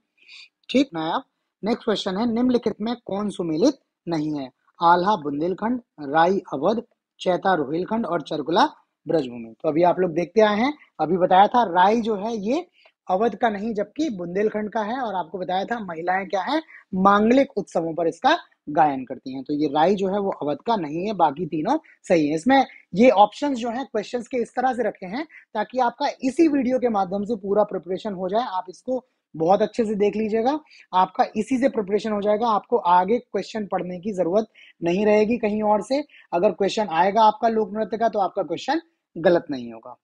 ठीक ना आप। नेक्स्ट क्वेश्चन है, निम्नलिखित में कौन सुमेलित नहीं है? आल्हा बुंदेलखंड, राई अवध, चैता रोहिलखंड और चरकुला ब्रजभूमि। तो अभी आप लोग देखते आए हैं, अभी बताया था राई जो है ये अवध का नहीं जबकि बुंदेलखंड का है, और आपको बताया था महिलाएं क्या है, मांगलिक उत्सवों पर इसका गायन करती हैं। तो ये राई जो है वो अवध का नहीं है, बाकी तीनों सही है। इसमें ये ऑप्शंस जो है क्वेश्चंस के इस तरह से रखे हैं ताकि आपका इसी वीडियो के माध्यम से पूरा प्रिपरेशन हो जाए। आप इसको बहुत अच्छे से देख लीजिएगा, आपका इसी से प्रिपरेशन हो जाएगा, आपको आगे क्वेश्चन पढ़ने की जरूरत नहीं रहेगी कहीं और से। अगर क्वेश्चन आएगा आपका लोक नृत्य का तो आपका क्वेश्चन गलत नहीं होगा।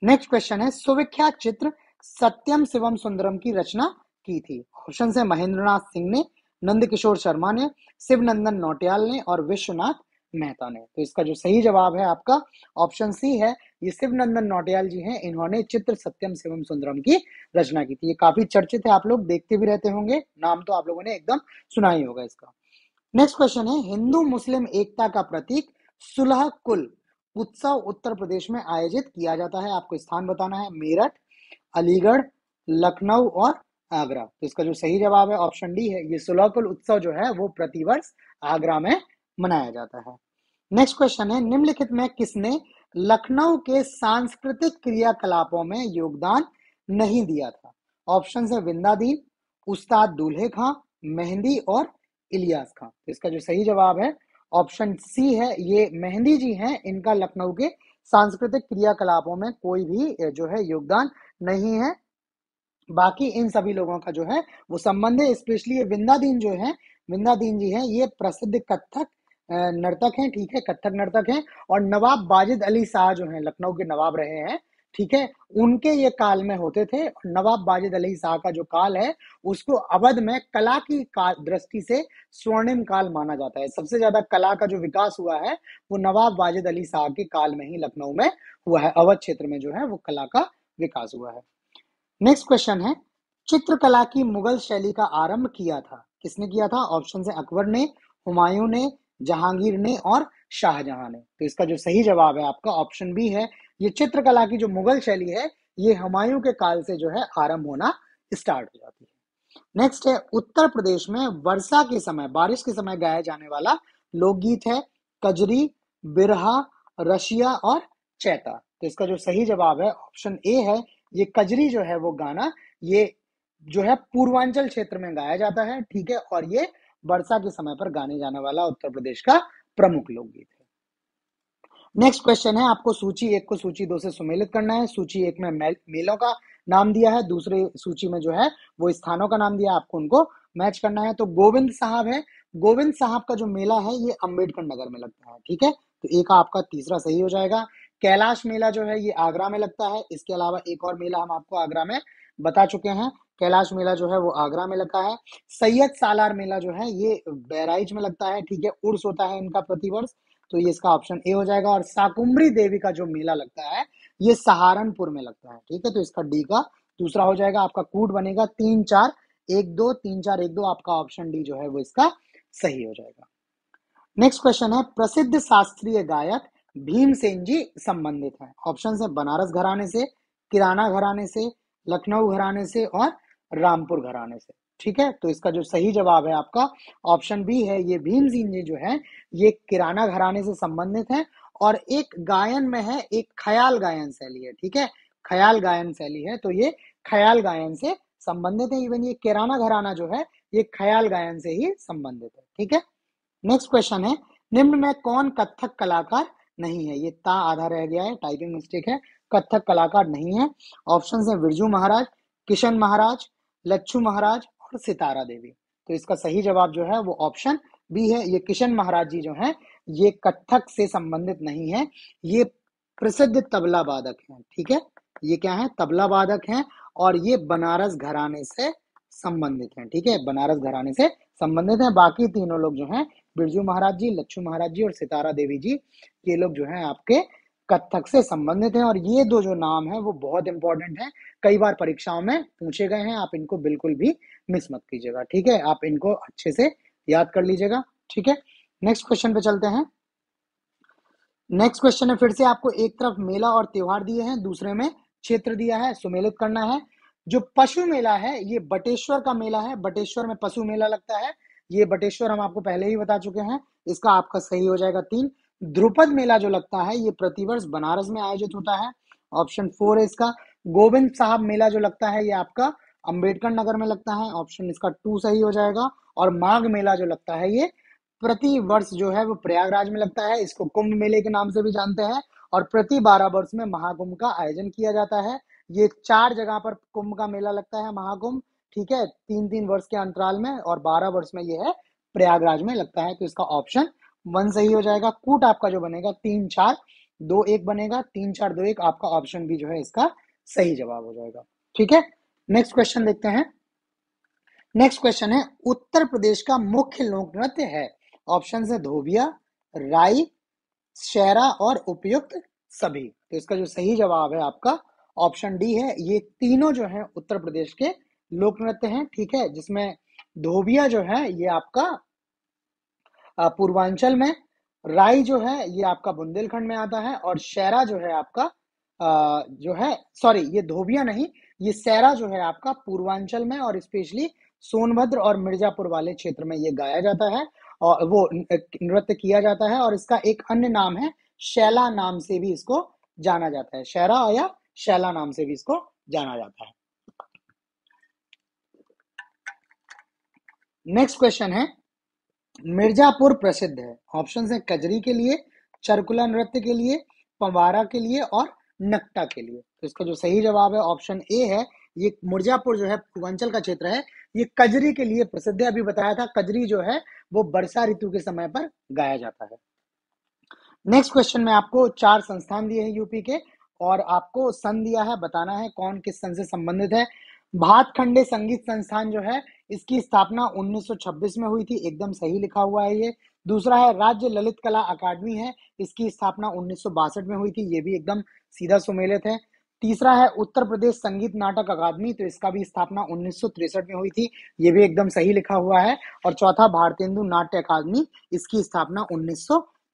नेक्स्ट क्वेश्चन है, सुविख्यात चित्र सत्यम शिवम सुंदरम की रचना की थी? ऑप्शन है महेंद्रनाथ सिंह ने, नंदकिशोर शर्मा ने, शिवनंदन नौटियाल ने और विश्वनाथ मेहता ने। तो इसका जो सही जवाब है आपका ऑप्शन सी है, ये शिवनंदन नौटियाल जी हैं, इन्होंने चित्र सत्यम शिवम सुंदरम की रचना की थी। ये काफी चर्चित है, आप लोग देखते भी रहते होंगे, नाम तो आप लोगों ने एकदम सुना ही होगा इसका। नेक्स्ट क्वेश्चन है, हिंदू मुस्लिम एकता का प्रतीक सुलह कुल उत्सव उत्तर प्रदेश में आयोजित किया जाता है? आपको स्थान बताना है, मेरठ, अलीगढ़, लखनऊ और आगरा। तो इसका जो सही जवाब है ऑप्शन डी है, ये सुलह कुल उत्सव जो है वो प्रतिवर्ष आगरा में मनाया जाता है। नेक्स्ट क्वेश्चन है, निम्नलिखित में किसने लखनऊ के सांस्कृतिक क्रियाकलापों में योगदान नहीं दिया था? ऑप्शन है विंदादीन, उस्ताद दूल्हे खां, मेहंदी और इलियास खां। तो इसका जो सही जवाब है ऑप्शन सी है, ये मेहंदी जी हैं, इनका लखनऊ के सांस्कृतिक क्रियाकलापों में कोई भी जो है योगदान नहीं है। बाकी इन सभी लोगों का जो है वो संबंध है, स्पेशली ये विंदादीन जो है, विंदादीन जी हैं, ये प्रसिद्ध कथक नर्तक हैं, ठीक है, कथक नर्तक हैं। और नवाब वाजिद अली शाह जो हैं, लखनऊ के नवाब रहे हैं, ठीक है, उनके ये काल में होते थे। नवाब वाजिद अली शाह का जो काल है उसको अवध में कला की दृष्टि से स्वर्णिम काल माना जाता है। सबसे ज्यादा कला का जो विकास हुआ है वो नवाब वाजिद अली शाह के काल में ही लखनऊ में हुआ है, अवध क्षेत्र में जो है वो कला का विकास हुआ है। नेक्स्ट क्वेश्चन है, चित्रकला की मुगल शैली का आरंभ किया था? किसने किया था? ऑप्शन है अकबर ने, हुमायूं ने, जहांगीर ने और शाहजहां ने। तो इसका जो सही जवाब है आपका ऑप्शन बी है। ये चित्रकला की जो मुगल शैली है ये हुमायूं के काल से जो है आरंभ होना स्टार्ट हो जाती है। नेक्स्ट है उत्तर प्रदेश में वर्षा के समय, बारिश के समय गाया जाने वाला लोकगीत है कजरी, बिरहा, रशिया और चैता। तो इसका जो सही जवाब है ऑप्शन ए है। ये कजरी जो है वो गाना ये जो है पूर्वांचल क्षेत्र में गाया जाता है, ठीक है, और ये वर्षा के समय पर गाने जाने वाला उत्तर प्रदेश का प्रमुख लोकगीत है। नेक्स्ट क्वेश्चन है, आपको सूची एक को सूची दो से सुमेलित करना है। सूची एक में मेलों का नाम दिया है, दूसरे सूची में जो है वो स्थानों का नाम दिया है, आपको उनको मैच करना है। तो गोविंद साहब है, गोविंद साहब का जो मेला है ये अम्बेडकर नगर में लगता है, ठीक है, तो एक आपका तीसरा सही हो जाएगा। कैलाश मेला जो है ये आगरा में लगता है। इसके अलावा एक और मेला हम आपको आगरा में बता चुके हैं, कैलाश मेला जो है वो आगरा में लगता है। सैयद सालार मेला जो है ये बहराइच में लगता है, ठीक है, उर्स होता है इनका प्रतिवर्ष, तो ये इसका ऑप्शन ए हो जाएगा। और साकुम्बरी देवी का जो मेला लगता है ये सहारनपुर में लगता है, ठीक है, तो इसका डी का दूसरा हो जाएगा। आपका कूट बनेगा 3-4-1-2, 3-4-1-2, आपका ऑप्शन डी जो है वो इसका सही हो जाएगा। नेक्स्ट क्वेश्चन है, प्रसिद्ध शास्त्रीय गायक भीमसेन जी संबंधित हैं। ऑप्शन है बनारस घराने से, किराना घराने से, लखनऊ घराने से और रामपुर घराने से, ठीक है, तो इसका जो सही जवाब है आपका ऑप्शन बी है। ये भीमसेन जी जो है ये किराना घराने से संबंधित हैं और एक गायन में है, एक ख्याल गायन शैली है, ठीक है, ख्याल गायन शैली है, तो ये ख्याल गायन से संबंधित है। इवन ये किराना घराना जो है ये ख्याल गायन से ही संबंधित है, ठीक है। नेक्स्ट क्वेश्चन है, निम्न में कौन कथक कलाकार नहीं है। ये ता आधा रह गया है, टाइपिंग मिस्टेक है, कथक कलाकार नहीं है। ऑप्शन है बिरजू महाराज, किशन महाराज, लच्छू महाराज और सितारा देवी। तो इसका सही जवाब जो है वो ऑप्शन बी है। ये किशन महाराज जी जो है ये कथक से संबंधित नहीं है, ये प्रसिद्ध तबला वादक हैं, ठीक है, ये क्या है, तबला वादक हैं और ये बनारस घराने से संबंधित हैं, ठीक है, बनारस घराने से संबंधित हैं। बाकी तीनों लोग जो हैं बिरजू महाराज जी, लच्छू महाराज जी और सितारा देवी जी, ये लोग जो हैं आपके कथक से संबंधित हैं। और ये दो जो नाम है वो बहुत इंपॉर्टेंट है, कई बार परीक्षाओं में पूछे गए हैं, आप इनको बिल्कुल भी मिस मत कीजिएगा, ठीक है, आप इनको अच्छे से याद कर लीजिएगा, ठीक है। नेक्स्ट क्वेश्चन पे चलते हैं। नेक्स्ट क्वेश्चन है, फिर से आपको एक तरफ मेला और त्योहार दिए हैं, दूसरे में क्षेत्र दिया है, सुमेलित करना है। जो पशु मेला है ये बटेश्वर का मेला है, बटेश्वर में पशु मेला लगता है, ये बटेश्वर हम आपको पहले ही बता चुके हैं, इसका आपका सही हो जाएगा 3। ध्रुपद मेला जो लगता है ये प्रतिवर्ष बनारस में आयोजित होता है, ऑप्शन 4 है इसका। गोविंद साहब मेला जो लगता है ये आपका अंबेडकर नगर में लगता है, ऑप्शन इसका 2 सही हो जाएगा। और माघ मेला जो लगता है ये प्रति वर्ष जो है वो प्रयागराज में लगता है, इसको कुंभ मेले के नाम से भी जानते हैं और प्रति 12 वर्ष में महाकुंभ का आयोजन किया जाता है। ये 4 जगह पर कुंभ का मेला लगता है, महाकुंभ, ठीक है, 3-3 वर्ष के अंतराल में, और 12 वर्ष में ये है प्रयागराज में लगता है, तो इसका ऑप्शन 1 सही हो जाएगा। कूट आपका जो बनेगा 3-4-2-1 बनेगा, 3-4-2-1 आपका ऑप्शन बी जो है इसका सही जवाब हो जाएगा, ठीक है। नेक्स्ट क्वेश्चन देखते हैं। नेक्स्ट क्वेश्चन है, उत्तर प्रदेश का मुख्य लोक नृत्य है। ऑप्शन है धोबिया, राई, शेरा और उपयुक्त सभी। तो इसका जो सही जवाब है आपका ऑप्शन डी है। ये तीनों जो है उत्तर प्रदेश के लोक नृत्य हैं, ठीक है, जिसमें धोबिया जो है ये आपका पूर्वांचल में, राई जो है ये आपका बुंदेलखंड में आता है और शेरा जो है आपका जो है, सॉरी ये धोबिया नहीं, ये शेरा जो है आपका पूर्वांचल में और स्पेशली सोनभद्र और मिर्जापुर वाले क्षेत्र में ये गाया जाता है और वो नृत्य किया जाता है। और इसका एक अन्य नाम है शैला, नाम से भी इसको जाना जाता है, शेरा या शैला नाम से भी इसको जाना जाता है। नेक्स्ट क्वेश्चन है, मिर्जापुर प्रसिद्ध है। ऑप्शन है कजरी के लिए, चरकुला नृत्य के लिए, पंवारा के लिए और नकटा के लिए। तो इसका जो सही जवाब है ऑप्शन ए है। ये मिर्जापुर जो है पूर्वांचल का क्षेत्र है, ये कजरी के लिए प्रसिद्ध है। अभी बताया था कजरी जो है वो वर्षा ऋतु के समय पर गाया जाता है। नेक्स्ट क्वेश्चन में आपको 4 संस्थान दिए हैं यूपी के और आपको सन दिया है, बताना है कौन किस सन से संबंधित है। भातखंडे संगीत संस्थान जो है इसकी स्थापना 1926 में हुई थी, एकदम सही लिखा हुआ है ये। दूसरा है राज्य ललित कला अकादमी है, इसकी स्थापना 1962 में हुई थी, ये भी एकदम सीधा सुमेलित है। तीसरा है उत्तर प्रदेश संगीत नाटक अकादमी, तो इसका भी स्थापना 1963 में हुई थी, ये भी एकदम सही लिखा हुआ है। और चौथा भारतेंदु नाट्य अकादमी, इसकी स्थापना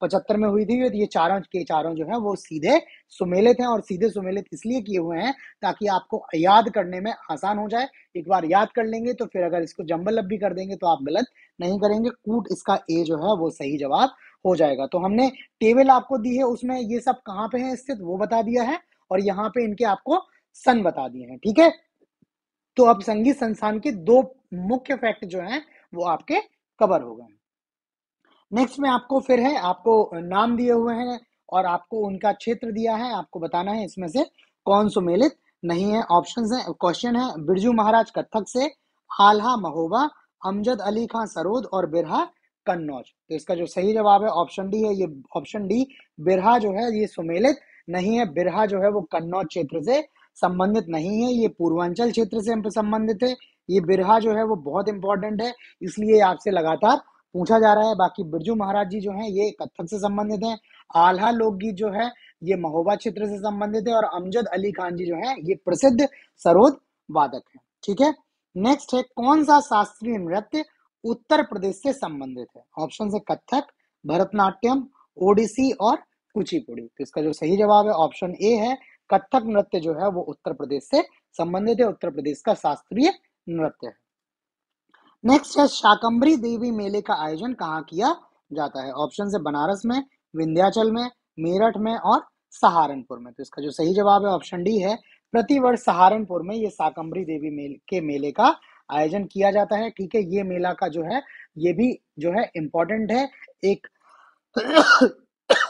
75 में हुई थी। ये चारों के चारों जो है वो सीधे सुमेलित हैं, और सीधे सुमेलित इसलिए किए हुए हैं ताकि आपको याद करने में आसान हो जाए। एक बार याद कर लेंगे तो फिर अगर इसको जंबल अब भी कर देंगे तो आप गलत नहीं करेंगे। कूट इसका ए जो है वो सही जवाब हो जाएगा। तो हमने टेबल आपको दी है, उसमें ये सब कहाँ पे है स्थित वो बता दिया है, और यहाँ पे इनके आपको सन बता दिए हैं। ठीक है, तो अब संगीत संस्थान के दो मुख्य फैक्ट जो हैं वो आपके कवर हो गए। नेक्स्ट में आपको फिर है, आपको नाम दिए हुए हैं और आपको उनका क्षेत्र दिया है, आपको बताना है इसमें से कौन सुमेलित नहीं है। ऑप्शंस है, क्वेश्चन है, बिरजू महाराज कत्थक से, आल्हा महोबा, अमजद अली खां सरोद और बिरहा कन्नौज। तो इसका जो सही जवाब है ऑप्शन डी है। ये ऑप्शन डी बिरहा जो है ये सुमेलित नहीं है। बिरहा जो है वो कन्नौज क्षेत्र से संबंधित नहीं है, ये पूर्वांचल क्षेत्र से संबंधित है। ये बिरहा जो है वो बहुत इंपॉर्टेंट है, इसलिए आपसे लगातार पूछा जा रहा है। बाकी बिरजू महाराज जी जो हैं ये कत्थक से संबंधित हैं। आल्हा लोकगीत जो है ये महोबा क्षेत्र से संबंधित है, और अमजद अली खान जी जो है ये प्रसिद्ध सरोद वादक है। ठीक है, नेक्स्ट है, कौन सा शास्त्रीय नृत्य उत्तर प्रदेश से संबंधित है। ऑप्शन है कथक, भरतनाट्यम, ओडिसी और कुचिपुड़ी। तो इसका जो सही जवाब है ऑप्शन ए है, कथक नृत्य जो है वो उत्तर प्रदेश से संबंधित है, उत्तर प्रदेश का शास्त्रीय नृत्य है। नेक्स्ट है, शाकंभरी देवी मेले का आयोजन कहाँ किया जाता है। ऑप्शन है बनारस में, विंध्याचल में, मेरठ में और सहारनपुर में। तो इसका जो सही जवाब है ऑप्शन डी है, प्रतिवर्ष सहारनपुर में ये शाकंभरी देवी के मेले का आयोजन किया जाता है। ठीक है, ये मेला का जो है ये भी जो है इंपॉर्टेंट है। एक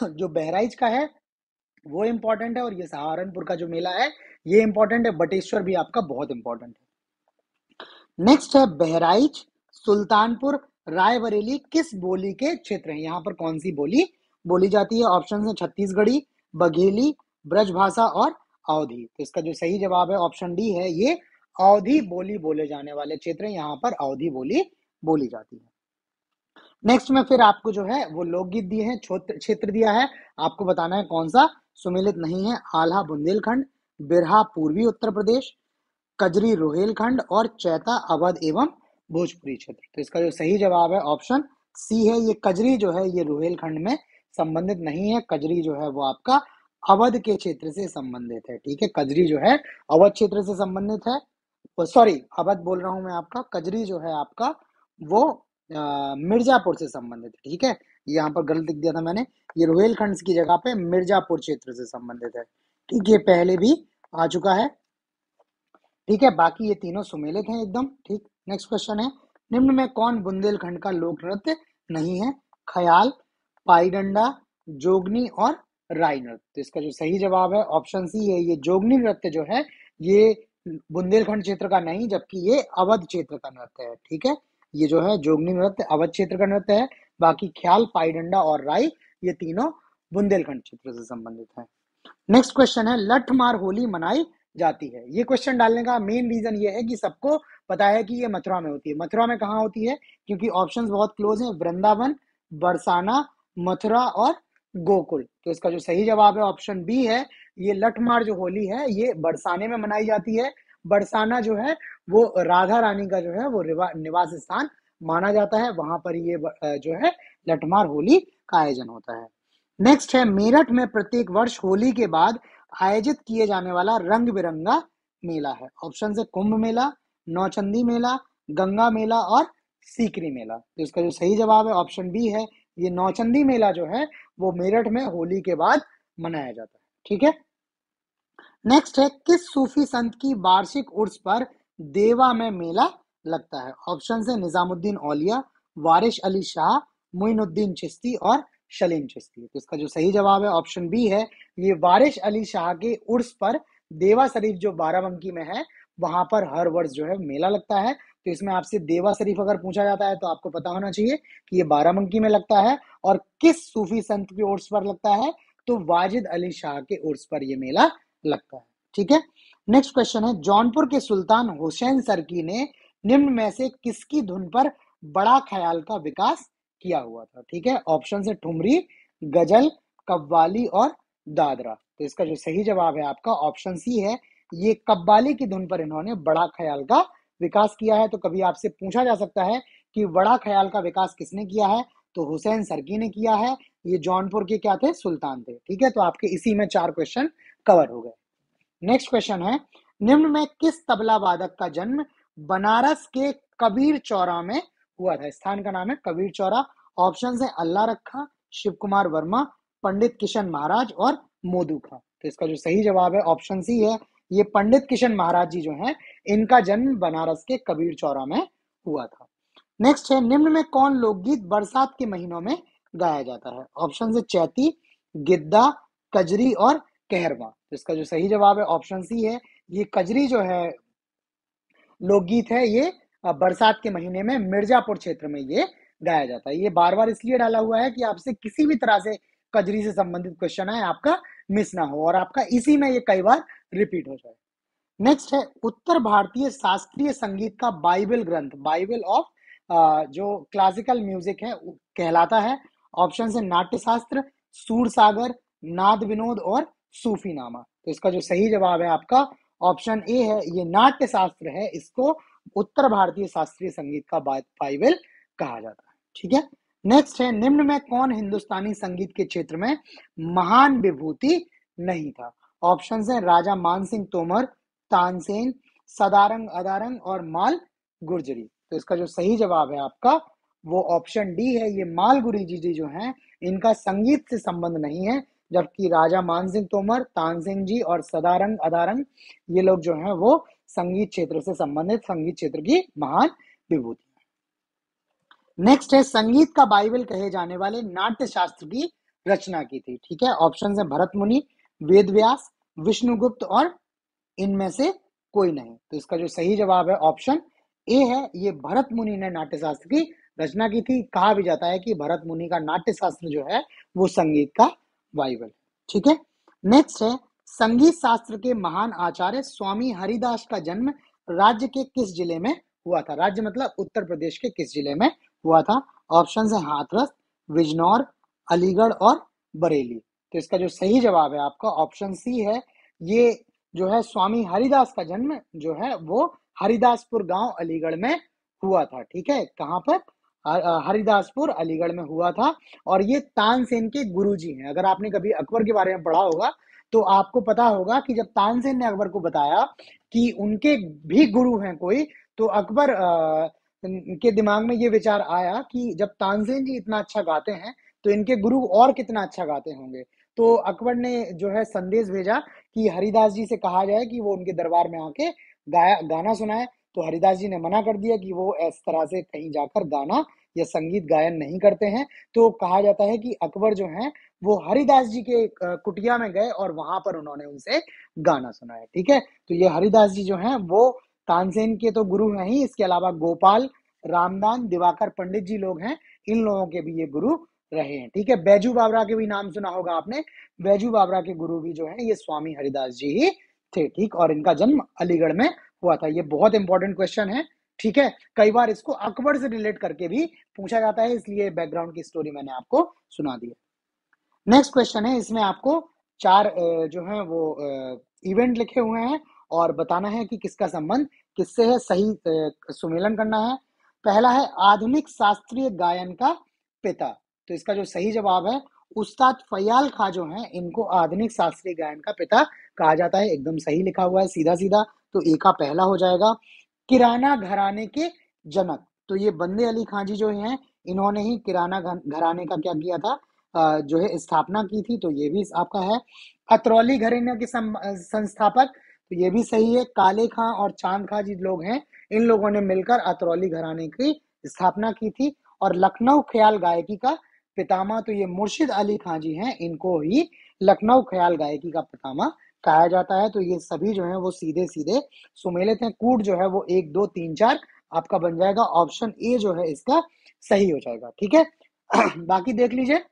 जो बहराइच का है वो इंपॉर्टेंट है, और ये सहारनपुर का जो मेला है ये इंपॉर्टेंट है। बटेश्वर भी आपका बहुत इंपॉर्टेंट है। नेक्स्ट है, बहराइच, सुल्तानपुर, रायबरेली किस बोली के क्षेत्र हैं। यहाँ पर कौन सी बोली बोली जाती है। ऑप्शन है छत्तीसगढ़ी, बघेली, ब्रजभाषा और अवधी। तो इसका जो सही जवाब है ऑप्शन डी है, ये अवधी बोली बोले जाने वाले क्षेत्र हैं, यहाँ पर अवधी बोली बोली जाती है। नेक्स्ट में फिर आपको जो है वो लोकगीत दिए हैं, क्षेत्र दिया है, आपको बताना है कौन सा सुमेलित नहीं है। आल्हा बुंदेलखंड, बिरहा पूर्वी उत्तर प्रदेश, कजरी रोहेलखंड और चैता अवध एवं भोजपुरी क्षेत्र। तो इसका जो सही जवाब है ऑप्शन सी है, ये कजरी जो है ये रोहेलखंड में संबंधित नहीं है। कजरी जो है वो आपका अवध के क्षेत्र से संबंधित है। ठीक है, कजरी जो है अवध क्षेत्र से संबंधित है, सॉरी अवध बोल रहा हूं मैं आपका। कजरी जो है आपका वो मिर्जापुर से संबंधित है। ठीक है, यहाँ पर गलत लिख दिया था मैंने, ये रोहेलखंड की जगह पे मिर्जापुर क्षेत्र से संबंधित है। ठीक, ये पहले भी आ चुका है। ठीक है, बाकी ये तीनों सुमेलित हैं एकदम। ठीक, नेक्स्ट क्वेश्चन है, निम्न में कौन बुंदेलखंड का लोक नृत्य नहीं है। ख्याल, पाईडंडा, जोगनी और राई नृत्य। तो इसका जो सही जवाब है ऑप्शन सी है, ये जोगनी नृत्य जो है ये बुंदेलखंड क्षेत्र का नहीं, जबकि ये अवध क्षेत्र का नृत्य है। ठीक है, ये जो है जोगनी नृत्य अवध क्षेत्र का नृत्य है। बाकी ख्याल, पाईडंडा और राई ये तीनों बुंदेलखंड क्षेत्र से संबंधित है। नेक्स्ट क्वेश्चन है, लठ मार होली मनाई जाती है। ये क्वेश्चन डालने का मेन रीजन ये है कि सबको पता है कि ये मथुरा में होती है। मथुरा में कहाँ होती है, क्योंकि ऑप्शंस बहुत क्लोज हैं, वृंदावन, बरसाना, मथुरा और गोकुल। तो इसका जो सही जवाब है ऑप्शन बी है, ये लठमार जो होली है ये बरसाने में मनाई जाती है। बरसाना जो है वो राधा रानी का जो है वो निवास स्थान माना जाता है, वहां पर ये जो है लठमार होली का आयोजन होता है। नेक्स्ट है, मेरठ में प्रत्येक वर्ष होली के बाद आयोजित किए जाने वाला रंग बिरंगा मेला है। ऑप्शन है कुंभ मेला, नौचंदी मेला, गंगा मेला और सीकरी मेला। तो इसका जो सही जवाब है ऑप्शन बी है, ये नौचंदी मेला जो है वो मेरठ में होली के बाद मनाया जाता है। ठीक है, नेक्स्ट है, किस सूफी संत की वार्षिक उर्स पर देवा में मेला लगता है। ऑप्शन है निजामुद्दीन औलिया, वारिश अली शाह, मोइनुद्दीन चिश्ती और शलीम चिश्ती। तो इसका जो सही जवाब है ऑप्शन बी है, ये वारिश अली शाह के उर्स पर देवा शरीफ जो बाराबंकी में है वहां पर हर वर्ष जो है मेला लगता है। तो इसमें आपसे देवा शरीफ अगर पूछा जाता है तो आपको पता होना चाहिए कि ये बाराबंकी में लगता है, और किस सूफी संत के उर्स पर लगता है, तो वाजिद अली शाह के उर्स पर यह मेला लगता है। ठीक है, नेक्स्ट क्वेश्चन है, जौनपुर के सुल्तान हुसैन सरकी ने निम्न में से किसकी धुन पर बड़ा ख्याल का विकास किया हुआ था। ठीक है, ऑप्शन है ठुमरी, गजल, कव्वाली और दादरा। तो इसका जो सही जवाब है आपका ऑप्शन सी है, ये कव्वाली की धुन पर इन्होंने बड़ा ख्याल का विकास किया है। तो कभी आपसे पूछा जा सकता है कि बड़ा ख्याल का विकास किसने किया है, तो हुसैन सरकी ने किया है। ये जौनपुर के क्या थे, सुल्तान थे। ठीक है, तो आपके इसी में 4 क्वेश्चन कवर हो गए। नेक्स्ट क्वेश्चन है, निम्न में किस तबला वादक का जन्म बनारस के कबीर चौरा में हुआ था? स्थान का नाम है कबीर चौरा। ऑप्शन है अल्लाह रखा, शिव कुमार वर्मा, पंडित किशन महाराज और मोदू खां। तो इसका जो सही जवाब है ऑप्शन सी है, ये पंडित किशन महाराज जी जो हैं, इनका जन्म बनारस के कबीर चौरा में हुआ था। नेक्स्ट है, निम्न में कौन लोकगीत बरसात के महीनों में गाया जाता है? ऑप्शन है चैती, गिद्दा, कजरी और कहरवा। तो इसका जो सही जवाब है ऑप्शन सी है, ये कजरी जो है लोकगीत है, ये बरसात के महीने में मिर्जापुर क्षेत्र में ये गाया जाता है। ये बार बार इसलिए डाला हुआ है कि आपसे किसी भी तरह से कजरी से संबंधित क्वेश्चन है आपका मिस ना हो और आपका इसी में ये कई बार रिपीट हो जाए। नेक्स्ट है, उत्तर भारतीय शास्त्रीय संगीत का बाइबल ग्रंथ, बाइबल ऑफ जो क्लासिकल म्यूजिक है कहलाता है। ऑप्शन है नाट्य शास्त्र, सूर सागर, नाद विनोद और सूफी नामा। तो इसका जो सही जवाब है आपका ऑप्शन ए है, ये नाट्य शास्त्र है, इसको उत्तर भारतीय शास्त्रीय संगीत का बाइबल कहा जाता है। ठीक है, नेक्स्ट है, निम्न में कौन हिंदुस्तानी संगीत के क्षेत्र में महान विभूति नहीं था? ऑप्शन है राजा मानसिंह तोमर, तानसेन, सदारंग अदारंग और माल गुर्जरी। तो इसका जो सही जवाब है आपका वो ऑप्शन डी है, ये माल गुर्जरी जी जो हैं, इनका संगीत से संबंध नहीं है, जबकि राजा मानसिंह तोमर, तानसेन जी और सदारंग अदारंग ये लोग जो हैं वो संगीत क्षेत्र से संबंधित संगीत क्षेत्र की महान विभूति। नेक्स्ट है, संगीत का बाइबल कहे जाने वाले नाट्य शास्त्र की रचना की थी। ठीक है, ऑप्शन है भरत मुनि, वेद व्यास, विष्णुगुप्त और इनमें से कोई नहीं। तो इसका जो सही जवाब है ऑप्शन ए है, ये भरत मुनि ने नाट्य शास्त्र की रचना की थी। कहा भी जाता है कि भरत मुनि का नाट्य शास्त्र जो है वो संगीत का बाइबल। ठीक है, नेक्स्ट है, संगीत शास्त्र के महान आचार्य स्वामी हरिदास का जन्म राज्य के किस जिले में हुआ था? राज्य मतलब उत्तर प्रदेश के किस जिले में हुआ था? ऑप्शन है हाथरस, बिजनौर, अलीगढ़ और बरेली। तो इसका जो सही जवाब है आपका ऑप्शन सी है, ये जो है स्वामी हरिदास का जन्म जो है वो हरिदासपुर गांव अलीगढ़ में हुआ था। ठीक है, कहां पर? हरिदासपुर अलीगढ़ में हुआ था। और ये तानसेन के गुरुजी हैं। अगर आपने कभी अकबर के बारे में पढ़ा होगा तो आपको पता होगा कि जब तानसेन ने अकबर को बताया कि उनके भी गुरु हैं कोई, तो अकबर के दिमाग में ये विचार आया कि जब तानसेन जी इतना अच्छा गाते हैं तो इनके गुरु और कितना अच्छा गाते होंगे। तो अकबर ने जो है संदेश भेजा कि हरिदास जी से कहा जाए कि वो उनके दरबार में आके गाना सुनाए। तो हरिदास जी ने मना कर दिया कि वो इस तरह से कहीं जाकर गाना या संगीत गायन नहीं करते हैं। तो कहा जाता है कि अकबर जो है वो हरिदास जी के कुटिया में गए और वहां पर उन्होंने उनसे गाना सुनाया। ठीक है, तो ये हरिदास जी जो हैं वो तानसेन के तो गुरु हैं ही, इसके अलावा गोपाल, रामदान, दिवाकर पंडित जी लोग हैं, इन लोगों के भी ये गुरु रहे हैं। ठीक है, बैजू बावरा के भी नाम सुना होगा आपने। बैजू बावरा के गुरु भी जो है ये स्वामी हरिदास जी ही थे। ठीक, और इनका जन्म अलीगढ़ में हुआ था। ये बहुत इंपॉर्टेंट क्वेश्चन है। ठीक है, कई बार इसको अकबर से रिलेट करके भी पूछा जाता है, इसलिए बैकग्राउंड की स्टोरी मैंने आपको सुना दी है। नेक्स्ट क्वेश्चन है, इसमें आपको 4 जो है वो इवेंट लिखे हुए हैं और बताना है कि किसका संबंध किससे है, सही सुमेलन करना है। पहला है आधुनिक शास्त्रीय गायन का पिता। तो इसका जो सही जवाब है उस्ताद फयाल खां जो है, इनको आधुनिक शास्त्रीय गायन का पिता कहा जाता है। एकदम सही लिखा हुआ है, सीधा सीधा, तो ए का पहला हो जाएगा। किराना घराने के जनक, तो ये बंदे अली खां जी जो हैं, इन्होंने ही किराना घराने का क्या किया था, जो है स्थापना की थी। तो ये भी आपका है। अतरौली घराने के संस्थापक, तो ये भी सही है। काले खां और चांद खां जी लोग हैं, इन लोगों ने मिलकर अतरौली घराने की स्थापना की थी। और लखनऊ ख्याल गायकी का पितामह, तो ये मुर्शिद अली खां जी हैं, इनको ही लखनऊ ख्याल गायकी का पितामह कहा जाता है। तो ये सभी जो है वो सीधे सीधे सुमेलित हैं। कूट जो है वो 1 2 3 4 आपका बन जाएगा। ऑप्शन ए जो है इसका सही हो जाएगा। ठीक है, बाकी देख लीजिए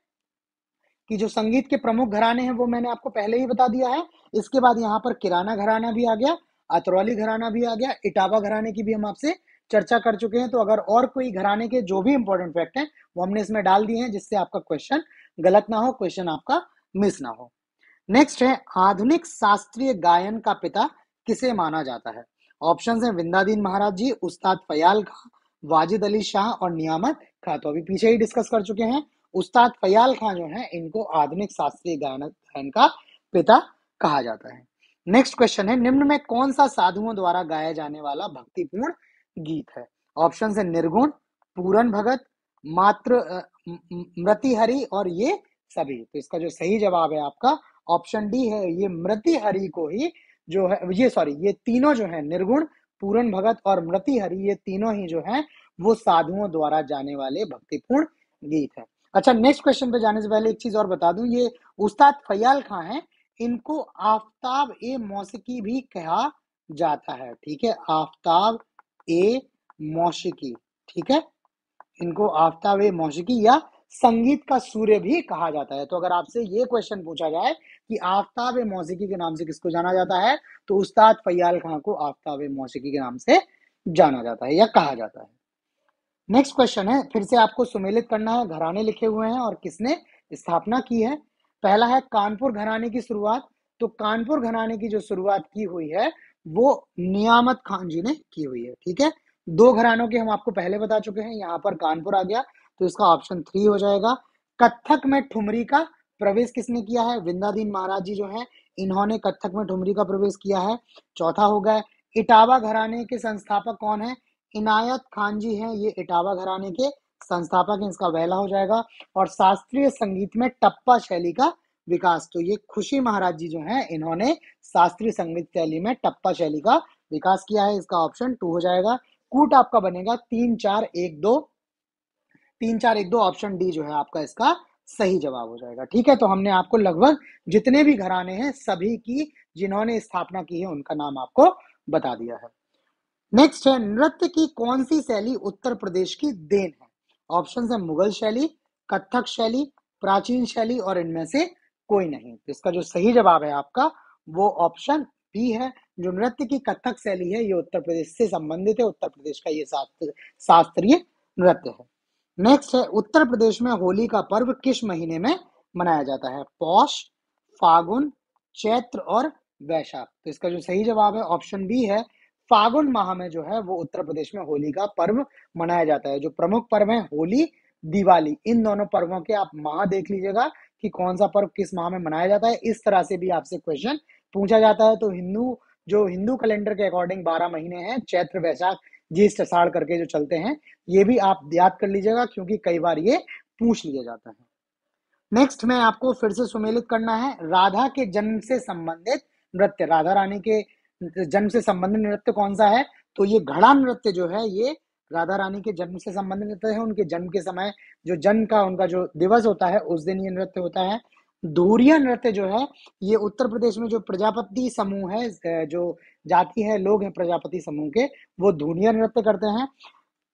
कि जो संगीत के प्रमुख घराने हैं वो मैंने आपको पहले ही बता दिया है। इसके बाद यहाँ पर किराना घराना भी आ गया, अतरौली घराना भी आ गया, इटावा घराने की भी हम आपसे चर्चा कर चुके हैं। तो अगर और कोई घराने के जो भी इंपॉर्टेंट फैक्ट हैं वो हमने इसमें डाल दिए हैं, जिससे आपका क्वेश्चन गलत ना हो, क्वेश्चन आपका मिस ना हो। नेक्स्ट है, आधुनिक शास्त्रीय गायन का पिता किसे माना जाता है? ऑप्शन है विंदादीन महाराज जी, उस्ताद फयाल खां, वाजिद अली शाह और नियामत खां, तो अभी पीछे ही डिस्कस कर चुके हैं। उस्ताद फयाल खां जो है इनको आधुनिक शास्त्रीय गायन का पिता कहा जाता है। नेक्स्ट क्वेश्चन है, निम्न में कौन सा साधुओं द्वारा गाया जाने वाला भक्तिपूर्ण गीत है? ऑप्शन है निर्गुण, पूरन भगत, मात्र मृतिहरि और ये सभी। तो इसका जो सही जवाब है आपका ऑप्शन डी है, ये मृतिहरि को ही जो है ये तीनों जो है निर्गुण, पूरन भगत और मृतिहरि, ये तीनों ही जो है वो साधुओं द्वारा जाने वाले भक्तिपूर्ण गीत है। अच्छा, नेक्स्ट क्वेश्चन पे जाने से पहले एक चीज और बता दूं, ये उस्ताद फयाल खां है, इनको आफ्ताब ए मौसिकी भी कहा जाता है। ठीक है, आफ्ताब ए मौसिकी, ठीक है, इनको आफ्ताब ए मौसिकी या संगीत का सूर्य भी कहा जाता है। तो अगर आपसे ये क्वेश्चन पूछा जाए कि आफ्ताब ए मौसिकी के नाम से किसको जाना जाता है, तो उस्ताद फयाल खां को आफ्ताब ए मौसिकी के नाम से जाना जाता है या कहा जाता है। नेक्स्ट क्वेश्चन है, फिर से आपको सुमेलित करना है, घराने लिखे हुए हैं और किसने स्थापना की है। पहला है कानपुर घराने की शुरुआत, तो कानपुर घराने की जो शुरुआत की हुई है वो नियामत खान जी ने की हुई है। ठीक है, दो घरानों के हम आपको पहले बता चुके हैं, यहाँ पर कानपुर आ गया तो इसका ऑप्शन 3 हो जाएगा। कत्थक में ठुमरी का प्रवेश किसने किया है? विंध्याधीन महाराज जी जो है इन्होंने कत्थक में ठुमरी का प्रवेश किया है। चौथा हो गया, इटावा घराने के संस्थापक कौन है? इनायत खान जी हैं, ये इटावा घराने के संस्थापक हैं, इसका वैला हो जाएगा। और शास्त्रीय संगीत में टप्पा शैली का विकास, तो ये खुशी महाराज जी जो हैं इन्होंने शास्त्रीय संगीत शैली में टप्पा शैली का विकास किया है, इसका ऑप्शन 2 हो जाएगा। कूट आपका बनेगा 3-4-1-2, 3-4-1-2, ऑप्शन डी जो है आपका इसका सही जवाब हो जाएगा। ठीक है, तो हमने आपको लगभग जितने भी घराने हैं सभी की जिन्होंने स्थापना की है उनका नाम आपको बता दिया है। नेक्स्ट है, नृत्य की कौन सी शैली उत्तर प्रदेश की देन है? ऑप्शन है मुगल शैली, कथक शैली, प्राचीन शैली और इनमें से कोई नहीं। तो इसका जो सही जवाब है आपका वो ऑप्शन बी है। जो नृत्य की कथक शैली है ये उत्तर प्रदेश से संबंधित है, उत्तर प्रदेश का ये शास्त्रीय नृत्य है। नेक्स्ट है, उत्तर प्रदेश में होली का पर्व किस महीने में मनाया जाता है? पौष, फागुन, चैत्र और वैशाख। तो इसका जो सही जवाब है ऑप्शन बी है, फागुन माह में जो है वो उत्तर प्रदेश में होली का पर्व मनाया जाता है। जो प्रमुख पर्व है होली, दिवाली, इन दोनों पर्वों के आप माह देख लीजिएगा कि कौन सा पर्व किस माह में मनाया जाता है। इस तरह से भी आपसे क्वेश्चन पूछा जाता है। तो हिंदू कैलेंडर के अकॉर्डिंग 12 महीने हैं, चैत्र, वैशाख, ज्येष्ठ, आषाढ़ करके जो चलते हैं, ये भी आप याद कर लीजिएगा क्योंकि कई बार ये पूछ लिया जाता है। नेक्स्ट में आपको फिर से सुमेलित करना है, राधा के जन्म से संबंधित नृत्य, राधा रानी के जन्म से संबंधित नृत्य कौन सा है? तो ये घड़ा नृत्य जो है ये राधा रानी के जन्म से संबंधित नृत्य है। उनके जन्म के समय जो जन्म का उनका जो दिवस होता है उस दिन ये नृत्य होता है। धूरिया नृत्य जो है ये उत्तर प्रदेश में जो प्रजापति समूह है, जो जाति है, लोग हैं प्रजापति समूह के, वो धूरिया नृत्य करते हैं।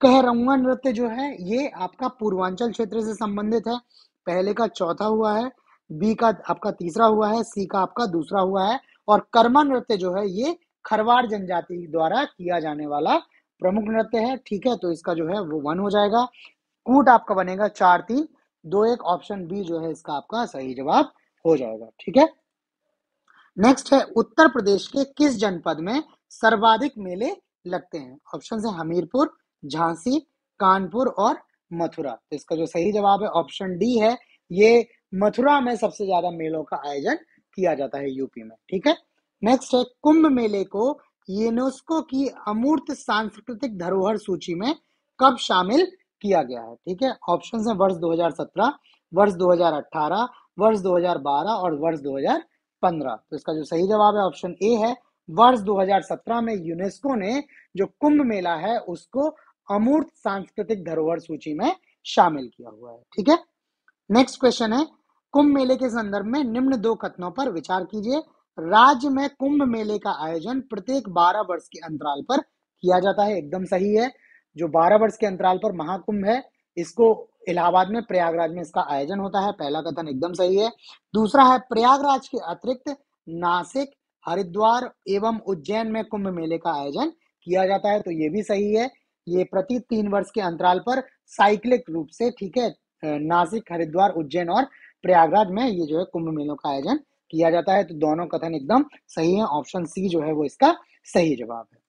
कहरौआ नृत्य जो है ये आपका पूर्वांचल क्षेत्र से संबंधित है। पहले का चौथा हुआ है, बी का आपका तीसरा हुआ है, सी का आपका दूसरा हुआ है। और कर्मा नृत्य जो है ये खरवाड़ जनजाति द्वारा किया जाने वाला प्रमुख नृत्य है। ठीक है, तो इसका जो है वो 1 हो जाएगा। कूट आपका बनेगा 4-3-2-1, ऑप्शन बी जो है इसका आपका सही जवाब हो जाएगा। ठीक है, नेक्स्ट है, उत्तर प्रदेश के किस जनपद में सर्वाधिक मेले लगते हैं? ऑप्शन है हमीरपुर, झांसी, कानपुर और मथुरा। तो इसका जो सही जवाब है ऑप्शन डी है, ये मथुरा में सबसे ज्यादा मेलों का आयोजन किया जाता है यूपी में। ठीक है, नेक्स्ट है, कुंभ मेले को यूनेस्को की अमूर्त सांस्कृतिक धरोहर सूची में कब शामिल किया गया है? ठीक है, ऑप्शन है वर्ष 2017, वर्ष 2018, वर्ष 2012 और वर्ष 2015। तो इसका जो सही जवाब है ऑप्शन ए है, वर्ष 2017 में यूनेस्को ने जो कुंभ मेला है उसको अमूर्त सांस्कृतिक धरोहर सूची में शामिल किया हुआ है। ठीक है, नेक्स्ट क्वेश्चन है, कुंभ मेले के संदर्भ में निम्न 2 कथनों पर विचार कीजिए। राज्य में कुंभ मेले का आयोजन प्रत्येक 12 वर्ष के अंतराल पर किया जाता है, एकदम सही है। जो 12 वर्ष के अंतराल पर महाकुंभ है इसको इलाहाबाद में, प्रयागराज में इसका आयोजन होता है, पहला कथन एकदम सही है। दूसरा है, प्रयागराज के अतिरिक्त नासिक, हरिद्वार एवं उज्जैन में कुंभ मेले का आयोजन किया जाता है, तो ये भी सही है। ये प्रति 3 वर्ष के अंतराल पर साइक्लिक रूप से, ठीक है, नासिक, हरिद्वार, उज्जैन और प्रयागराज में ये जो है कुंभ मेलों का आयोजन किया जाता है। तो दोनों कथन एकदम सही है, ऑप्शन सी जो है वो इसका सही जवाब है।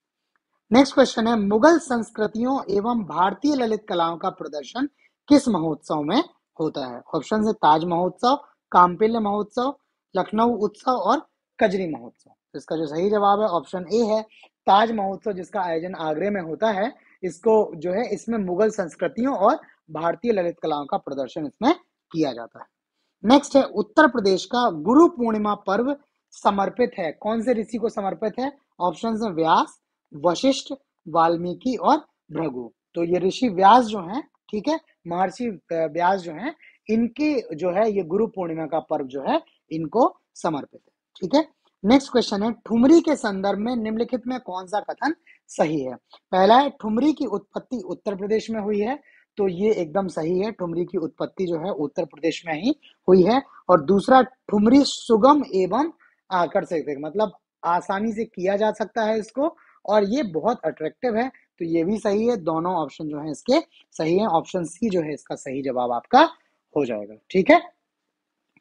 नेक्स्ट क्वेश्चन है, मुगल संस्कृतियों एवं भारतीय ललित कलाओं का प्रदर्शन किस महोत्सव में होता है? ऑप्शन है ताज महोत्सव, काम्पिल्य महोत्सव, लखनऊ उत्सव और कजरी महोत्सव। तो इसका जो सही जवाब है ऑप्शन ए है, ताज महोत्सव, जिसका आयोजन आगरे में होता है। इसको जो है, इसमें मुगल संस्कृतियों और भारतीय ललित कलाओं का प्रदर्शन इसमें किया जाता है। नेक्स्ट है, उत्तर प्रदेश का गुरु पूर्णिमा पर्व समर्पित है, कौन से ऋषि को समर्पित है? ऑप्शन है व्यास, वशिष्ठ, वाल्मीकि और भृगु। तो ये ऋषि व्यास जो हैं, ठीक है, महर्षि व्यास जो हैं, इनके जो है ये गुरु पूर्णिमा का पर्व जो है इनको समर्पित है। ठीक है। नेक्स्ट क्वेश्चन है, ठुमरी के संदर्भ में निम्नलिखित में कौन सा कथन सही है? पहला है, ठुमरी की उत्पत्ति उत्तर प्रदेश में हुई है। तो ये एकदम सही है, ठुमरी की उत्पत्ति जो है उत्तर प्रदेश में ही हुई है। और दूसरा, ठुमरी सुगम एवं आकर्षक है, मतलब आसानी से किया जा सकता है इसको, और ये बहुत अट्रैक्टिव है। तो ये भी सही है, दोनों ऑप्शन जो है इसके सही है। ऑप्शन सी जो है इसका सही जवाब आपका हो जाएगा। ठीक है।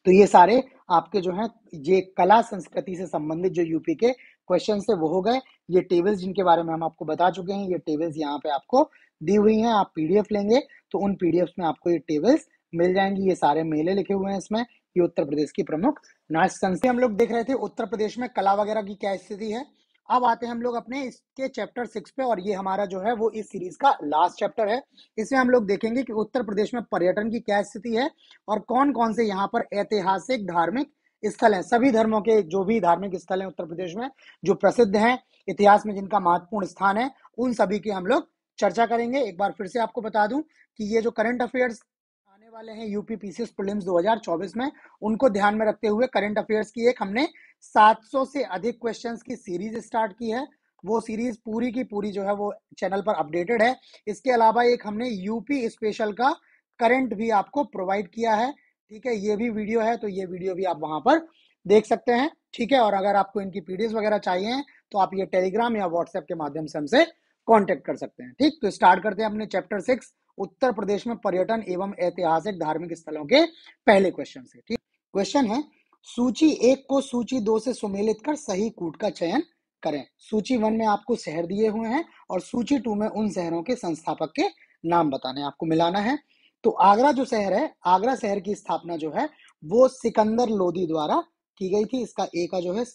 तो ये सारे आपके जो हैं, ये कला संस्कृति से संबंधित जो यूपी के क्वेश्चन थे वो हो गए। ये टेबल्स जिनके बारे में हम आपको बता चुके हैं, ये टेबल्स यहाँ पे आपको दी हुई हैं। आप पीडीएफ लेंगे तो उन पीडीएफ में आपको ये टेबल्स मिल जाएंगी। ये सारे मेले लिखे हुए हैं इसमें। ये उत्तर प्रदेश की प्रमुख नाच संस्कृति हम लोग देख रहे थे, उत्तर प्रदेश में कला वगैरह की क्या स्थिति है। अब आते हैं हम लोग अपने इसके चैप्टर 6 पे, और ये हमारा जो है वो इस सीरीज का लास्ट चैप्टर है। इसमें हम लोग देखेंगे कि उत्तर प्रदेश में पर्यटन की क्या स्थिति है और कौन कौन से यहाँ पर ऐतिहासिक धार्मिक स्थल हैं। सभी धर्मों के जो भी धार्मिक स्थल हैं उत्तर प्रदेश में जो प्रसिद्ध हैं, इतिहास में जिनका महत्वपूर्ण स्थान है, उन सभी की हम लोग चर्चा करेंगे। एक बार फिर से आपको बता दूं कि ये जो करंट अफेयर्स आने वाले हैं यूपी पीसीएस प्रीलिम्स 2024 में, उनको ध्यान में रखते हुए करंट अफेयर्स की एक हमने 700 से अधिक क्वेश्चंस की सीरीज स्टार्ट की है। वो सीरीज पूरी की पूरी जो है वो चैनल पर अपडेटेड है। इसके अलावा एक हमने यूपी स्पेशल का करंट भी आपको प्रोवाइड किया है। ठीक है, ये भी वीडियो है, तो ये वीडियो भी आप वहां पर देख सकते हैं। ठीक है, और अगर आपको इनकी पीडीएफ वगैरह चाहिए तो आप ये टेलीग्राम या व्हाट्सएप के माध्यम से हमसे कांटेक्ट कर सकते हैं। ठीक, तो स्टार्ट करते हैं अपने चैप्टर 6 उत्तर प्रदेश में पर्यटन एवं ऐतिहासिक धार्मिक स्थलों के पहले क्वेश्चन से। ठीक, क्वेश्चन है, सूची 1 को सूची 2 से सुमेलित कर सही कूट का चयन करें। सूची 1 में आपको शहर दिए हुए हैं और सूची 2 में उन शहरों के संस्थापक के नाम बताने, आपको मिलाना है। तो आगरा जो शहर है, आगरा शहर की स्थापना जो है वो सिकंदर लोदी द्वारा की गई थी। इसका ए का जो है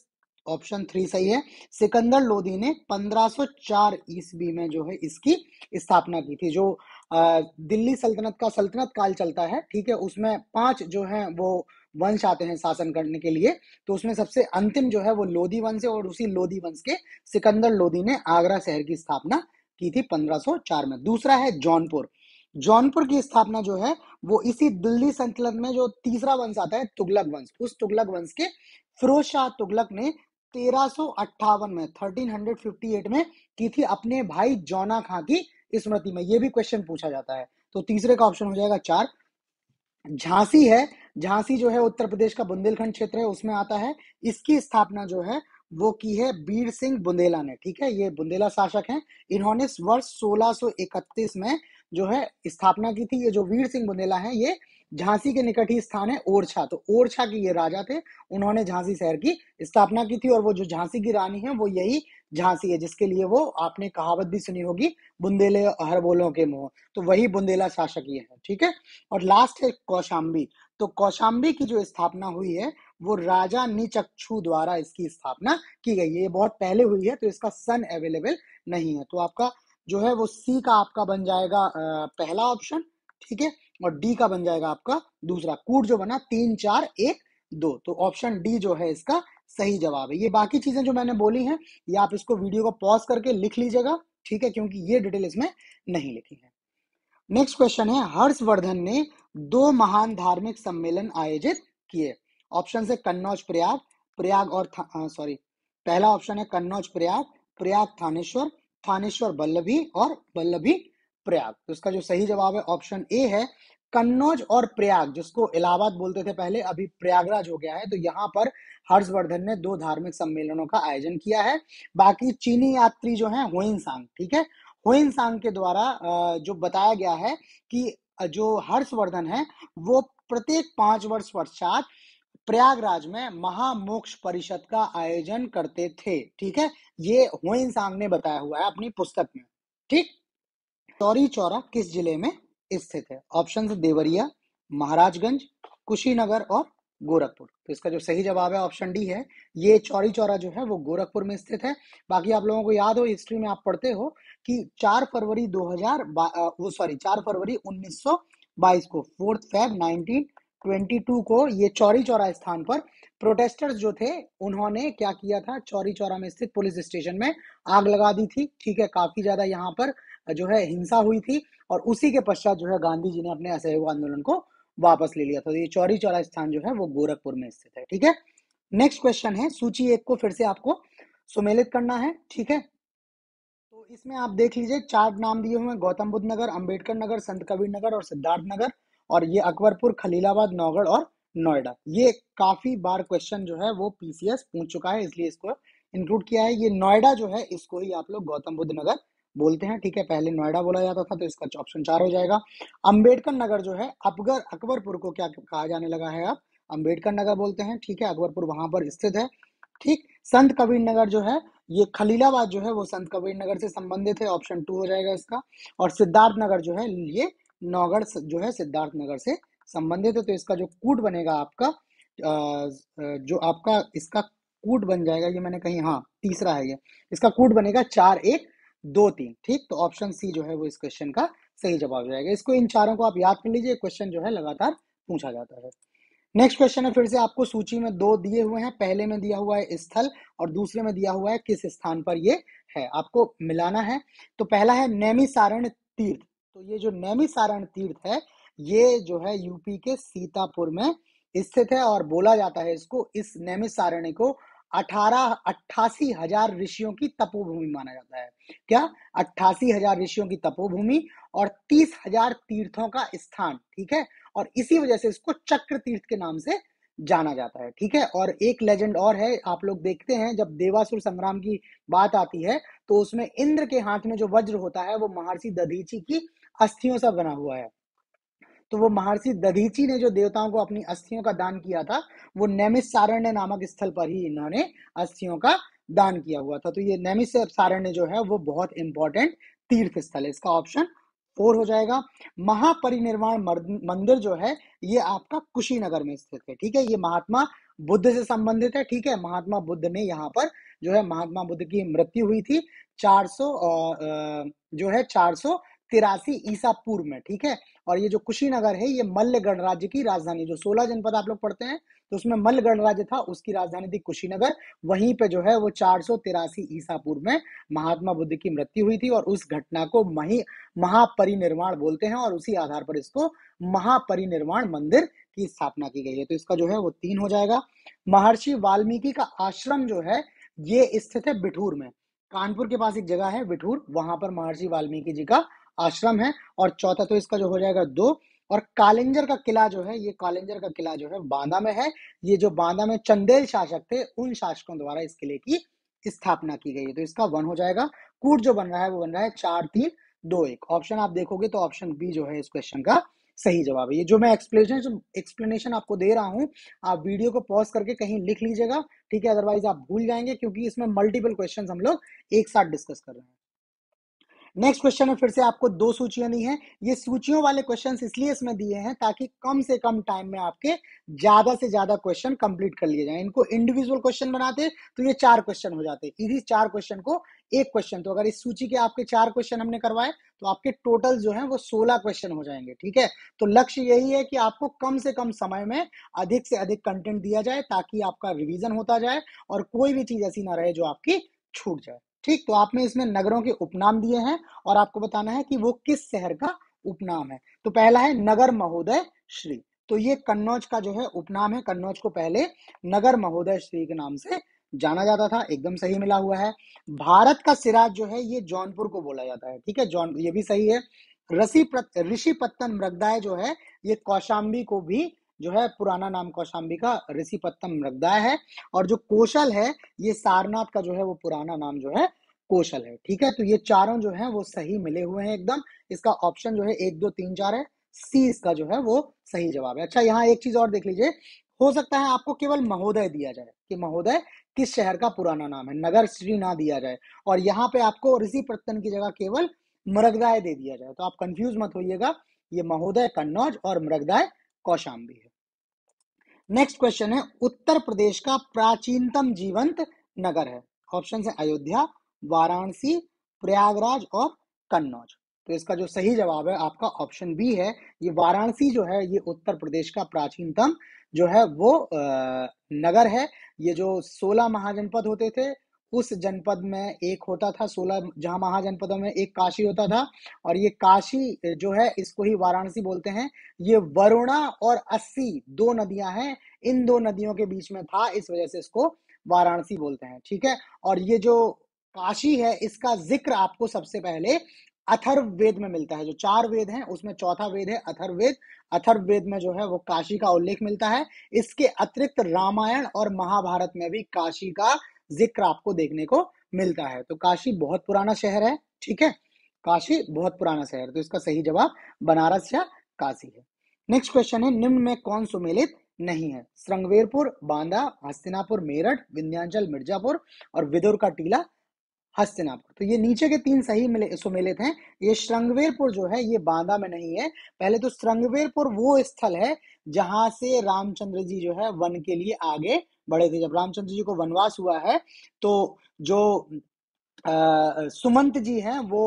ऑप्शन 3 सही है। सिकंदर लोदी ने 1504 ईस्वी में जो है इसकी स्थापना की थी। जो दिल्ली सल्तनत का सल्तनत काल चलता है, ठीक है, उसमें 5 जो है वो वंश आते हैं शासन करने के लिए। तो उसमें सबसे अंतिम जो है वो लोदी वंश है, और उसी लोदी वंश के सिकंदर लोदी ने आगरा शहर की स्थापना की थी 1504 में। दूसरा है जौनपुर। जौनपुर की स्थापना जो है वो इसी दिल्ली सल्तनत में जो तीसरा वंश आता है तुगलक वंश, उस तुगलक वंश के फिरोज शाह तुगलक ने 1358 में 1358 में की थी, अपने भाई जौना खां की स्मृति में। ये भी क्वेश्चन पूछा जाता है। तो तीसरे का ऑप्शन हो जाएगा 4। झांसी है, झांसी जो है उत्तर प्रदेश का बुंदेलखंड क्षेत्र है, उसमें आता है। इसकी स्थापना जो है वो की है बीर सिंह बुंदेला ने। ठीक है, ये बुंदेला शासक हैं। इन्होंने वर्ष 1631 में जो है स्थापना की थी। ये जो वीर सिंह बुंदेला हैं, ये झांसी के निकट ही स्थान है ओरछा। तो ओरछा के ये राजा थे, उन्होंने झांसी शहर की स्थापना की थी। और वो जो झांसी की रानी है वो यही झांसी है, जिसके लिए वो आपने कहावत भी सुनी होगी, बुंदेले हर बोलों के मुंह। तो वही बुंदेला शासक ये है। ठीक है, और लास्ट है कौशाम्बी। तो कौशाम्बी की जो स्थापना हुई है वो राजा निचक्षु द्वारा इसकी स्थापना की गई है। ये बहुत पहले हुई है, तो इसका सन अवेलेबल नहीं है। तो आपका जो है वो सी का आपका बन जाएगा पहला ऑप्शन। ठीक है, और डी का बन जाएगा आपका दूसरा। कूट जो बना 3 4 1 2, तो ऑप्शन डी जो है इसका सही जवाब है। ये बाकी चीजें जो मैंने बोली हैं, ये आप इसको वीडियो को पॉज करके लिख लीजिएगा। ठीक है, क्योंकि ये डिटेल इसमें नहीं लिखी है। नेक्स्ट क्वेश्चन है, हर्षवर्धन ने 2 महान धार्मिक सम्मेलन आयोजित किए। ऑप्शन है कन्नौज प्रयाग, प्रयाग और सॉरी, पहला ऑप्शन है कन्नौज प्रयाग, प्रयाग थानेश्वर, थानेश्वर बल्लभी और बल्लभी प्रयाग। तो इसका जो सही जवाब है ऑप्शन ए है, कन्नौज और प्रयाग, जिसको इलाहाबाद बोलते थे पहले, अभी प्रयागराज हो गया है। तो यहाँ पर हर्षवर्धन ने 2 धार्मिक सम्मेलनों का आयोजन किया है। बाकी चीनी यात्री जो है हुइनसांग, ठीक है, हुइनसांग के द्वारा जो बताया गया है कि जो हर्षवर्धन है वो प्रत्येक 5 वर्ष पश्चात प्रयागराज में महामोक्ष परिषद का आयोजन करते थे। ठीक है, ये हुइन सांग ने बताया हुआ है अपनी पुस्तक में। ठीक, चौरी चौरा किस जिले में स्थित है? ऑप्शन है देवरिया, महाराजगंज, कुशीनगर और गोरखपुर। तो इसका जो सही जवाब है ऑप्शन डी है। ये चौरी चौरा जो है वो गोरखपुर में स्थित है। बाकी आप लोगों को याद हो, हिस्ट्री में आप पढ़ते हो कि 4 फरवरी 4 फरवरी 1922 को, 4 फेब 1922 को ये चौरी चौरा स्थान पर प्रोटेस्टर्स जो थे उन्होंने क्या किया था, चौरी चौरा में स्थित पुलिस स्टेशन में आग लगा दी थी। ठीक है, काफी ज्यादा यहाँ पर जो है हिंसा हुई थी और उसी के पश्चात जो है गांधी जी ने अपने असहयोग आंदोलन को वापस ले लिया था। तो ये चौरी चौरा स्थान जो है वो गोरखपुर में स्थित है। ठीक है, नेक्स्ट क्वेश्चन है, सूची 1 को फिर से आपको सुमेलित करना है। ठीक है, तो इसमें आप देख लीजिए 4 नाम दिए हुए हैं, गौतम बुद्ध नगर, अंबेडकर नगर, संत कबीर नगर और सिद्धार्थ नगर। और ये अकबरपुर, खलीलाबाद, नौगढ़ और नोएडा। ये काफी बार क्वेश्चन जो है वो पीसीएस पूछ चुका है, इसलिए इसको इंक्लूड किया है। ये नोएडा जो है इसको ही आप लोग गौतम बुद्ध नगर बोलते हैं। ठीक है, पहले नोएडा बोला जाता था, तो इसका ऑप्शन 4 हो जाएगा। अंबेडकर नगर जो है अकबरपुर को क्या कहा जाने लगा है, आप अंबेडकर नगर बोलते हैं। ठीक है, अकबरपुर वहां पर स्थित है। ठीक, संत कबीर नगर जो है ये खलीलाबाद जो है वो संत कबीर नगर से संबंधित है, ऑप्शन 2 हो जाएगा इसका। और सिद्धार्थ नगर जो है ये नौगढ़ जो है सिद्धार्थ नगर से संबंधित है। तो इसका जो कूट बनेगा आपका जो आपका इसका कूट बन जाएगा, ये मैंने कहीं, हाँ तीसरा है ये, इसका कूट बनेगा 4123। ठीक, तो ऑप्शन सी जो है वो इस क्वेश्चन का सही जवाब हो जाएगा। इसको, इन चारों को आप याद कर लीजिए, क्वेश्चन जो है लगातार पूछा जाता है। नेक्स्ट क्वेश्चन है, फिर से आपको सूची में 2 दिए हुए हैं, पहले में दिया हुआ है स्थल और दूसरे में दिया हुआ है किस स्थान पर ये है, आपको मिलाना है। तो पहला है नैमिसारण तीर्थ। तो ये जो नैमिसारण तीर्थ है ये जो है यूपी के सीतापुर में स्थित है और बोला जाता है इसको, इस नैमिसारण्य को 88,000 ऋषियों की तपोभूमि माना जाता है। क्या? 88,000 ऋषियों की तपोभूमि और 30,000 तीर्थों का स्थान। ठीक है, और इसी वजह से इसको चक्र तीर्थ के नाम से जाना जाता है। ठीक है, और एक लेजेंड और है, आप लोग देखते हैं जब देवासुर संग्राम की बात आती है तो उसमें इंद्र के हाथ में जो वज्र होता है वो महर्षि दधीची की अस्थियों से बना हुआ है। तो वो महर्षि दधीची ने जो देवताओं को अपनी अस्थियों का दान किया था, वो नैमिषारण्य नामक स्थल पर ही इन्होंने अस्थियों का दान किया हुआ था। तो ये नैमिषारण्य जो है वो बहुत इंपॉर्टेंट तीर्थ स्थल है। इसका ऑप्शन 4 हो जाएगा। महापरिनिर्वाण मंदिर जो है ये आपका कुशीनगर में स्थित है। ठीक है, ये महात्मा बुद्ध से संबंधित है। ठीक है, महात्मा बुद्ध ने यहाँ पर जो है, महात्मा बुद्ध की मृत्यु हुई थी 400 जो है 483 ईसा पूर्व में। ठीक है, और ये जो कुशीनगर है ये मल्ल गणराज्य की राजधानी, जो 16 जनपद आप लोग पढ़ते हैं तो उसमें मल्ल गणराज्य था, उसकी राजधानी थी कुशीनगर। वहीं पे जो है वो 483 ईसा पूर्व में महात्मा बुद्ध की मृत्यु हुई थी और उस घटना को महापरिनिर्वाण बोलते हैं और उसी आधार पर इसको महापरिनिर्वाण मंदिर की स्थापना की गई है। तो इसका जो है वो 3 हो जाएगा। महर्षि वाल्मीकि का आश्रम जो है ये स्थित है बिठूर में। कानपुर के पास एक जगह है बिठूर, वहां पर महर्षि वाल्मीकि जी का आश्रम है। और चौथा तो इसका जो हो जाएगा 2। और कालिंजर का किला जो है, ये कालिंजर का किला जो है बांदा में है। ये जो बांदा में चंदेल शासक थे उन शासकों द्वारा इस किले की स्थापना की गई है। तो इसका 1 हो जाएगा। कूट जो बन रहा है वो बन रहा है 4-3-2-1। ऑप्शन आप देखोगे तो ऑप्शन बी जो है इस क्वेश्चन का सही जवाब है। ये जो मैं एक्सप्लेनेशन आपको दे रहा हूं, आप वीडियो को पॉज करके कहीं लिख लीजिएगा। ठीक है, अदरवाइज आप भूल जाएंगे क्योंकि इसमें मल्टीपल क्वेश्चन हम लोग एक साथ डिस्कस कर रहे हैं। नेक्स्ट क्वेश्चन में फिर से आपको 2 सूचियां दी हैं। ये सूचियों वाले क्वेश्चंस इसलिए इसमें दिए हैं ताकि कम से कम टाइम में आपके ज्यादा से ज्यादा क्वेश्चन कंप्लीट कर लिए जाएं। इनको इंडिविजुअल क्वेश्चन बनाते तो ये 4 क्वेश्चन हो जाते, इसी 4 क्वेश्चन को एक क्वेश्चन। तो अगर इस सूची के आपके 4 क्वेश्चन हमने करवाए तो आपके टोटल जो है वो 16 क्वेश्चन हो जाएंगे। ठीक है, तो लक्ष्य यही है कि आपको कम से कम समय में अधिक से अधिक कंटेंट दिया जाए ताकि आपका रिवीजन होता जाए और कोई भी चीज ऐसी ना रहे जो आपकी छूट जाए। ठीक, तो आपने इसमें नगरों के उपनाम दिए हैं और आपको बताना है कि वो किस शहर का उपनाम है। तो पहला है नगर महोदय श्री। तो ये कन्नौज का जो है उपनाम है। कन्नौज को पहले नगर महोदय श्री के नाम से जाना जाता था। एकदम सही मिला हुआ है। भारत का सिराज जो है ये जौनपुर को बोला जाता है। ठीक है, जौन, ये भी सही है। ऋषिपत्तन मृगदाय जो है ये कौशाम्बी को भी जो है, पुराना नाम कौशाम्बी का ऋषिपत्तन मृगदाय है। और जो कौशल है ये सारनाथ का जो है वो पुराना नाम जो है कौशल है। ठीक है, तो ये चारों जो है वो सही मिले हुए हैं एकदम। इसका ऑप्शन जो है 1 2 3 4 है, सी इसका जो है वो सही जवाब है। अच्छा, यहाँ एक चीज और देख लीजिए, हो सकता है आपको केवल महोदय दिया जाए कि महोदय किस शहर का पुराना नाम है, नगर श्री ना दिया जाए, और यहाँ पे आपको ऋषि प्रतन की जगह केवल मृगदाय दे दिया जाए। तो आप कंफ्यूज मत होइएगा, ये महोदय कन्नौज और मृगदाय कौशाम्बी है। नेक्स्ट क्वेश्चन है, उत्तर प्रदेश का प्राचीनतम जीवंत नगर है। ऑप्शन है अयोध्या, वाराणसी, प्रयागराज और कन्नौज। तो इसका जो सही जवाब है आपका ऑप्शन बी है, ये वाराणसी जो है ये उत्तर प्रदेश का प्राचीनतम जो है वो नगर है। ये जो 16 महाजनपद होते थे उस जनपद में एक होता था, 16 जहां महाजनपदों में एक काशी होता था, और ये काशी जो है इसको ही वाराणसी बोलते हैं। ये वरुणा और अस्सी दो नदियां हैं, इन दो नदियों के बीच में था, इस वजह से इसको वाराणसी बोलते हैं। ठीक है, और ये जो काशी है इसका जिक्र आपको सबसे पहले अथर्ववेद में मिलता है। जो 4 वेद हैं उसमें चौथा वेद है अथर्ववेद। अथर्ववेद में जो है वो काशी का उल्लेख मिलता है। इसके अतिरिक्त रामायण और महाभारत में भी काशी का जिक्र आपको देखने को मिलता है। तो काशी बहुत पुराना शहर है। ठीक है, काशी बहुत पुराना शहर, तो इसका सही जवाब बनारस या काशी है। नेक्स्ट क्वेश्चन है, निम्न में कौन सुमेलित नहीं है? श्रृंगवेरपुर, बांदा, हस्तिनापुर, मेरठ, विंध्याचल, मिर्जापुर और विदुर का टीला हस्तिनापुर। तो ये नीचे के 3 सही सुमेलित हैं। ये श्रृंगवेरपुर जो है ये बांदा में नहीं है। पहले तो श्रृंगवेरपुर वो स्थल है जहां से रामचंद्र जी जो है वन के लिए आगे बढ़े थे। जब रामचंद्र जी को वनवास हुआ है तो जो सुमंत जी हैं वो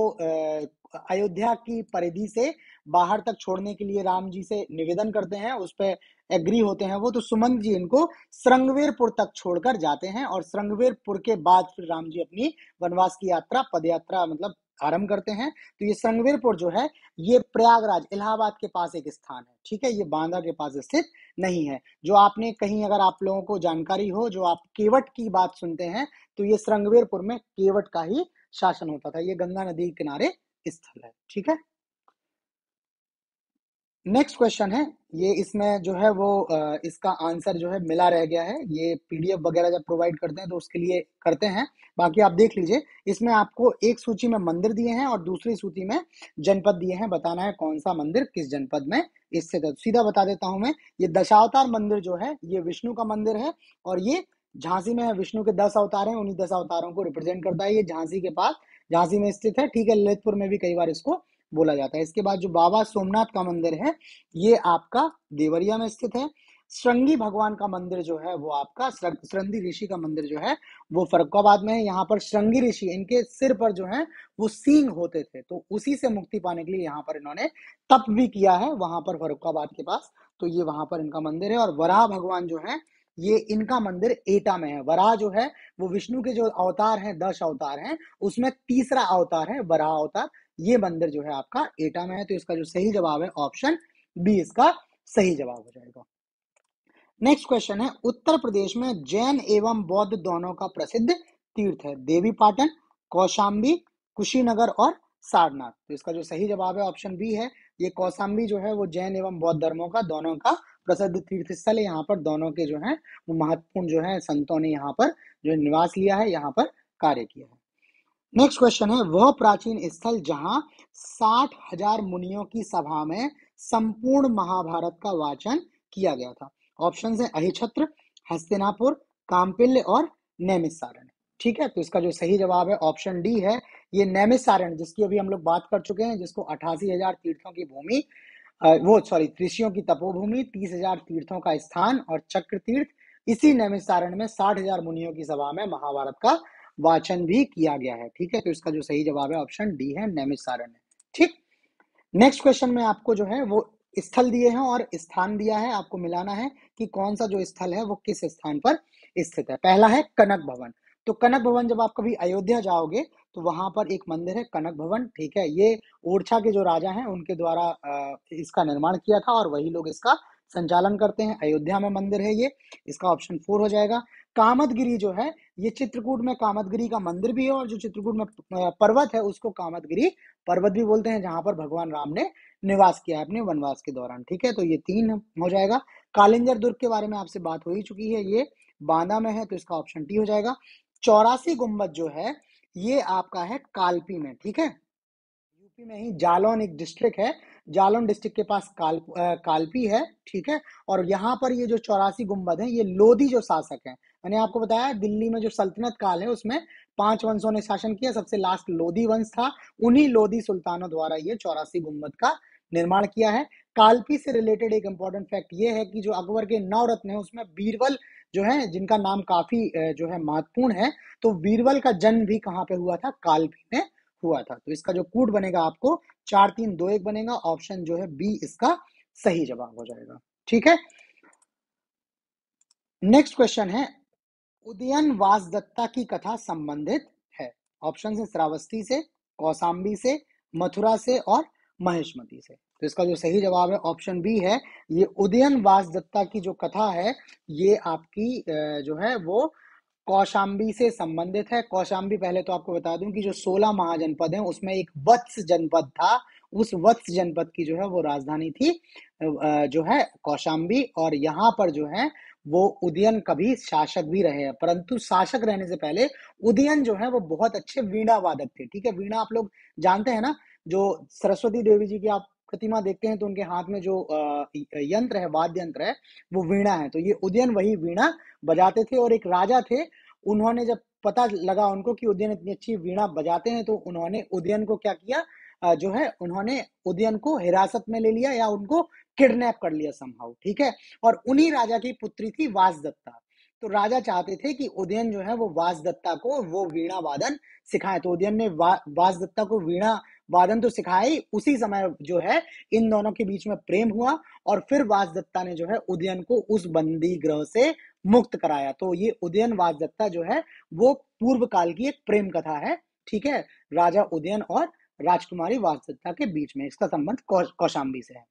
अयोध्या की परिधि से बाहर तक छोड़ने के लिए राम जी से निवेदन करते हैं, उस पर एग्री होते हैं वो। तो सुमंत जी इनको श्रृंगवेरपुर तक छोड़कर जाते हैं, और श्रृंगवेरपुर के बाद फिर राम जी अपनी वनवास की यात्रा पद यात्रा मतलब आरंभ करते हैं। तो ये श्रृंगवेरपुर जो है ये प्रयागराज इलाहाबाद के पास एक स्थान है। ठीक है, ये बांदा के पास स्थित नहीं है। जो आपने कहीं अगर आप लोगों को जानकारी हो, जो आप केवट की बात सुनते हैं, तो ये श्रृंगवेरपुर में केवट का ही शासन होता था। ये गंगा नदी के किनारे स्थल है। ठीक है, नेक्स्ट क्वेश्चन है, ये इसमें जो है वो इसका आंसर जो है मिला रह गया है। ये पीडीएफ वगैरह जब प्रोवाइड करते हैं तो उसके लिए करते हैं, बाकी आप देख लीजिए। इसमें आपको एक सूची में मंदिर दिए हैं और दूसरी सूची में जनपद दिए हैं, बताना है कौन सा मंदिर किस जनपद में स्थित है। सीधा बता देता हूं मैं, ये दशावतार मंदिर जो है ये विष्णु का मंदिर है, और ये झांसी में है। विष्णु के 10 अवतार हैं, उन्हीं 10 अवतारों को रिप्रेजेंट करता है। ये झांसी के पास, झांसी में स्थित है। ठीक है, ललितपुर में भी कई बार इसको बोला जाता है। इसके बाद जो बाबा सोमनाथ का मंदिर है ये आपका देवरिया में स्थित है। श्रृंगी भगवान का मंदिर जो है वो आपका श्रृंगी ऋषि का मंदिर जो है वो फर्रुखाबाद में है। यहाँ पर श्रृंगी ऋषि, इनके सिर पर जो है वो सींग होते थे, तो उसी से मुक्ति पाने के लिए यहाँ पर इन्होंने तप भी किया है, वहां पर फर्रुखाबाद के पास। तो ये वहां पर इनका मंदिर है। और वराह भगवान जो है ये इनका मंदिर एटा में है। वराह जो है वो विष्णु के जो अवतार हैं 10 अवतार हैं उसमें तीसरा अवतार है वराह अवतार। ये मंदिर जो है आपका एटा में है। तो इसका जो सही जवाब है ऑप्शन बी इसका सही जवाब हो जाएगा। नेक्स्ट क्वेश्चन है, उत्तर प्रदेश में जैन एवं बौद्ध दोनों का प्रसिद्ध तीर्थ है। देवी पाटन, कौशाम्बी, कुशीनगर और सारनाथ। तो इसका जो सही जवाब है ऑप्शन बी है। ये कौशाम्बी जो है वो जैन एवं बौद्ध धर्मों का दोनों का प्रसिद्ध तीर्थ स्थल है। यहाँ पर दोनों के जो है वो महत्वपूर्ण जो है संतों ने यहाँ पर जो निवास लिया है, यहाँ पर कार्य किया है। नेक्स्ट क्वेश्चन है, वह प्राचीन स्थल जहां 60,000 मुनियों की सभा में संपूर्ण महाभारत का वाचन किया गया था। ऑप्शन है अहिछत्र, हस्तिनापुर, काम्पिल्य और नैमिषारण्य। ठीक है, तो इसका जो सही जवाब है ऑप्शन डी है। ये नैमिषारण्य जिसकी अभी हम लोग बात कर चुके हैं, जिसको 88,000 तीर्थों की भूमि वो सॉरी ऋषियों की तपोभूमि, 30,000 तीर्थों का स्थान और चक्र तीर्थ, इसी नैमिषारण्य में 60,000 मुनियों की सभा में महाभारत का वाचन भी किया गया है। ठीक है, तो इसका जो सही जवाब है ऑप्शन डी है, नैमिषारण्य। ठीक, नेक्स्ट क्वेश्चन में आपको जो है वो स्थल दिए हैं और स्थान दिया है, आपको मिलाना है कि कौन सा जो स्थल है वो किस स्थान पर स्थित है। पहला है कनक भवन। तो कनक भवन जब आप कभी अयोध्या जाओगे तो वहां पर एक मंदिर है कनक भवन। ठीक है, ये ओरछा के जो राजा हैं उनके द्वारा इसका निर्माण किया था और वही लोग इसका संचालन करते हैं। अयोध्या में मंदिर है ये, इसका ऑप्शन 4 हो जाएगा। कामतगिरी जो है ये चित्रकूट में कामतगिरी का मंदिर भी है, और जो चित्रकूट में पर्वत है उसको कामतगिरी पर्वत भी बोलते हैं, जहां पर भगवान राम ने निवास किया है अपने वनवास के दौरान। ठीक है, तो ये 3 हो जाएगा। कालिंजर दुर्ग के बारे में आपसे बात हो ही चुकी है, ये बांदा में है, तो इसका ऑप्शन टी हो जाएगा। 84 गुंबद जो है ये आपका है कालपी में। ठीक है, यूपी में ही जालौन एक डिस्ट्रिक्ट है जालौन डिस्ट्रिक्ट के पास कालपी है, ठीक है। और यहाँ पर ये जो 84 गुंबद है, ये लोधी जो शासक हैं, मैंने आपको बताया दिल्ली में जो सल्तनत काल है उसमें 5 वंशों ने शासन किया, सबसे लास्ट लोधी वंश था, उन्हीं लोधी सुल्तानों द्वारा ये 84 गुंबद का निर्माण किया है। कालपी से रिलेटेड एक इंपॉर्टेंट फैक्ट ये है कि जो अकबर के 9 रत्न है उसमें बीरबल जो है, जिनका नाम काफी जो है महत्वपूर्ण है, तो बीरबल का जन्म भी कहाँ पे हुआ था? कालपी में हुआ था। तो इसका जो कूट बनेगा आपको 4321 बनेगा, ऑप्शन जो है बी इसका सही जवाब हो जाएगा, ठीक है। नेक्स्ट क्वेश्चन है, उदयन वासदत्ता की कथा संबंधित है। ऑप्शन है श्रावस्ती से, कौसाम्बी से, मथुरा से और महेशमती से। तो इसका जो सही जवाब है ऑप्शन बी है, ये उदयन वासदत्ता की जो कथा है ये आपकी जो है वो कौशाम्बी से संबंधित है। कौशाम्बी, पहले तो आपको बता दूं कि जो 16 महाजनपद हैं उसमें एक वत्स जनपद था, उस वत्स जनपद की जो है वो राजधानी थी जो है कौशाम्बी। और यहाँ पर जो है वो उदयन कभी शासक भी रहे हैं, परंतु शासक रहने से पहले उदयन जो है वो बहुत अच्छे वीणा वादक थे, ठीक है। वीणा आप लोग जानते हैं ना, जो सरस्वती देवी जी की आप प्रतिमा देखते हैं तो उनके हाथ में जो यंत्र है, वाद्य यंत्र है, वो वीणा है। तो ये उदयन वही वीणा बजाते थे। और एक राजा थे, उन्होंने जब पता लगा उनको कि उदयन इतनी अच्छी वीणा बजाते हैं, तो उन्होंने उदयन को क्या किया, जो है उन्होंने उदयन को हिरासत में ले लिया या उनको किडनैप कर लिया समहाउ, ठीक है। और उन्हीं राजा की पुत्री थी वासदत्ता। तो राजा चाहते थे कि उदयन जो है वो वासदत्ता को वो वीणा वादन सिखाए। तो उदयन ने वासदत्ता को वीणा वादन तो सिखाई, उसी समय जो है इन दोनों के बीच में प्रेम हुआ और फिर वासदत्ता ने जो है उदयन को उस बंदी गृह से मुक्त कराया। तो ये उदयन वासदत्ता जो है वो पूर्व काल की एक प्रेम कथा है, ठीक है, राजा उदयन और राजकुमारी वासदत्ता के बीच में। इसका संबंध कौशाम्बी से है।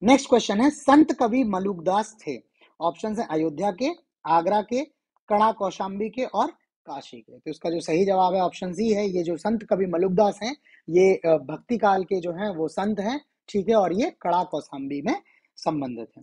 नेक्स्ट क्वेश्चन है, संत कवि मलुकदास थे। ऑप्शन है अयोध्या के, आगरा के, कड़ा कौशाम्बी के और काशी के। तो इसका जो सही जवाब है ऑप्शन सी है, ये जो संत कवि मलुकदास हैं ये भक्ति काल के जो हैं वो संत हैं, ठीक है, और ये कड़ा कौशाम्बी में संबंधित है।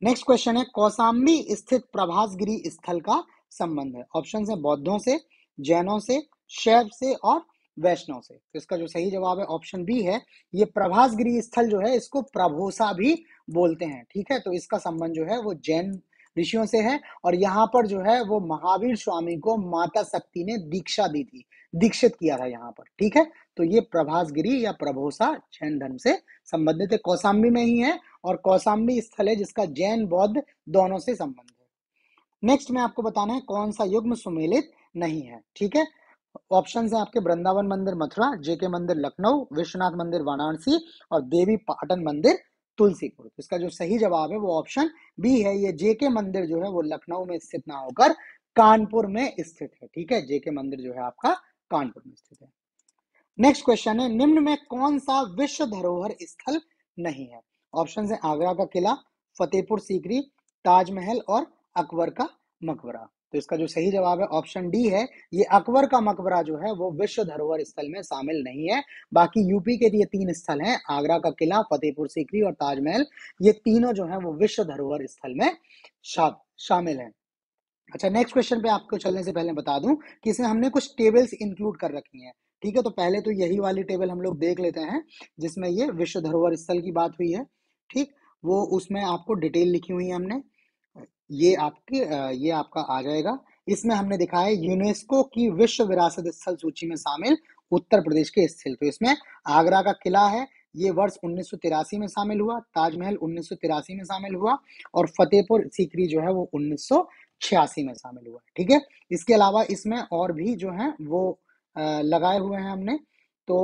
नेक्स्ट क्वेश्चन है, कौसाम्बी स्थित प्रभासगिरी स्थल का संबंध है। ऑप्शन है बौद्धों से, जैनों से, शैव से और वैष्णव से। तो इसका जो सही जवाब है ऑप्शन बी है, ये प्रभासगिरी स्थल जो है इसको प्रभोसा भी बोलते हैं, ठीक है। तो इसका संबंध जो है वो जैन ऋषियों से है और यहाँ पर जो है वो महावीर स्वामी को माता शक्ति ने दीक्षा दी थी, दीक्षित किया था यहाँ पर, ठीक है। तो ये प्रभासगिरी या प्रभोसा जैन धर्म से संबंधित है, कौसाम्बी में ही है और कौसाम्बी स्थल है जिसका जैन बौद्ध दोनों से संबंध है। नेक्स्ट में आपको बताना है कौन सा युग्म सुमेलित नहीं है, ठीक है। ऑप्शन है आपके वृंदावन मंदिर मथुरा, जेके मंदिर लखनऊ, विश्वनाथ मंदिर वाराणसी और देवी पाटन मंदिर तुलसीपुर। तो इसका जो सही जवाब है वो ऑप्शन बी है, ये जेके मंदिर जो है वो लखनऊ में स्थित ना होकर कानपुर में स्थित है, ठीक है। जेके मंदिर जो है आपका कानपुर में स्थित है। नेक्स्ट क्वेश्चन है, निम्न में कौन सा विश्व धरोहर स्थल नहीं है। ऑप्शन है आगरा का किला, फतेहपुर सीकरी, ताजमहल और अकबर का मकबरा। तो इसका जो सही जवाब है ऑप्शन डी है, ये अकबर का मकबरा जो है वो विश्व धरोहर स्थल में शामिल नहीं है। बाकी यूपी के ये 3 स्थल हैं, आगरा का किला, फतेहपुर सीकरी और ताजमहल, ये तीनों जो है वो विश्व धरोहर स्थल में शामिल है। अच्छा, नेक्स्ट क्वेश्चन पे आपको चलने से पहले बता दूं कि इसमें हमने कुछ टेबल्स इंक्लूड कर रखी हैं, ठीक है। तो पहले तो यही वाली टेबल हम लोग देख लेते हैं जिसमें ये विश्व धरोहर स्थल की बात हुई है, ठीक। वो उसमें आपको डिटेल लिखी हुई है हमने, ये आपके ये आपका आ जाएगा। इसमें हमने दिखा है यूनेस्को की विश्व विरासत स्थल सूची में शामिल उत्तर प्रदेश के स्थल। तो इसमें आगरा का किला है, ये वर्ष 1983 में शामिल हुआ, ताजमहल 1983 में शामिल हुआ और फतेहपुर सीकरी जो है वो 1986 में शामिल हुआ, ठीक है। इसके अलावा इसमें और भी जो है वो लगाए हुए हैं हमने। तो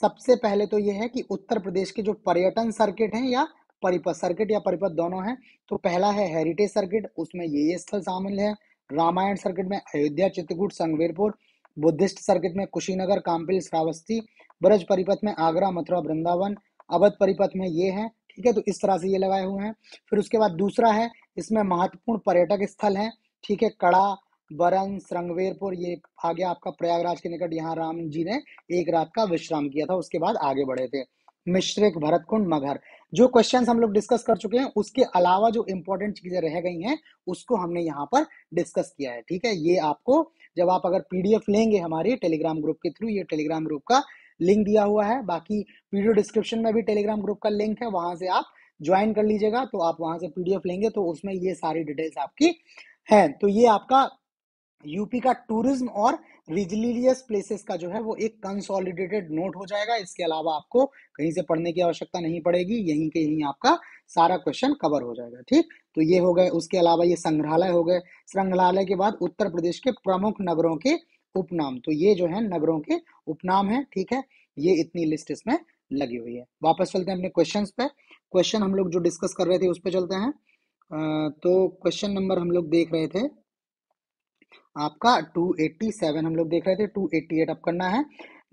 सबसे पहले तो ये है कि उत्तर प्रदेश के जो पर्यटन सर्किट हैं या परिपथ, सर्किट या परिपथ दोनों हैं। तो पहला है हेरिटेज सर्किट, उसमें ये स्थल शामिल है। रामायण सर्किट में अयोध्या, चित्रकूट, संगमेरपुर। बुद्धिस्ट सर्किट में कुशीनगर, काम्पिल, श्रावस्ती। ब्रज परिपथ में आगरा, मथुरा, वृंदावन। अवध परिपथ में ये है, ठीक है। तो इस तरह से ये लगाए हुए हैं। फिर उसके बाद दूसरा है, इसमें महत्वपूर्ण पर्यटक स्थल है, ठीक है, कड़ा, बरन, श्रृंगवेरपुर, ये आ गया आपका प्रयागराज के निकट, यहाँ राम जी ने एक रात का विश्राम किया था, उसके बाद आगे बढ़े थे। मिश्रिक, भरतकुंड, मगहर। जो क्वेश्चंस हम लोग डिस्कस कर चुके हैं उसके अलावा जो इंपॉर्टेंट चीजें रह गई हैं उसको हमने यहाँ पर डिस्कस किया है, ठीक है। ये आपको जब आप अगर पीडीएफ लेंगे हमारे टेलीग्राम ग्रुप के थ्रू, ये टेलीग्राम ग्रुप का लिंक दिया हुआ है। बाकी वीडियो डिस्क्रिप्शन में भी टेलीग्राम ग्रुप का लिंक है, वहां से आप ज्वाइन कर लीजिएगा, तो आप वहां से पीडीएफ लेंगे तो उसमें ये सारी डिटेल्स आपकी है। तो ये आपका यूपी का टूरिज्म और रिलीजियस प्लेसेस का जो है वो एक कंसोलिडेटेड नोट हो जाएगा। इसके अलावा आपको कहीं से पढ़ने की आवश्यकता नहीं पड़ेगी, यहीं के यहीं आपका सारा क्वेश्चन कवर हो जाएगा। ठीक, तो ये हो गए। उसके अलावा ये संग्रहालय हो गए। संग्रहालय के बाद उत्तर प्रदेश के प्रमुख नगरों के उपनाम, तो ये जो है नगरों के उपनाम है। ठीक है, ये इतनी लिस्ट इसमें लगी हुई है। वापस चलते हैं अपने क्वेश्चन पे। क्वेश्चन हम लोग जो डिस्कस कर रहे थे उस पर चलते हैं। तो क्वेश्चन नंबर हम लोग देख रहे थे आपका 287, हम लोग देख रहे थे 288 अब करना है।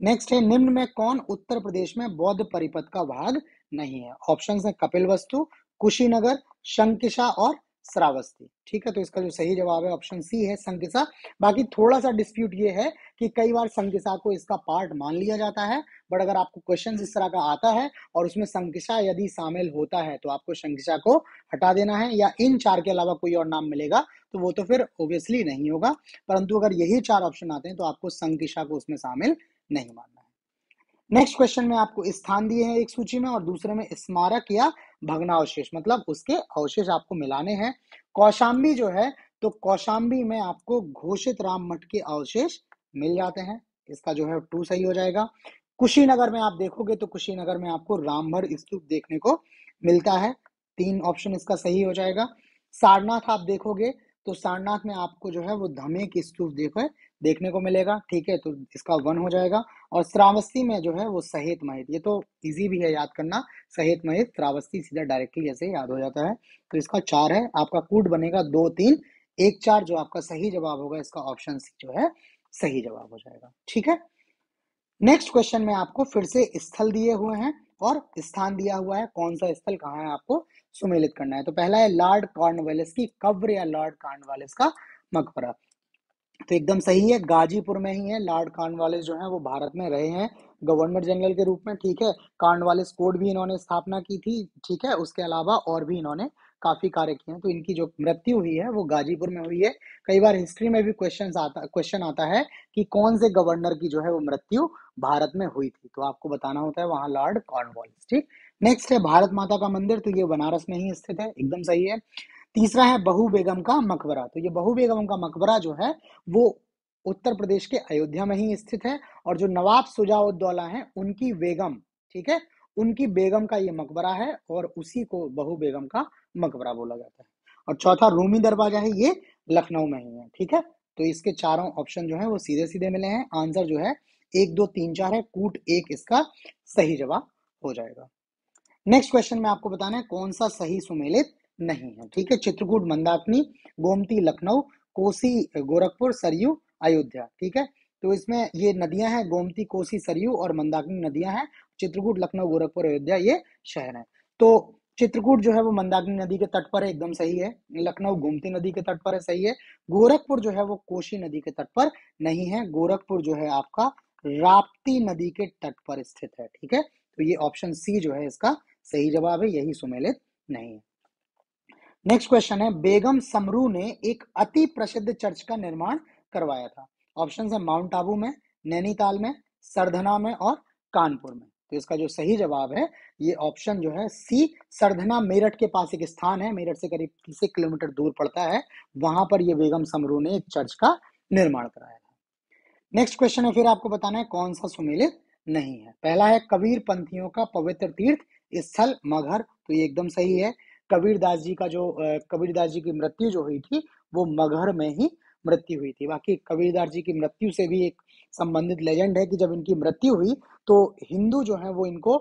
नेक्स्ट है, निम्न में कौन उत्तर प्रदेश में बौद्ध परिपथ का भाग नहीं है? ऑप्शंस है कपिलवस्तु, कुशीनगर, शंकिसा और श्रावस्ती। ठीक है, तो इसका जो सही जवाब है ऑप्शन सी है, शंकिसा। बाकी थोड़ा सा डिस्प्यूट ये है कि कई बार शंकिसा को इसका पार्ट मान लिया जाता है, बट अगर आपको क्वेश्चन इस तरह का आता है और उसमें शंकिसा यदि शामिल होता है तो आपको शंकिसा को हटा देना है, या इन चार के अलावा कोई और नाम मिलेगा तो वो तो फिर ओब्वियसली नहीं होगा। परंतु अगर यही चार ऑप्शन आते हैं तो आपको संकिशा को उसमें शामिल नहीं मानना है। नेक्स्ट क्वेश्चन में आपको स्थान दिए हैं एक सूची में, और दूसरे में स्मारक या भग्नावशेष, मतलब उसके अवशेष आपको मिलाने हैं। कौशाम्बी जो है, तो कौशाम्बी में आपको घोषित राम मठ के अवशेष मिल जाते हैं, इसका जो है 2 सही हो जाएगा। कुशीनगर में आप देखोगे तो कुशीनगर में आपको रामभर स्तूप देखने को मिलता है, 3 ऑप्शन इसका सही हो जाएगा। सारनाथ आप देखोगे तो सारनाथ में आपको जो है वो धमे की स्तूप देखने को मिलेगा। ठीक है, तो इसका 1 हो जाएगा। और श्रावस्ती में जो है वो सहेत महित, ये तो इजी भी है याद करना, सहेत महित श्रावस्ती सीधा डायरेक्टली ऐसे याद हो जाता है। तो इसका 4 है, आपका कूट बनेगा 2 3 1 4, जो आपका सही जवाब होगा इसका ऑप्शन सी जो है सही जवाब हो जाएगा। ठीक है, नेक्स्ट क्वेश्चन में आपको फिर से स्थल दिए हुए हैं और स्थान दिया हुआ है, कौन सा स्थल कहाँ है आपको सुमेलित करना है। तो पहला है लॉर्ड कॉर्नवालिस की कब्र या लॉर्ड कॉर्नवालिस का मकबरा, तो एकदम सही है, गाजीपुर में ही है। लॉर्ड कॉर्नवालिस जो है वो भारत में रहे हैं गवर्नर जनरल के रूप में। ठीक है, कॉर्नवालिस कोड भी इन्होंने स्थापना की थी। ठीक है, उसके अलावा और भी इन्होंने काफी कार्य किए हैं। तो इनकी जो मृत्यु हुई है वो गाजीपुर में हुई है। कई बार हिस्ट्री में भी क्वेश्चन आता है कि कौन से गवर्नर की जो है वो मृत्यु भारत में हुई थी, तो आपको बताना होता है वहां लॉर्ड कॉर्नवालिस। ठीक, नेक्स्ट है भारत माता का मंदिर, तो ये बनारस में ही स्थित है, एकदम सही है। तीसरा है बहू बेगम का मकबरा, तो ये बहू बेगम का मकबरा जो है वो उत्तर प्रदेश के अयोध्या में ही स्थित है, और जो नवाब सुजाउद्दौला हैं उनकी बेगम, ठीक है, उनकी बेगम का ये मकबरा है, और उसी को बहू बेगम का मकबरा बोला जाता है। और चौथा रूमी दरवाजा है, ये लखनऊ में ही है। ठीक है, तो इसके चारों ऑप्शन जो है वो सीधे सीधे मिले हैं। आंसर जो है 1 2 3 4 है, कूट 1 इसका सही जवाब हो जाएगा। नेक्स्ट क्वेश्चन में आपको बताना है कौन सा सही सुमेलित नहीं है। ठीक है, चित्रकूट मंदाकिनी, गोमती लखनऊ, कोसी गोरखपुर, सरयू अयोध्या। ठीक है, तो इसमें ये नदियां हैं, गोमती कोसी सरयू और मंदाकिनी नदियां हैं। चित्रकूट लखनऊ गोरखपुर अयोध्या ये शहर है। तो चित्रकूट जो है वो मंदाकिनी नदी के तट पर है, एकदम सही है। लखनऊ गोमती नदी के तट पर है, सही है। गोरखपुर जो है वो कोसी नदी के तट पर नहीं है, गोरखपुर जो है आपका राप्ती नदी के तट पर स्थित है। ठीक है, तो ये ऑप्शन सी जो है इसका सही जवाब है, यही सुमेलित नहीं है। नेक्स्ट क्वेश्चन है, बेगम समरू ने एक अति प्रसिद्ध चर्च का निर्माण करवाया था। ऑप्शन है माउंट आबू में, नैनीताल में, सरधना में और कानपुर में। तो इसका जो सही जवाब है ये ऑप्शन जो है सी, सरधना मेरठ के पास एक स्थान है, मेरठ से करीब 30 किलोमीटर दूर पड़ता है, वहां पर ये बेगम समरू ने एक चर्च का निर्माण कराया था। नेक्स्ट क्वेश्चन है, फिर आपको बताना है कौन सा सुमेलित नहीं है। पहला है कबीर पंथियों का पवित्र तीर्थ स्थल मगहर, तो ये एकदम सही है। कबीरदास जी का जो कबीरदास जी की मृत्यु जो हुई थी वो मगहर में ही मृत्यु हुई थी। बाकी कबीरदास जी की मृत्यु से भी एक संबंधित लेजेंड है कि जब इनकी मृत्यु हुई तो हिंदू जो है वो इनको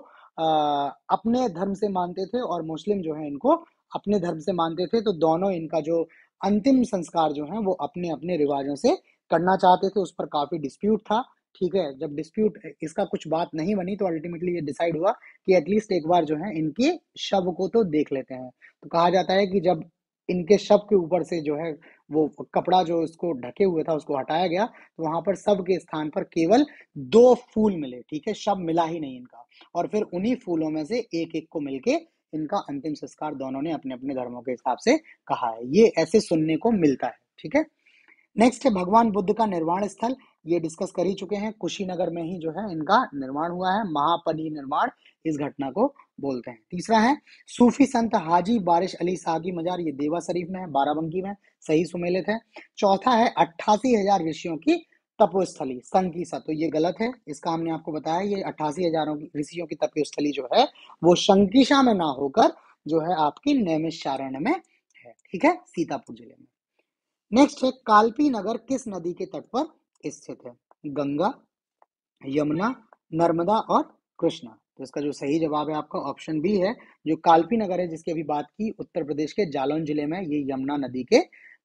अपने धर्म से मानते थे, और मुस्लिम जो है इनको अपने धर्म से मानते थे। तो दोनों इनका जो अंतिम संस्कार जो है वो अपने अपने रिवाजों से करना चाहते थे, उस पर काफी डिस्प्यूट था। ठीक है, जब डिस्प्यूट इसका कुछ बात नहीं बनी तो अल्टीमेटली ये डिसाइड हुआ कि एटलीस्ट एक बार जो है इनके शव को तो देख लेते हैं। तो कहा जाता है कि जब इनके शव के ऊपर से जो है वो कपड़ा जो इसको ढके हुए था उसको हटाया गया, तो वहां पर शव के स्थान पर केवल 2 फूल मिले। ठीक है, शव मिला ही नहीं इनका, और फिर उन्हीं फूलों में से एक एक को मिलके इनका अंतिम संस्कार दोनों ने अपने अपने धर्मों के हिसाब से कहा है, ये ऐसे सुनने को मिलता है। ठीक है, नेक्स्ट है भगवान बुद्ध का निर्वाण स्थल ये डिस्कस कर ही चुके हैं। कुशीनगर में ही जो है इनका निर्माण हुआ है, महापरिनिर्वाण इस घटना को बोलते हैं। तीसरा है सूफी संत हाजी बारिश अली शाह की मजार, ये देवा शरीफ में है, बाराबंकी में, सही सुमेलित है। चौथा है 88,000 ऋषियों की तपोस्थली संकीसा, तो ये गलत है, इसका हमने आपको बताया, ये 88,000 ऋषियों की तपोस्थली जो है वो शंकीशा में ना होकर जो है आपकी नैमिषारण्य में है, ठीक है, सीतापुर जिले में। नेक्स्ट है कालपी नगर किस नदी के तट पर स्थित है? गंगा, यमुना, नर्मदा और कृष्णा। तो इसका जो सही जवाब है आपका ऑप्शन बी है। जो कालपी नगर है जिसकी अभी बात की, उत्तर प्रदेश के जालौन जिले में, ये यमुना नदी के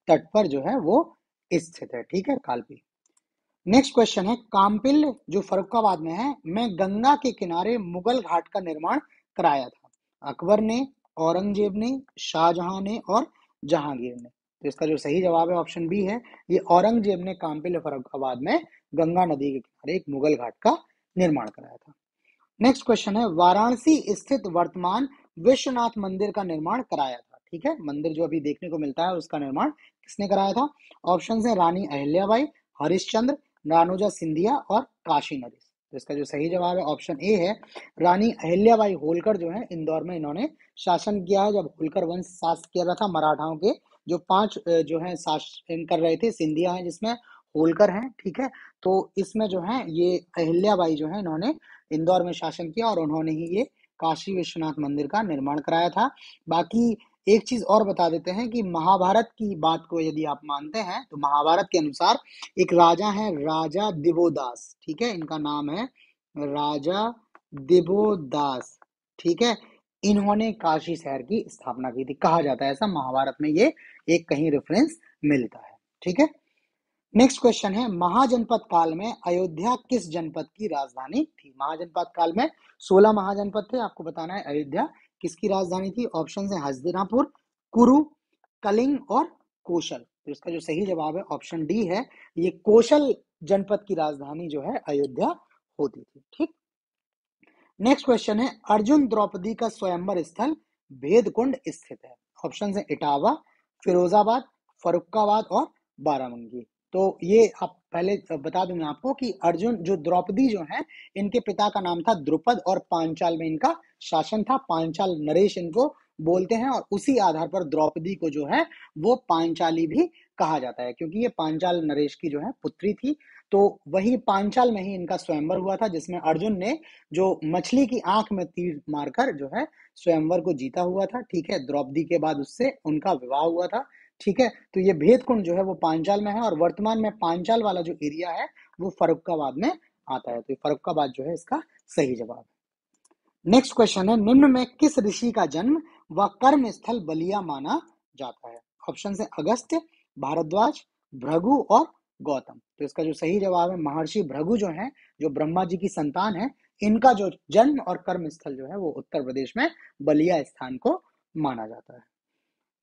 तट पर जो है वो स्थित है, ठीक है, कालपी। नेक्स्ट क्वेश्चन है काम्पिल जो फर्रुखाबाद में है, मैं गंगा के किनारे मुगल घाट का निर्माण कराया था। अकबर ने, औरंगजेब ने, शाहजहां ने और जहांगीर ने। तो इसका जो सही जवाब है ऑप्शन बी है, ये औरंगजेब ने काम्पिल फर्रुखाबाद में गंगा नदी के किनारे एक मुगल घाट का निर्माण कराया था। नेक्स्ट क्वेश्चन है वाराणसी स्थित वर्तमान विश्वनाथ मंदिर का निर्माण कराया था, ठीक है, मंदिर जो अभी देखने को मिलता है उसका निर्माण किसने कराया था? ऑप्शन है रानी अहिल्याबाई, हरिश्चंद्र, रानोजा सिंधिया और काशी नरेश। तो इसका जो सही जवाब है ऑप्शन ए है, रानी अहिल्याबाई होलकर जो है इंदौर में इन्होंने शासन किया है, जब होलकर वंश शासन किया रहा था मराठाओं के, जो 5 जो है शासन कर रहे थे, सिंधिया है जिसमें, होलकर हैं, ठीक है, तो इसमें जो है ये अहिल्याबाई जो है इन्होंने इंदौर में शासन किया और उन्होंने ही ये काशी विश्वनाथ मंदिर का निर्माण कराया था। बाकी एक चीज और बता देते हैं कि महाभारत की बात को यदि आप मानते हैं तो महाभारत के अनुसार एक राजा है, राजा दिवोदास, ठीक है, इनका नाम है राजा दिवोदास, ठीक है, इन्होंने काशी शहर की स्थापना की थी, कहा जाता है ऐसा, महाभारत में ये एक कहीं रेफरेंस मिलता है, ठीक है। नेक्स्ट क्वेश्चन है महाजनपद काल में अयोध्या किस जनपद की राजधानी थी? महाजनपद काल में 16 महाजनपद थे, आपको बताना है अयोध्या किसकी राजधानी थी। ऑप्शन है हस्तिनापुर, कुरु, कलिंग और कौशल। तो इसका जो सही जवाब है ऑप्शन डी है, ये कौशल जनपद की राजधानी जो है अयोध्या होती थी, ठीक। नेक्स्ट क्वेश्चन है अर्जुन द्रौपदी का स्वयंवर स्थल भेद कुंड स्थित है। ऑप्शन है इटावा, फिरोजाबाद, फरुखाबाद और बाराबंकी। तो ये आप पहले बता दूं मैं आपको कि अर्जुन जो द्रौपदी जो है इनके पिता का नाम था द्रुपद और पांचाल में इनका शासन था, पांचाल नरेश इनको बोलते हैं, और उसी आधार पर द्रौपदी को जो है वो पांचाली भी कहा जाता है, क्योंकि ये पांचाल नरेश की जो है पुत्री थी। तो वही पांचाल में ही इनका स्वयंवर हुआ था, जिसमें अर्जुन ने जो मछली की आंख में तीर मारकर जो है स्वयंवर को जीता हुआ था, ठीक है, द्रौपदी के बाद उससे उनका विवाह हुआ था, ठीक है। तो ये भेद कुंड जो है वो पांचाल में है, और वर्तमान में पांचाल वाला जो एरिया है वो फर्रुखाबाद में आता है, तो फर्रुखाबाद जो है इसका सही जवाब है। नेक्स्ट क्वेश्चन है निम्न में किस ऋषि का जन्म व कर्म स्थल बलिया माना जाता है? ऑप्शन है अगस्त्य, भारद्वाज, भृगु और गौतम। तो इसका जो सही जवाब है महर्षि भृगु जो है, जो ब्रह्मा जी की संतान है, इनका जो जन्म और कर्म स्थल जो है वो उत्तर प्रदेश में बलिया स्थान को माना जाता है।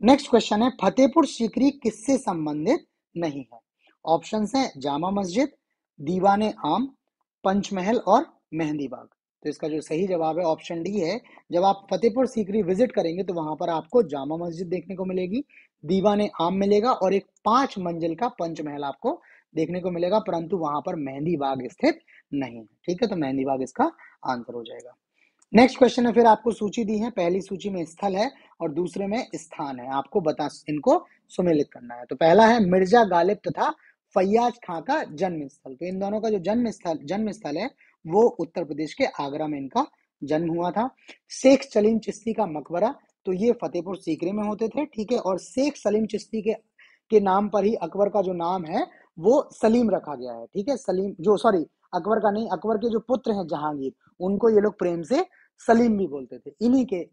नेक्स्ट क्वेश्चन है फतेहपुर सीकरी किससे संबंधित नहीं है? ऑप्शन है जामा मस्जिद, दीवाने आम, पंचमहल और मेहंदी बाग। तो इसका जो सही जवाब है ऑप्शन डी है, जब आप फतेहपुर सीकरी विजिट करेंगे तो वहां पर आपको जामा मस्जिद देखने को मिलेगी, दीवाने आम मिलेगा और एक 5 मंजिल का पंचमहल आपको देखने को मिलेगा, परंतु वहां पर मेहंदी बाग स्थित नहीं है, ठीक है, तो मेहंदी बाग इसका आंसर हो जाएगा। नेक्स्ट क्वेश्चन है, फिर आपको सूची दी है, पहली सूची में स्थल है और दूसरे में स्थान है, आपको बता इनको सुमेलित करना है। तो पहला है मिर्जा गालिब तथा फैयाज खां का जन्म स्थल। तो इन दोनों का जो जन्म स्थल है वो उत्तर प्रदेश के आगरा में इनका जन्म हुआ था। शेख सलीम चिश्ती का मकबरा, तो ये फतेहपुर सीकरी में होते थे, ठीक है, और शेख सलीम चिश्ती के नाम पर ही अकबर का जो नाम है वो सलीम रखा गया है, ठीक है, सलीम जो सॉरी अकबर का नहीं, अकबर के जो पुत्र हैं जहांगीर, उनको ये लोग प्रेम से सलीम भी बोलते थे, इन्हीं के नाम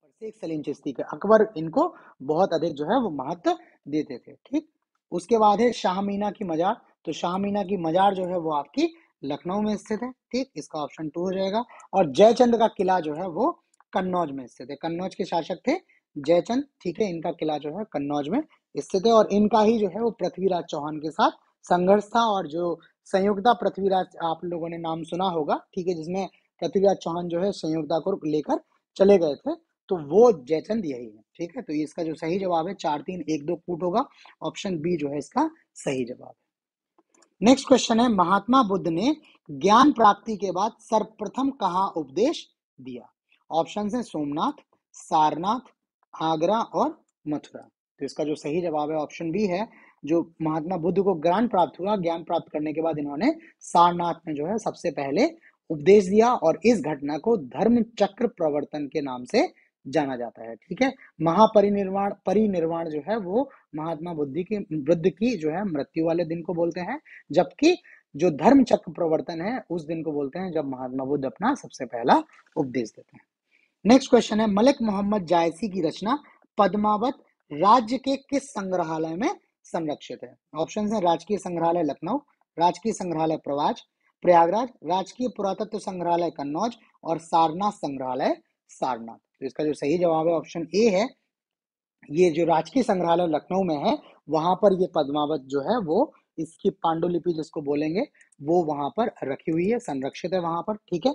पर शेख सलीम चिश्ती के अकबर इनको बहुत अधिक जो है वो महत्व देते थे, ठीक। उसके बाद है शाह मीना की मजार। तो शाह मीना की मजार जो है वो आपकी लखनऊ में स्थित है, ठीक, इसका ऑप्शन 2 हो जाएगा। और जयचंद का किला जो है वो कन्नौज में स्थित है, कन्नौज के शासक थे जयचंद, ठीक है, इनका किला जो है कन्नौज में स्थित है, और इनका ही जो है वो पृथ्वीराज चौहान के साथ संघर्ष था, और जो संयुक्ता पृथ्वीराज आप लोगों ने नाम सुना होगा, ठीक है, जिसमें पृथ्वीराज चौहान जो है संयुक्ता को लेकर चले गए थे, तो वो जयचंद यही है, ठीक है, तो इसका जो सही जवाब है 4 3 1 2 कूट होगा, ऑप्शन बी जो है इसका सही जवाब है। नेक्स्ट क्वेश्चन है, महात्मा बुद्ध ने ज्ञान प्राप्ति के बाद सर्वप्रथम कहाँ उपदेश दिया? ऑप्शन है सोमनाथ, सारनाथ, आगरा और मथुरा। तो इसका जो सही जवाब है ऑप्शन बी है। जो महात्मा बुद्ध को ज्ञान प्राप्त हुआ, ज्ञान प्राप्त करने के बाद इन्होंने सारनाथ में जो है सबसे पहले उपदेश दिया, और इस घटना को धर्म चक्र प्रवर्तन के नाम से जाना जाता है। ठीक है, महापरिनिर्वाण परिनिर्वाण जो है वो महात्मा बुद्ध की जो है मृत्यु वाले दिन को बोलते हैं, जबकि जो धर्म चक्र प्रवर्तन है उस दिन को बोलते हैं जब महात्मा बुद्ध अपना सबसे पहला उपदेश देते हैं। नेक्स्ट क्वेश्चन है, मलिक मोहम्मद जायसी की रचना पद्मावत राज्य के किस संग्रहालय में संरक्षित है? ऑप्शन है राजकीय संग्रहालय लखनऊ, राजकीय संग्रहालय प्रयागराज, राजकीय पुरातत्व संग्रहालय कन्नौज और सारनाथ संग्रहालय सारनाथ। तो इसका जो सही जवाब है ऑप्शन ए है। ये जो राजकीय संग्रहालय लखनऊ में है वहां पर ये पद्मावत जो है वो इसकी पांडुलिपि जिसको बोलेंगे वो वहां पर रखी हुई है, संरक्षित है वहां पर। ठीक है,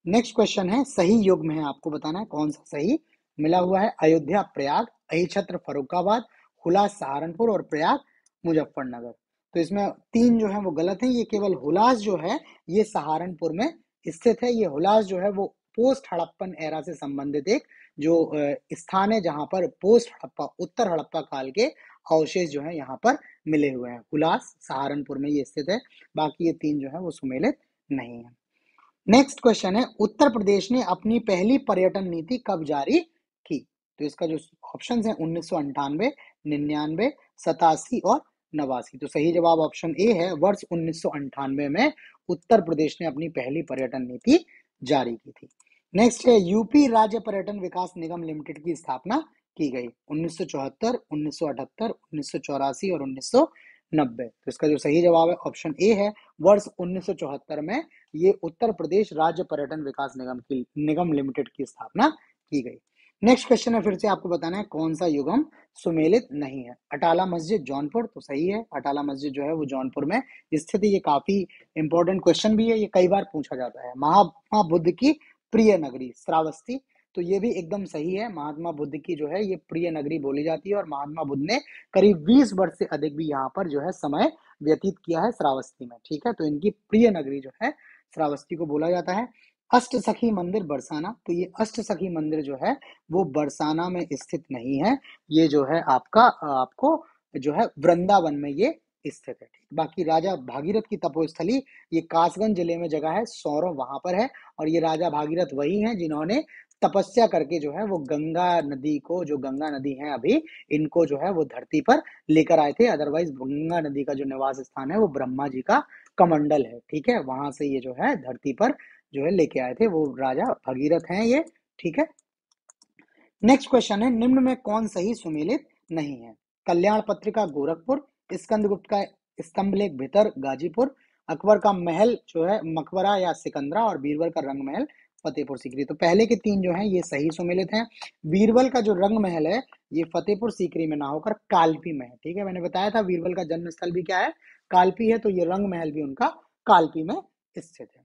नेक्स्ट क्वेश्चन है, सही युग में है, आपको बताना है कौन सा सही मिला हुआ है। अयोध्या प्रयाग, अहिछत्र फर्रुखाबाद, हुलास सहारनपुर और प्रयाग मुजफ्फरनगर। तो इसमें तीन जो है वो गलत है। ये केवल हुलास जो है ये सहारनपुर में स्थित है। ये हुलास जो है वो पोस्ट हड़प्पन एरा से संबंधित एक जो स्थान है जहां पर पोस्ट हड़प्पा उत्तर हड़प्पा काल के अवशेष जो है यहाँ पर मिले हुए हैं। हुलास सहारनपुर में ये स्थित है, बाकी ये तीन जो है वो सुमेलित नहीं है। नेक्स्ट क्वेश्चन है, उत्तर प्रदेश ने अपनी पहली पर्यटन नीति कब जारी की? तो इसका जो ऑप्शन है 1998, 99, 87 और 89। तो सही जवाब ऑप्शन ए है, वर्ष 1998 में उत्तर प्रदेश ने अपनी पहली पर्यटन नीति जारी की थी। नेक्स्ट है, यूपी राज्य पर्यटन विकास निगम लिमिटेड की स्थापना की गई 1974, 1978, 1984 और 1990। तो इसका जो सही जवाब है ऑप्शन ए है, वर्ष 1974 में ये उत्तर प्रदेश राज्य पर्यटन विकास निगम लिमिटेड की स्थापना की गई। नेक्स्ट क्वेश्चन है, फिर से आपको बताना है कौन सा युगम सुमेलित नहीं है। अटाला मस्जिद जौनपुर, तो सही है, अटाला मस्जिद जो है वो जौनपुर में स्थित है। ये काफी इंपॉर्टेंट क्वेश्चन भी है, ये कई बार पूछा जाता है। महात्मा बुद्ध की प्रिय नगरी श्रावस्ती, तो ये भी एकदम सही है। महात्मा बुद्ध की जो है ये प्रिय नगरी बोली जाती है, और महात्मा बुद्ध ने करीब 20 वर्ष से अधिक भी यहाँ पर जो है समय व्यतीत किया है श्रावस्ती में। ठीक है, तो इनकी प्रिय नगरी जो है श्रावस्ती को बोला जाता है। अष्ट सखी मंदिर बरसाना, तो ये अष्ट सखी मंदिर जो है वो बरसाना में स्थित नहीं है, ये जो है आपको जो है वृंदावन में ये स्थित है। बाकी राजा भागीरथ की तपोस्थली ये कासगंज जिले में जगह है, सौरव वहां पर है। और ये राजा भागीरथ वही हैं जिन्होंने तपस्या करके जो है वो गंगा नदी को, जो गंगा नदी है अभी, इनको जो है वो धरती पर लेकर आए थे। अदरवाइज गंगा नदी का जो निवास स्थान है वो ब्रह्मा जी का कमंडल है। ठीक है, वहां से ये जो है धरती पर जो है लेके आए थे, वो राजा भगीरथ हैं ये। ठीक है, नेक्स्ट क्वेश्चन है, निम्न में कौन सही सुमेलित नहीं है? कल्याण पत्रिका गोरखपुर, स्कंदगुप्त का स्तंभलेख भितर गाजीपुर, अकबर का महल जो है मकबरा या सिकंदरा, और बीरबल का रंग महल फतेहपुर सीकरी। तो पहले के तीन जो हैं ये सही सुमेलित हैं। बीरबल का जो रंग महल है ये फतेहपुर सीकरी में ना होकर कालपी में है। ठीक है, मैंने बताया था बीरबल का जन्म स्थल भी क्या है, कालपी है, तो ये रंग महल भी उनका कालपी में स्थित है।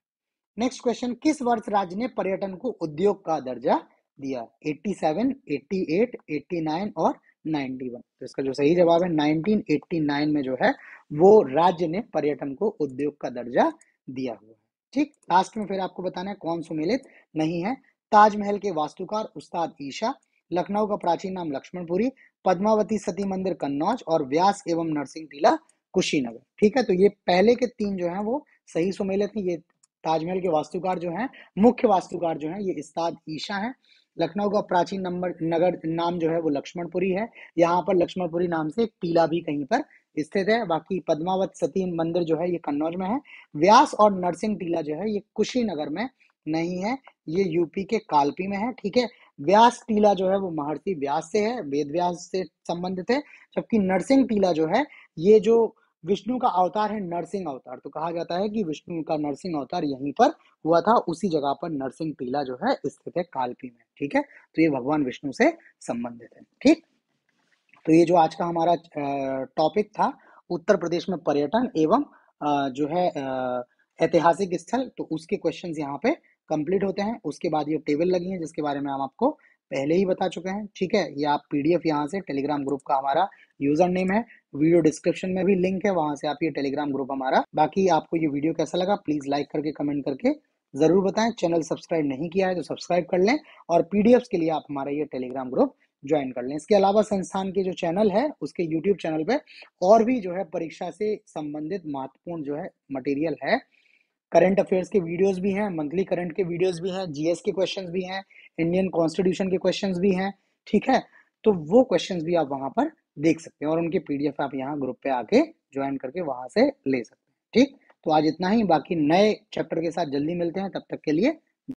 नेक्स्ट क्वेश्चन, किस वर्ष राज्य ने पर्यटन को उद्योग का दर्जा दिया? 87, 88, 89 और 91। तो इसका जो सही जवाब है 1989 में जो है वो राज्य ने पर्यटन को उद्योग का दर्जा दिया हुआ है। ठीक, लास्ट में फिर आपको बताना है कौन सुमेलित नहीं है। ताजमहल के वास्तुकार उस्ताद ईशा, लखनऊ का प्राचीन नाम लक्ष्मणपुरी, पद्मावती सती मंदिर कन्नौज और व्यास एवं नरसिंह टीला कुशीनगर। ठीक है, तो ये पहले के तीन जो है वो सही सुमेलित है। ये ताजमहल के वास्तुकार जो हैं, मुख्य वास्तुकार जो हैं, ये उस्ताद ईशा हैं। लखनऊ का प्राचीन नगर नाम जो है वो लक्ष्मणपुरी है। यहाँ पर लक्ष्मणपुरी नाम से एक टीला भी कहीं पर स्थित है। बाकी पद्मावत सती मंदिर जो है ये कन्नौज में है। व्यास और नरसिंह टीला जो है ये कुशीनगर में नहीं है, ये यूपी के कालपी में है। ठीक है, व्यास टीला जो है वो महर्षि व्यास से है, वेद व्यास से संबंधित है। जबकि नरसिंह टीला जो है ये जो विष्णु का अवतार है, नरसिंह अवतार, तो कहा जाता है कि विष्णु का नरसिंह अवतार यहीं पर हुआ था, उसी जगह पर नरसिंह टीला जो है स्थित है कालपी में। ठीक है, तो ये भगवान विष्णु से संबंधित है। ठीक, तो ये जो आज का हमारा टॉपिक था उत्तर प्रदेश में पर्यटन एवं जो है ऐतिहासिक स्थल, तो उसके क्वेश्चंस यहाँ पे कंप्लीट होते हैं। उसके बाद ये टेबल लगी है जिसके बारे में हम आपको पहले ही बता चुके हैं, ठीक है। ये आप पीडीएफ यहाँ से, टेलीग्राम ग्रुप का हमारा यूजर नेम है, वीडियो डिस्क्रिप्शन में भी लिंक है, वहां से आप ये टेलीग्राम ग्रुप हमारा। बाकी आपको ये वीडियो कैसा लगा प्लीज लाइक करके कमेंट करके जरूर बताएं। चैनल सब्सक्राइब नहीं किया है तो सब्सक्राइब कर लें, और पीडीएफ के लिए आप हमारा ये टेलीग्राम ग्रुप ज्वाइन कर लें। इसके अलावा संस्थान के जो चैनल है उसके यूट्यूब चैनल पे और भी जो है परीक्षा से संबंधित महत्वपूर्ण जो है मटेरियल है। करंट अफेयर्स के वीडियोस भी हैं, मंथली करंट के वीडियोस भी हैं, जीएस के क्वेश्चंस भी हैं, इंडियन कॉन्स्टिट्यूशन के क्वेश्चंस भी हैं, ठीक है। तो वो क्वेश्चंस भी आप वहां पर देख सकते हैं, और उनके पीडीएफ आप यहाँ ग्रुप पे आके ज्वाइन करके वहां से ले सकते हैं, ठीक। तो आज इतना ही, बाकी नए चैप्टर के साथ जल्दी मिलते हैं, तब तक के लिए